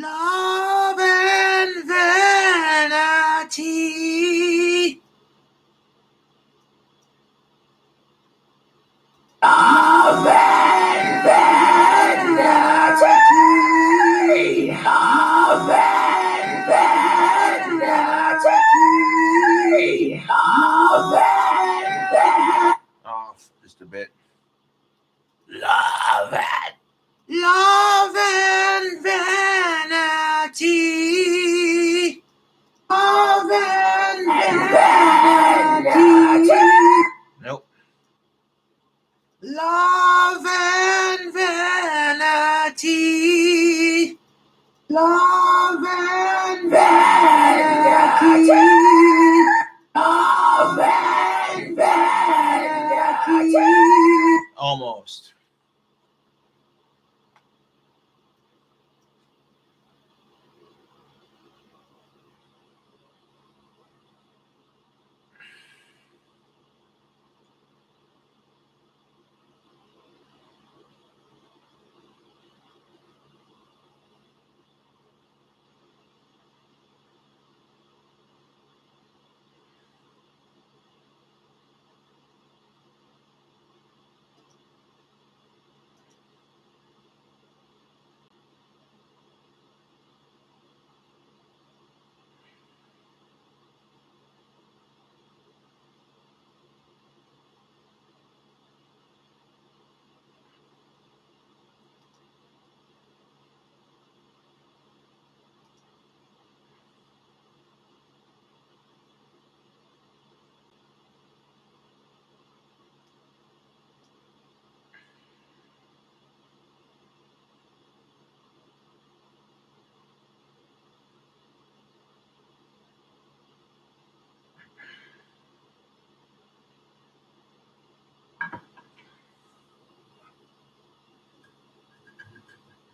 Love and vanity. Love and vanity. Love and vanity. Love and vanity. Off just a bit. Love and vanity. Love and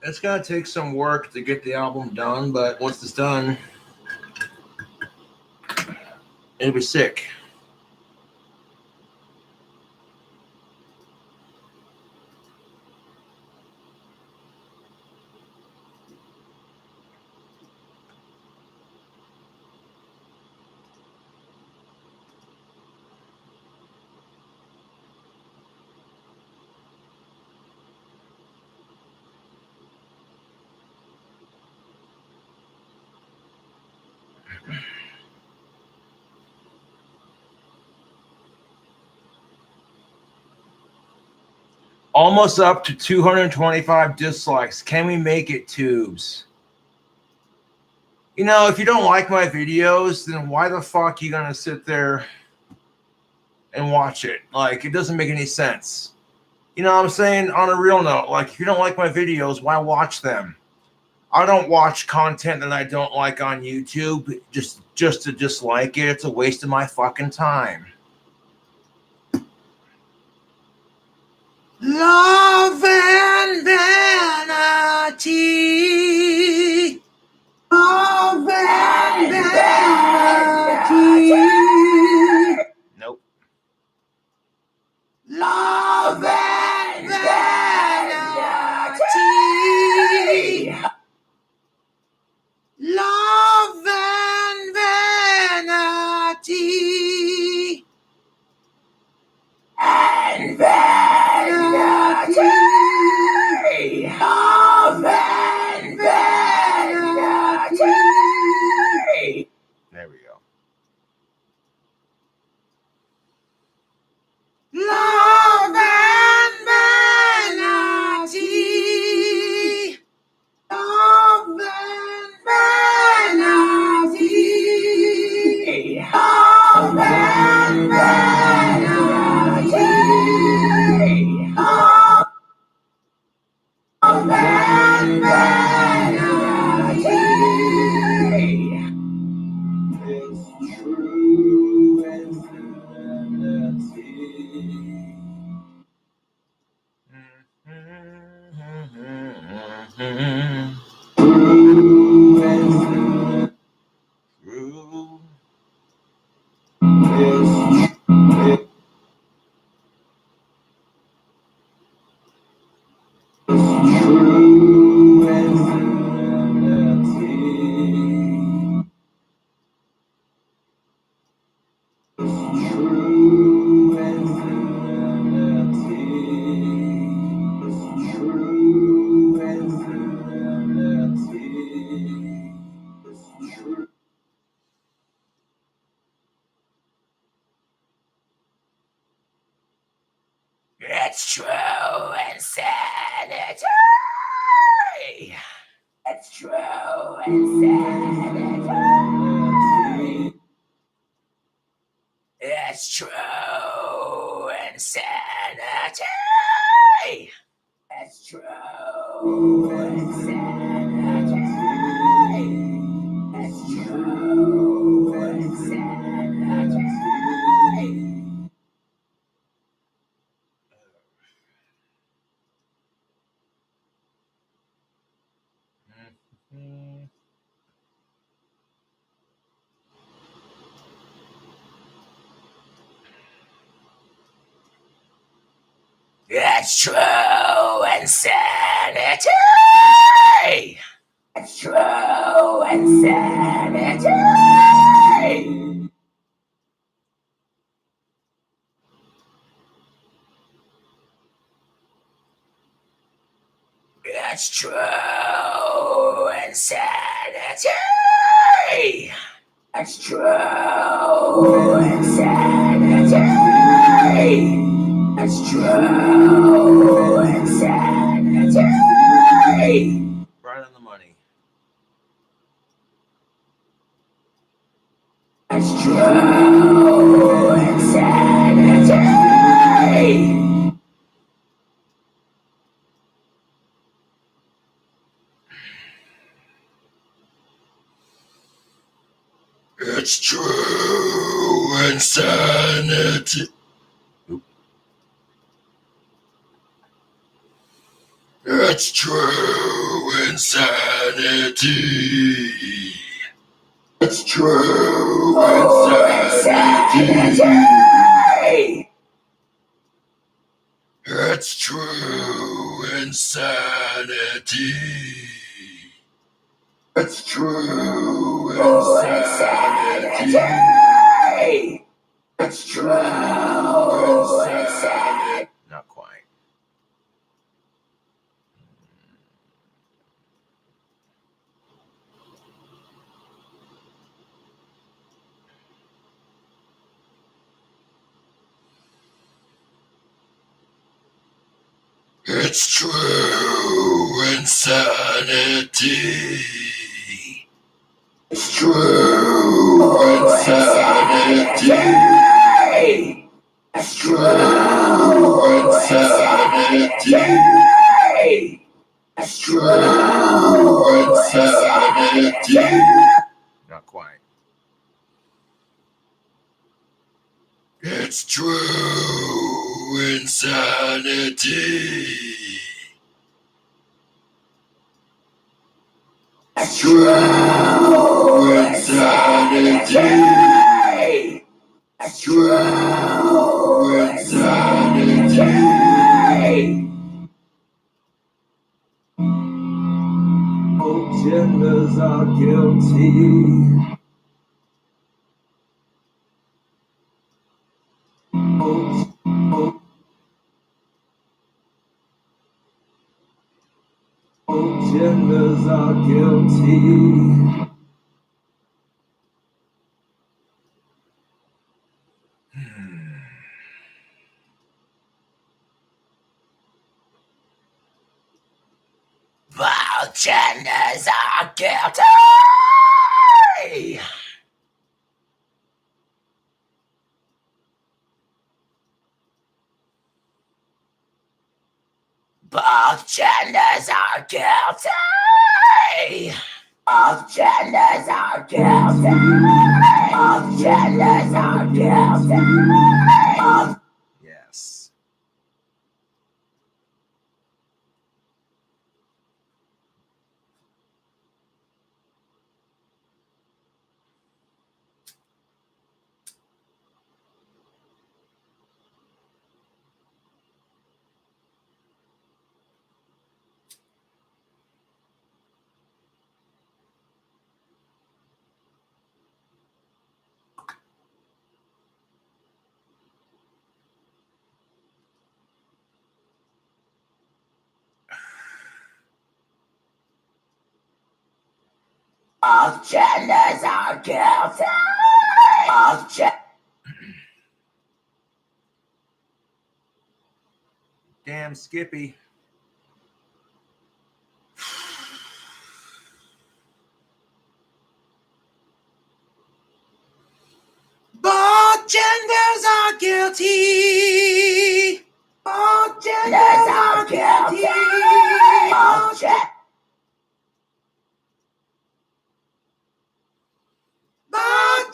It's gonna take some work to get the album done, but once it's done, it'll be sick. Almost up to 225 dislikes. Can we make it, Tubes? You know, if you don't like my videos, then why the fuck are you gonna sit there and watch it? Like, it doesn't make any sense. You know what I'm saying? On a real note, like, if you don't like my videos, why watch them? I don't watch content that I don't like on YouTube just to dislike it. It's a waste of my fucking time. Love and vanity. Love and vanity. Nope. Love and vanity. Love and vanity. And vanity. Love and vanity. There we go. Love and vanity. Love and vanity. Love and vanity. Love and vanity. It's true and vanity. It's true insanity. It's true insanity. It's true insanity. It's true insanity. It's true insanity. It's true insanity. It's true insanity. It's true insanity. It's true insanity. It's true insanity. Right on the money. It's true insanity. It's true insanity. It's true insanity. It's true insanity. It's true insanity. It's true insanity. It's true insanity. Not quite. It's true insanity. It's true insanity. It's true insanity. It's true insanity. Not quite. It's true insanity. It's true insanity. It's true insanity. Both genders are guilty. Both genders are guilty. Both genders are guilty. Both genders are guilty. Both genders are guilty. Both genders are guilty. Yes. Both genders are guilty. Damn Skippy. Both genders are guilty. Both genders are guilty. Both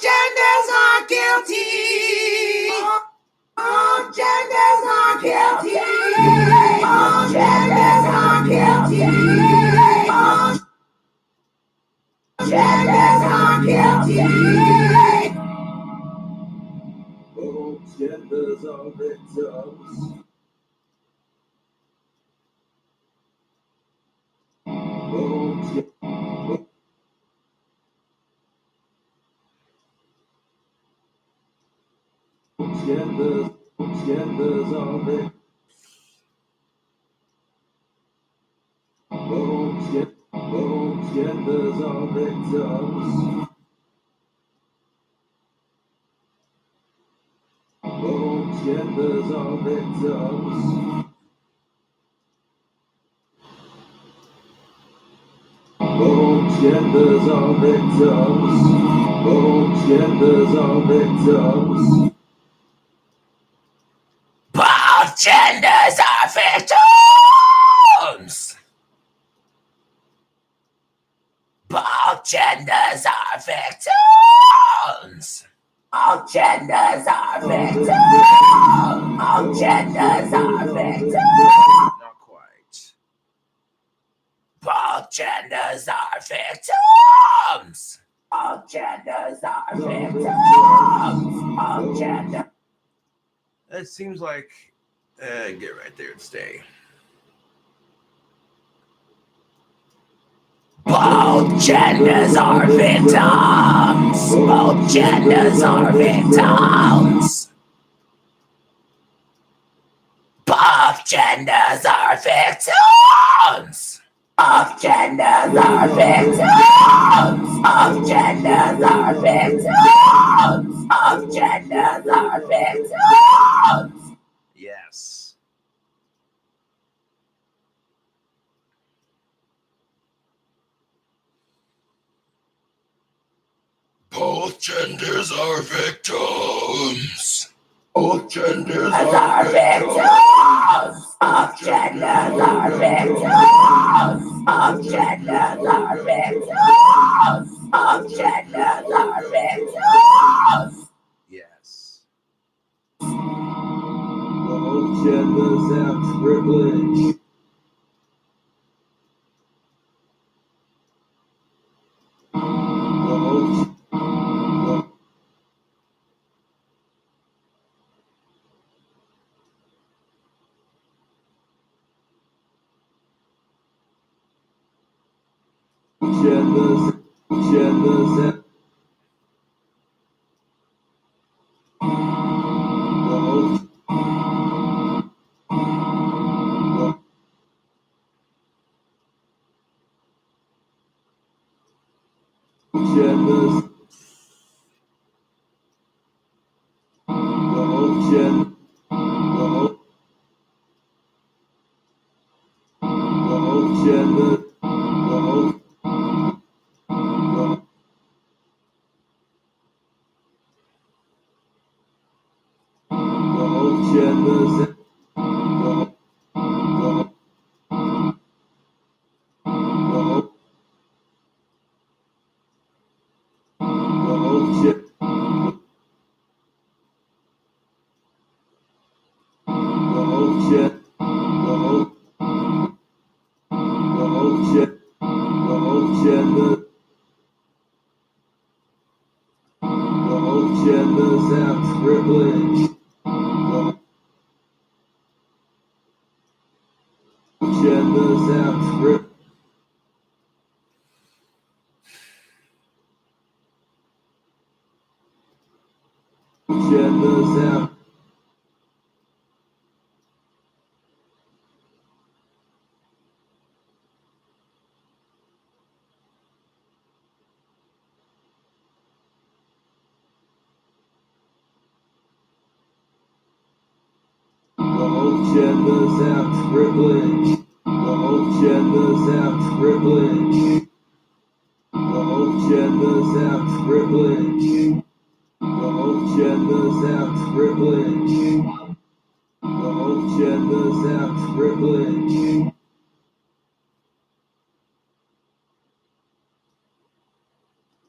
genders are guilty. Both genders are guilty. Both genders are guilty. Both genders are guilty. Both genders are victims. Both genders are victims. Both genders are victims. Both genders are victims. Both genders are victims. Both genders are victims. Both genders are victims. Both genders are victims. All genders are victims. All genders are victims. Not quite. Both genders are victims. All genders are victims. All genders. That seems like get right there and stay. Both genders are victims. Both genders are victims. Both genders are victims. Both genders are victims. Both genders are victims. Both genders are victims. Yes. Both genders are victims. Both genders are victims. Both genders are victims. Both genders are victims. Both genders are victims. Yes. Both genders have privilege. Genders have genders. Genders have privilege. Genders have privilege. Genders have. Both genders have privilege. Both genders have privilege. Both genders have privilege. Both genders have privilege. Both genders have privilege.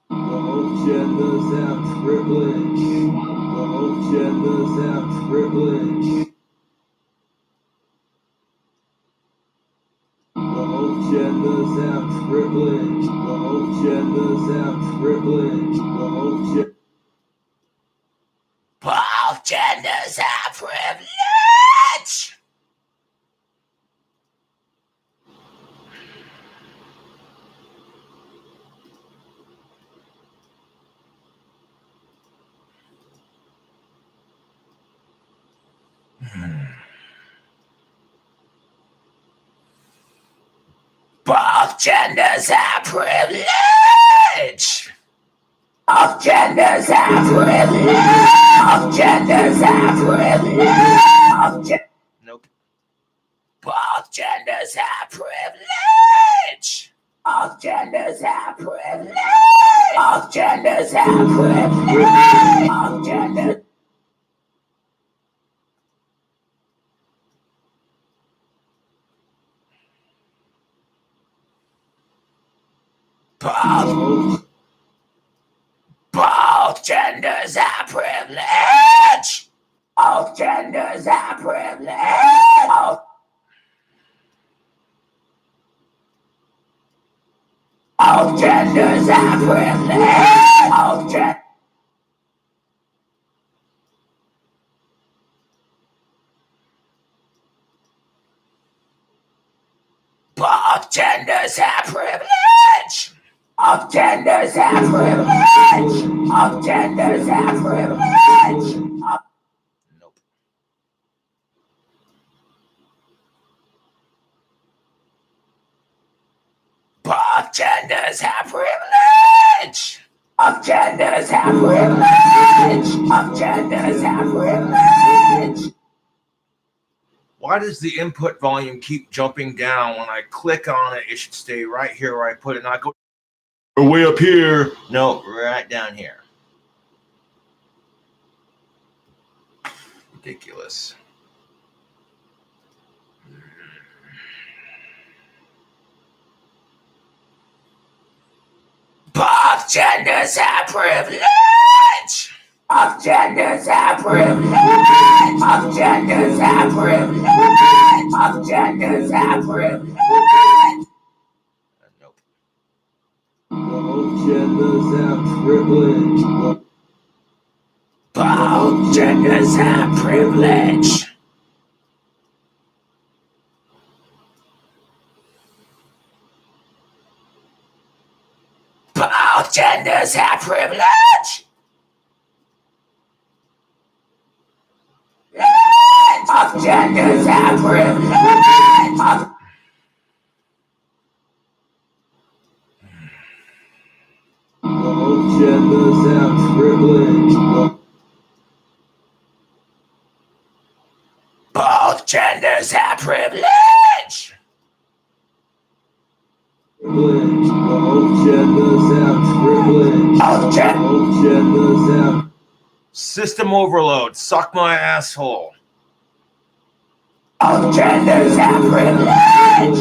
Both genders have privilege. Both genders have privilege. Both genders have privilege. Both genders have privilege. Both genders have privilege. Both genders have privilege. Both genders have privilege. Both genders have privilege. Nope. Both genders have privilege. Both genders have privilege. Both genders have privilege. Both genders. Both genders have privilege. Both genders have privilege. genders have privilege. All genders. All genders have privilege. All genders have privilege. All genders have privilege. Nope. All genders have privilege. All genders have privilege. All genders have privilege. Why does the input volume keep jumping down? When I click on it, it should stay right here where I put it, not go way up here. No, right down here. Ridiculous. All genders have privilege. All genders have privilege. All genders have privilege. All genders have privilege. Nope. All genders have privilege. All genders have privilege. All genders have privilege. All genders have privilege. All genders have privilege. All genders have privilege. All genders have privilege. All genders have. System overload. Suck my asshole. All genders have privilege.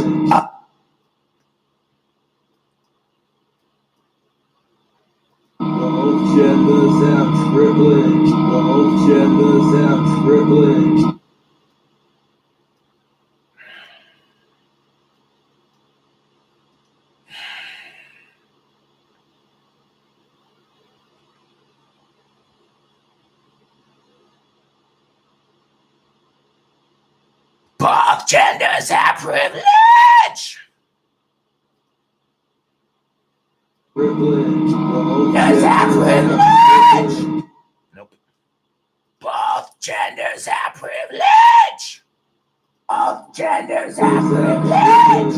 All genders have privilege. All genders have privilege. All genders have privilege. Privilege. All genders have privilege. Nope. All genders have privilege. All genders have privilege.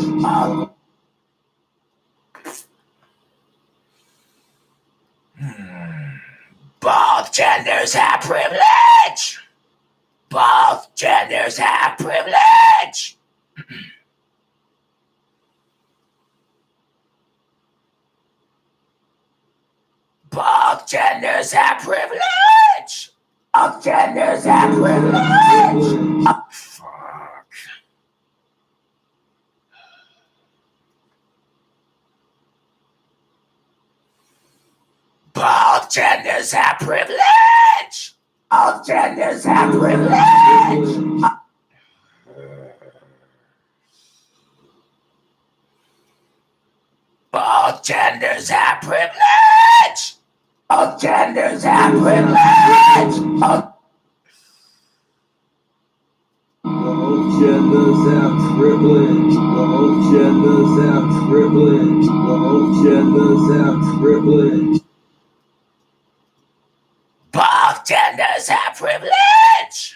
Both genders have privilege. Both genders have privilege. Both genders have privilege. All genders have privilege. Fuck. Both genders have privilege. All genders have privilege. Both genders have privilege. All genders have privilege. All genders have privilege. All genders have privilege. All genders have privilege. Both genders have privilege.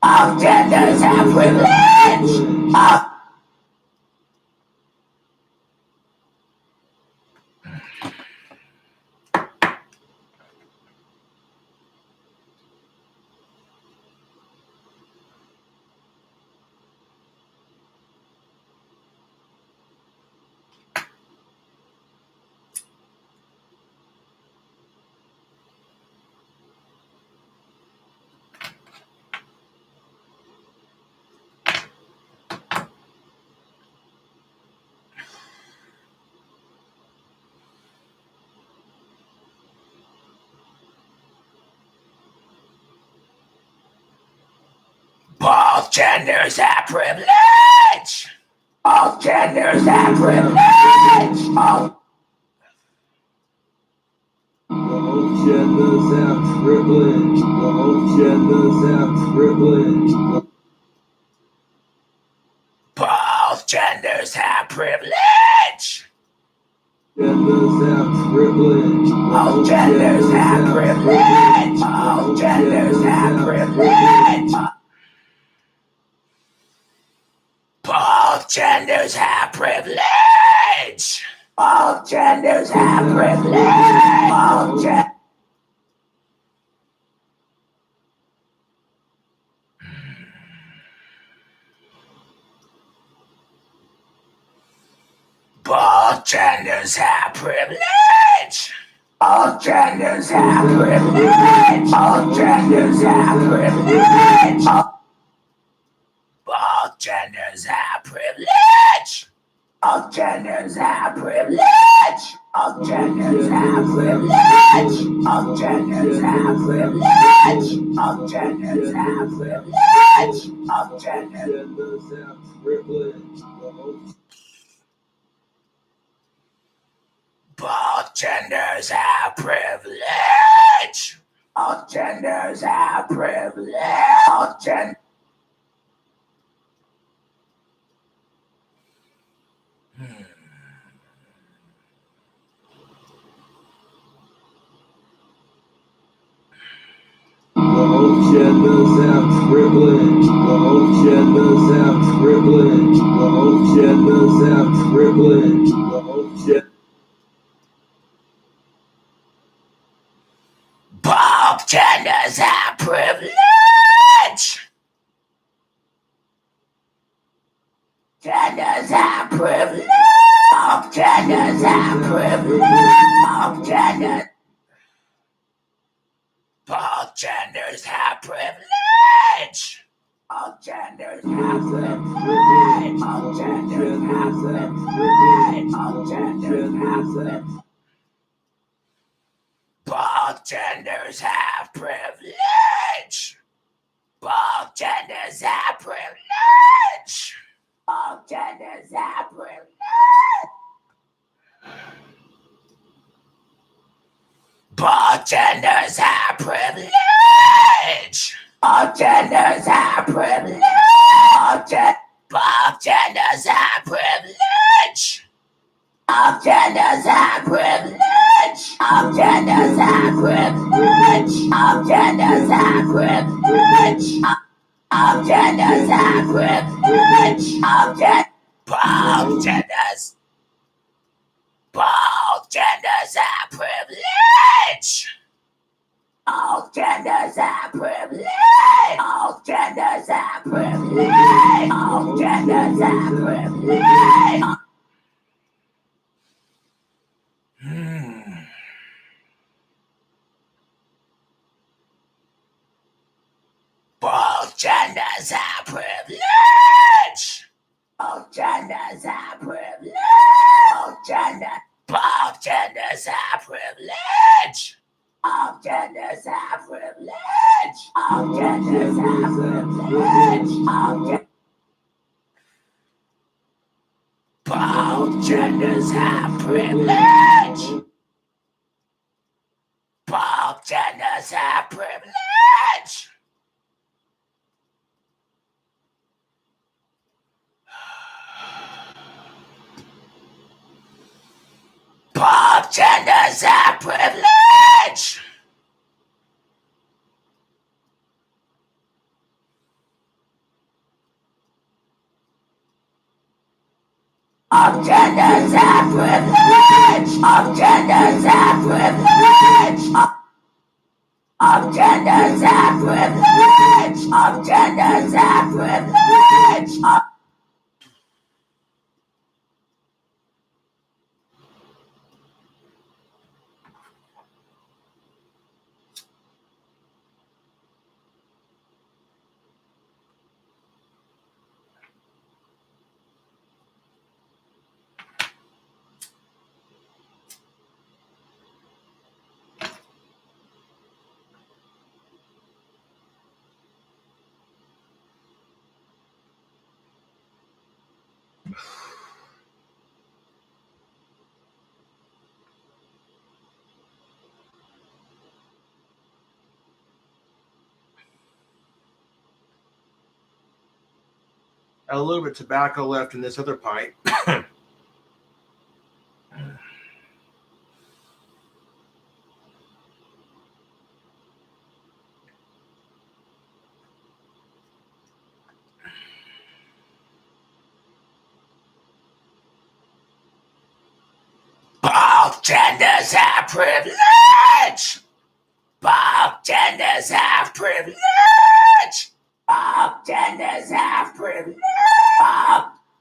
All genders have privilege. genders have privilege. All genders have privilege. All genders have privilege. All genders have privilege. both genders have privilege. Genders have privilege. All genders have privilege. All genders have privilege. Both genders have privilege. All genders have privilege. All genders. Both genders have privilege. All genders have privilege. All genders have privilege. All genders have privilege. All genders have privilege. All genders have privilege. All genders have privilege. All genders have privilege. All genders have privilege. Both genders have privilege. All genders have privilege. All genders. All genders have privilege. All genders have privilege. All genders have privilege. All genders. Both genders have privilege. Genders have privilege. Both genders have privilege. Both genders. Both genders have privilege. All genders have privilege. All genders have privilege. All genders have privilege. Both genders have privilege. Both genders have privilege. Both genders have privilege. Both genders have privilege. All genders have privilege. Both genders have privilege. All genders have privilege. All genders have privilege. All genders have privilege. All genders have privilege. All genders. Both genders. Both genders have privilege. All genders have privilege. All genders have privilege. All genders have privilege. Both genders have privilege. All genders have privilege. All genders. Both genders have privilege. All genders have privilege. All genders have privilege. All genders. Both genders have privilege. Both genders have privilege. Both genders have privilege. All genders have privilege. All genders have privilege. All genders have privilege. All genders have privilege. Got a little bit of tobacco left in this other pipe. Bartenders have privilege. Bartenders have privilege. Bartenders have privilege.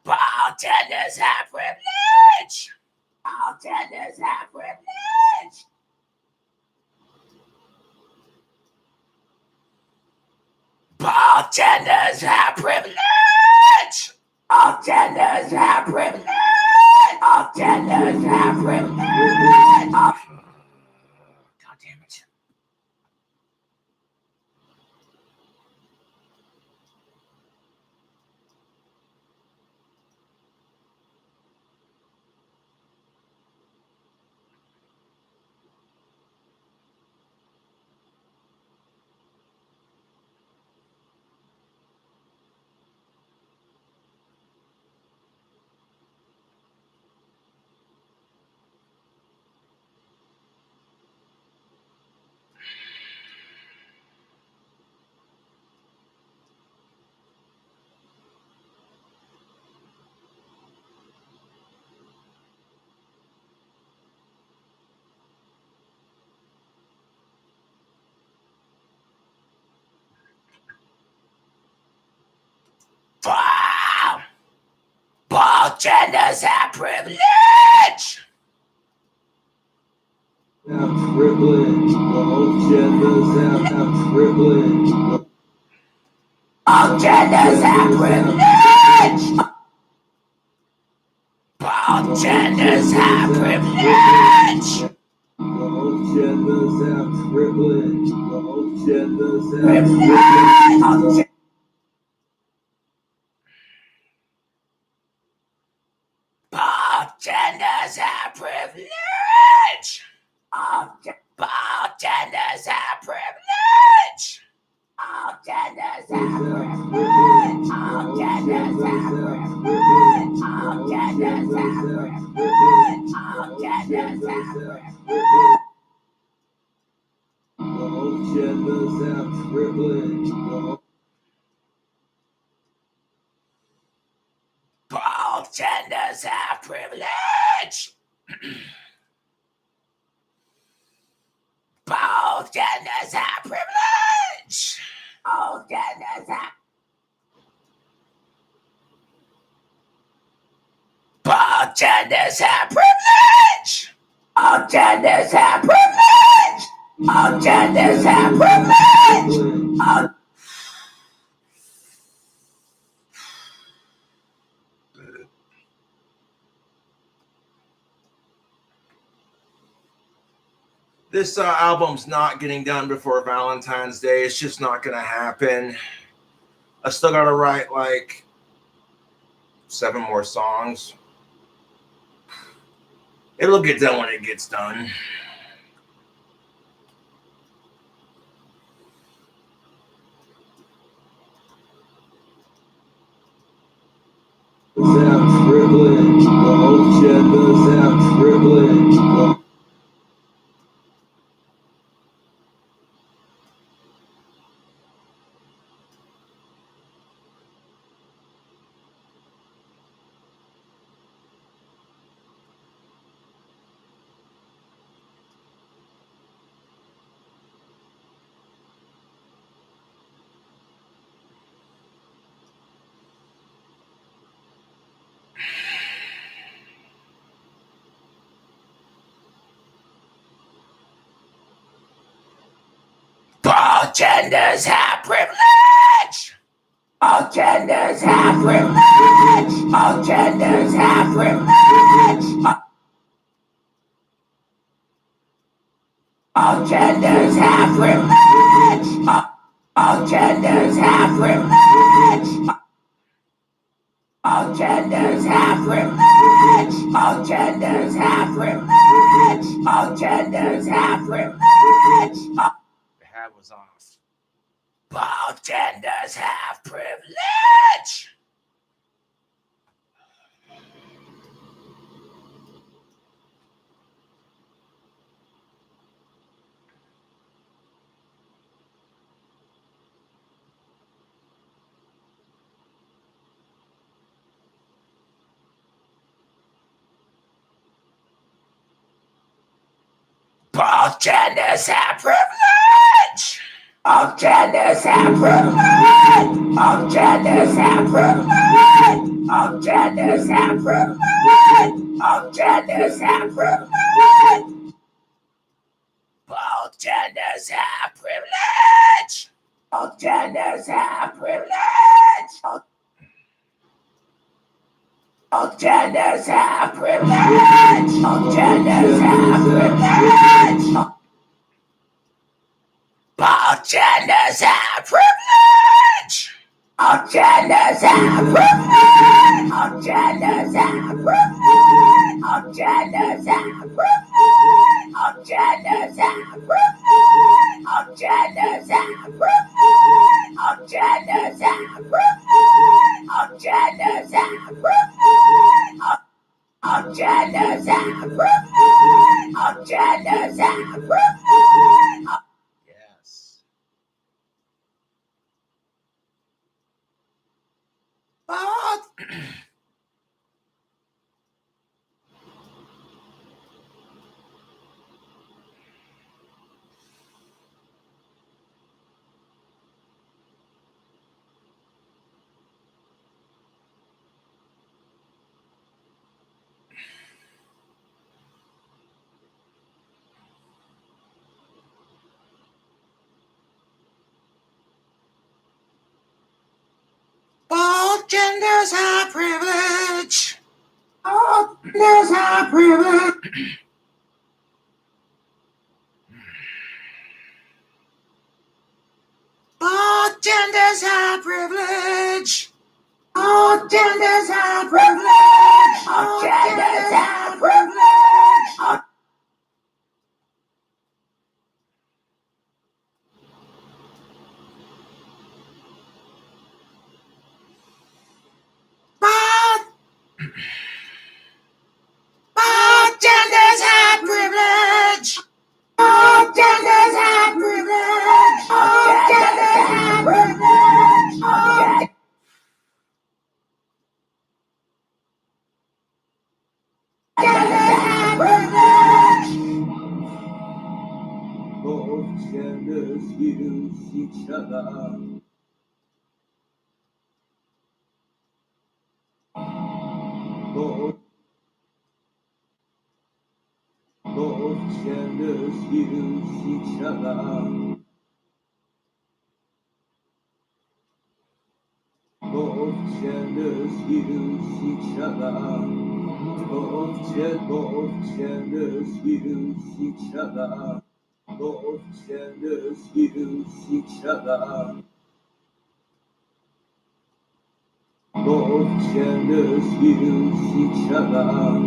Bartenders have privilege. Bartenders have privilege. Bartenders have privilege. Bartenders have privilege. Bartenders have privilege. God damn it. Wow. Bartenders have privilege. Have privilege. Bartenders have privilege. Bartenders have privilege. Bartenders have privilege. Bartenders have privilege. Bartenders have privilege. Bartenders have privilege. Bartenders have privilege. Bartenders have privilege. Bartenders have privilege. Bartenders have privilege. Bartenders have privilege. Bartenders have privilege. Bartenders have privilege. Bartenders have privilege. Bartenders have. Bartenders have privilege. Bartenders have privilege. Bartenders have privilege. This album's not getting done before Valentine's Day. It's just not going to happen. I still got to write like 7 more songs. It'll get done when it gets done. Have privilege. Bartenders have privilege. Bartenders have privilege. Bartenders have privilege. Bartenders have privilege. Bartenders have privilege. Bartenders have privilege. Bartenders have privilege. Bartenders have privilege. Bartenders have privilege. The hat was off. Bartenders have privilege. Both genders have privilege. Both genders have privilege. Both genders have privilege. Both genders have privilege. Both genders have privilege. Both genders have privilege. Both genders have privilege. Both genders have privilege. Both genders have privilege. Both genders have privilege. Both genders have privilege. Both genders have privilege. Both genders have privilege. Both genders have privilege. Both genders have privilege. Both genders have privilege. Both genders have privilege. Both genders have privilege. Both genders have privilege. Yes. Both. Both genders have privilege. Both genders have privilege. Both genders have privilege. Both genders have privilege. Both genders have privilege. Both genders have privilege. Both genders have privilege. Both genders have privilege. Both genders have privilege. Both genders use each other. Both genders use each other. Both genders use each other. Both genders use each other. Both genders use each other. Both genders use each other.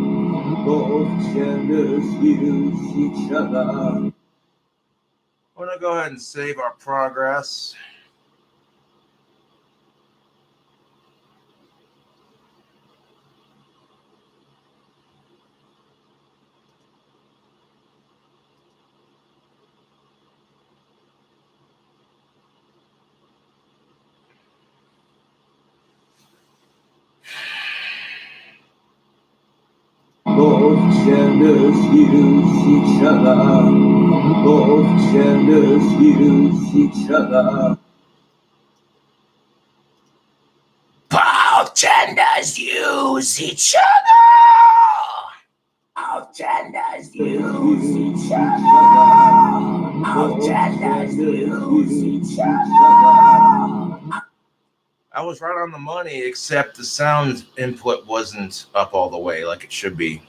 Both genders use each other. I'm going to go ahead and save our progress. Both genders use each other. Both genders use each other. Both genders use each other. Both genders use each other. Both genders use each other. I was right on the money, except the sound input wasn't up all the way like it should be.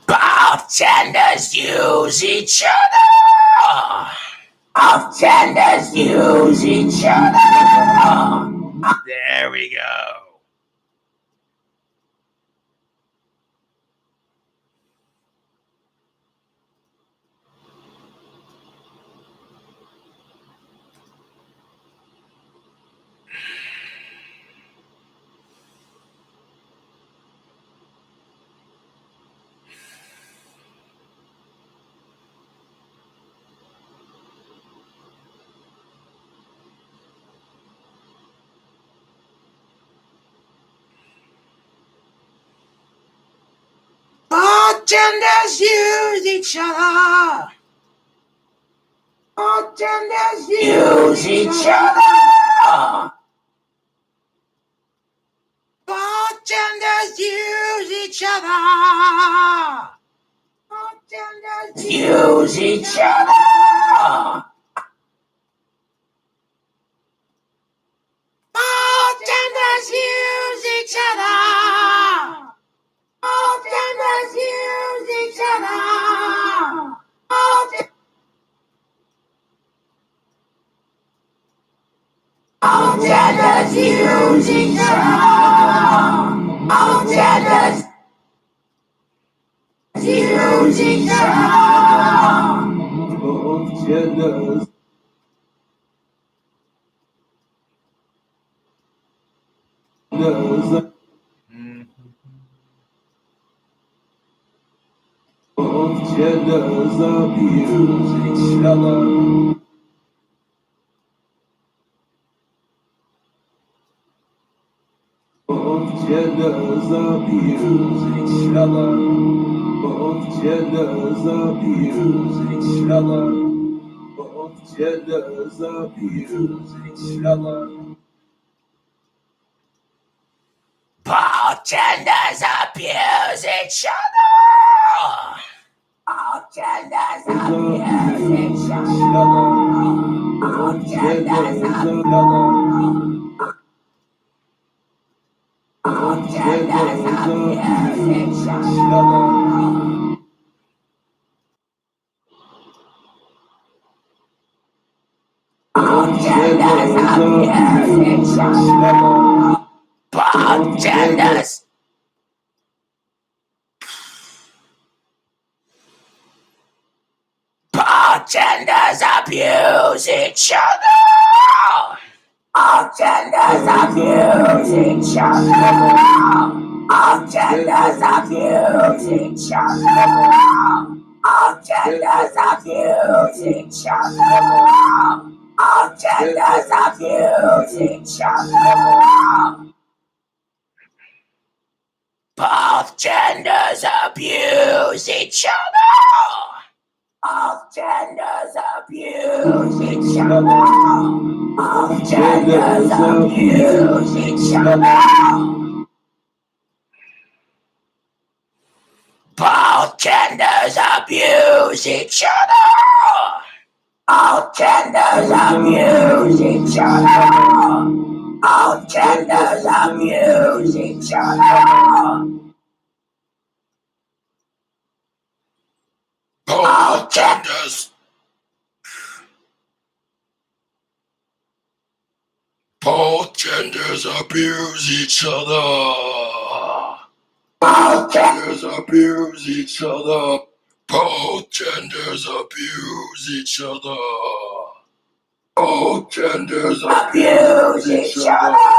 Both genders use each other. Both genders use each other. There we go. Both genders use each other. Both genders use each other. Both genders use each other. Both genders use each other. Both genders use each other. Both genders use each other. Both genders use each other. Both genders use each other. Both genders. Both genders abuse each other. Both genders abuse each other. Both genders abuse each other. Both genders abuse each other. Both genders abuse each other. Both genders abuse each other. Both genders abuse each other. Both genders abuse each other. Both genders abuse each other. Both genders. Both genders abuse each other. Both genders abuse each other. Both genders abuse each other. Both genders abuse each other. Both genders abuse each other. Both genders abuse each other. Both genders abuse each other. Both genders abuse each other. Both genders abuse each other. Both genders abuse each other. Both genders abuse each other. Both genders. Both genders abuse each other. Both genders abuse each other. Both genders abuse each other. Both genders abuse each other.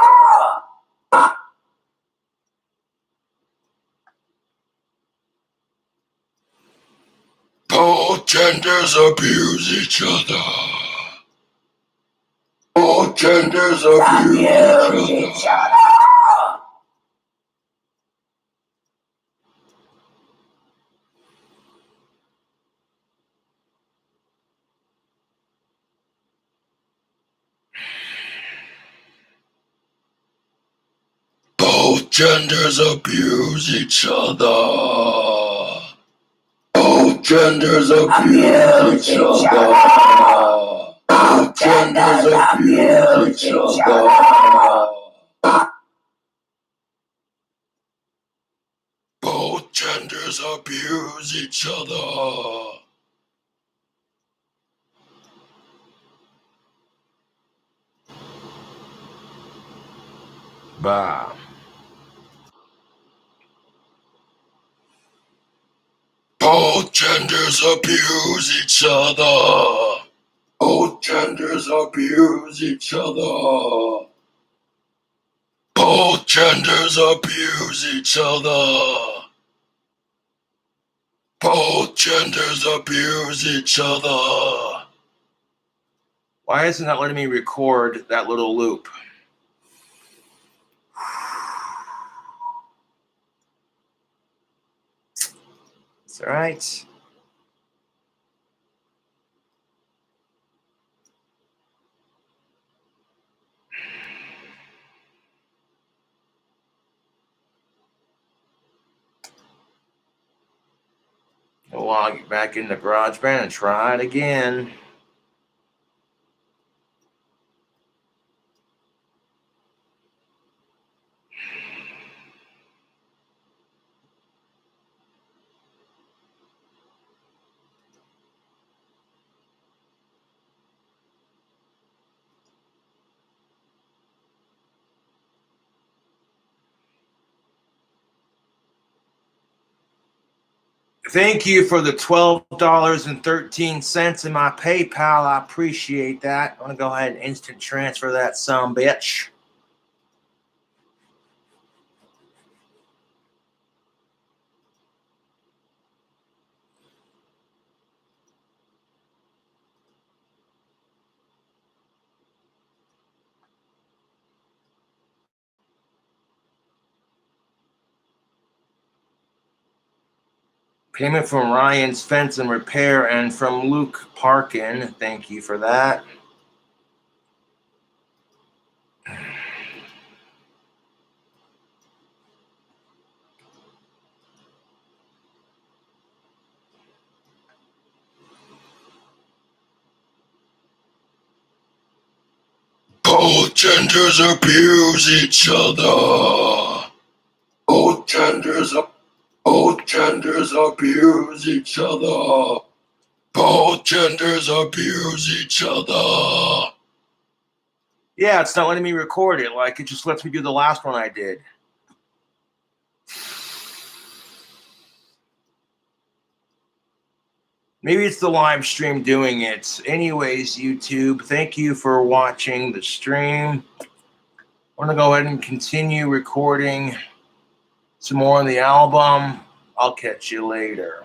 Both genders abuse each other. Both genders abuse each other. Both genders abuse each other. Both genders abuse each other. Both genders abuse each other. Both genders abuse each other. Bah. Both genders abuse each other. Both genders abuse each other. Both genders abuse each other. Both genders abuse each other. Why isn't that letting me record that little loop? It's all right. Well, I'll get back in the GarageBand and try it again. Thank you for the $12.13 in my PayPal. I appreciate that. I'm going to go ahead and instant transfer that sumbitch. Payment from Ryan's Fence and Repair and from Luke Parkin. Thank you for that. Both genders abuse each other. Both genders abuse each other. Both genders abuse each other. Yeah, it's not letting me record it. Like, it just lets me do the last one I did. Maybe it's the live stream doing it. Anyways, YouTube, thank you for watching the stream. I'm going to go ahead and continue recording some more on the album. I'll catch you later.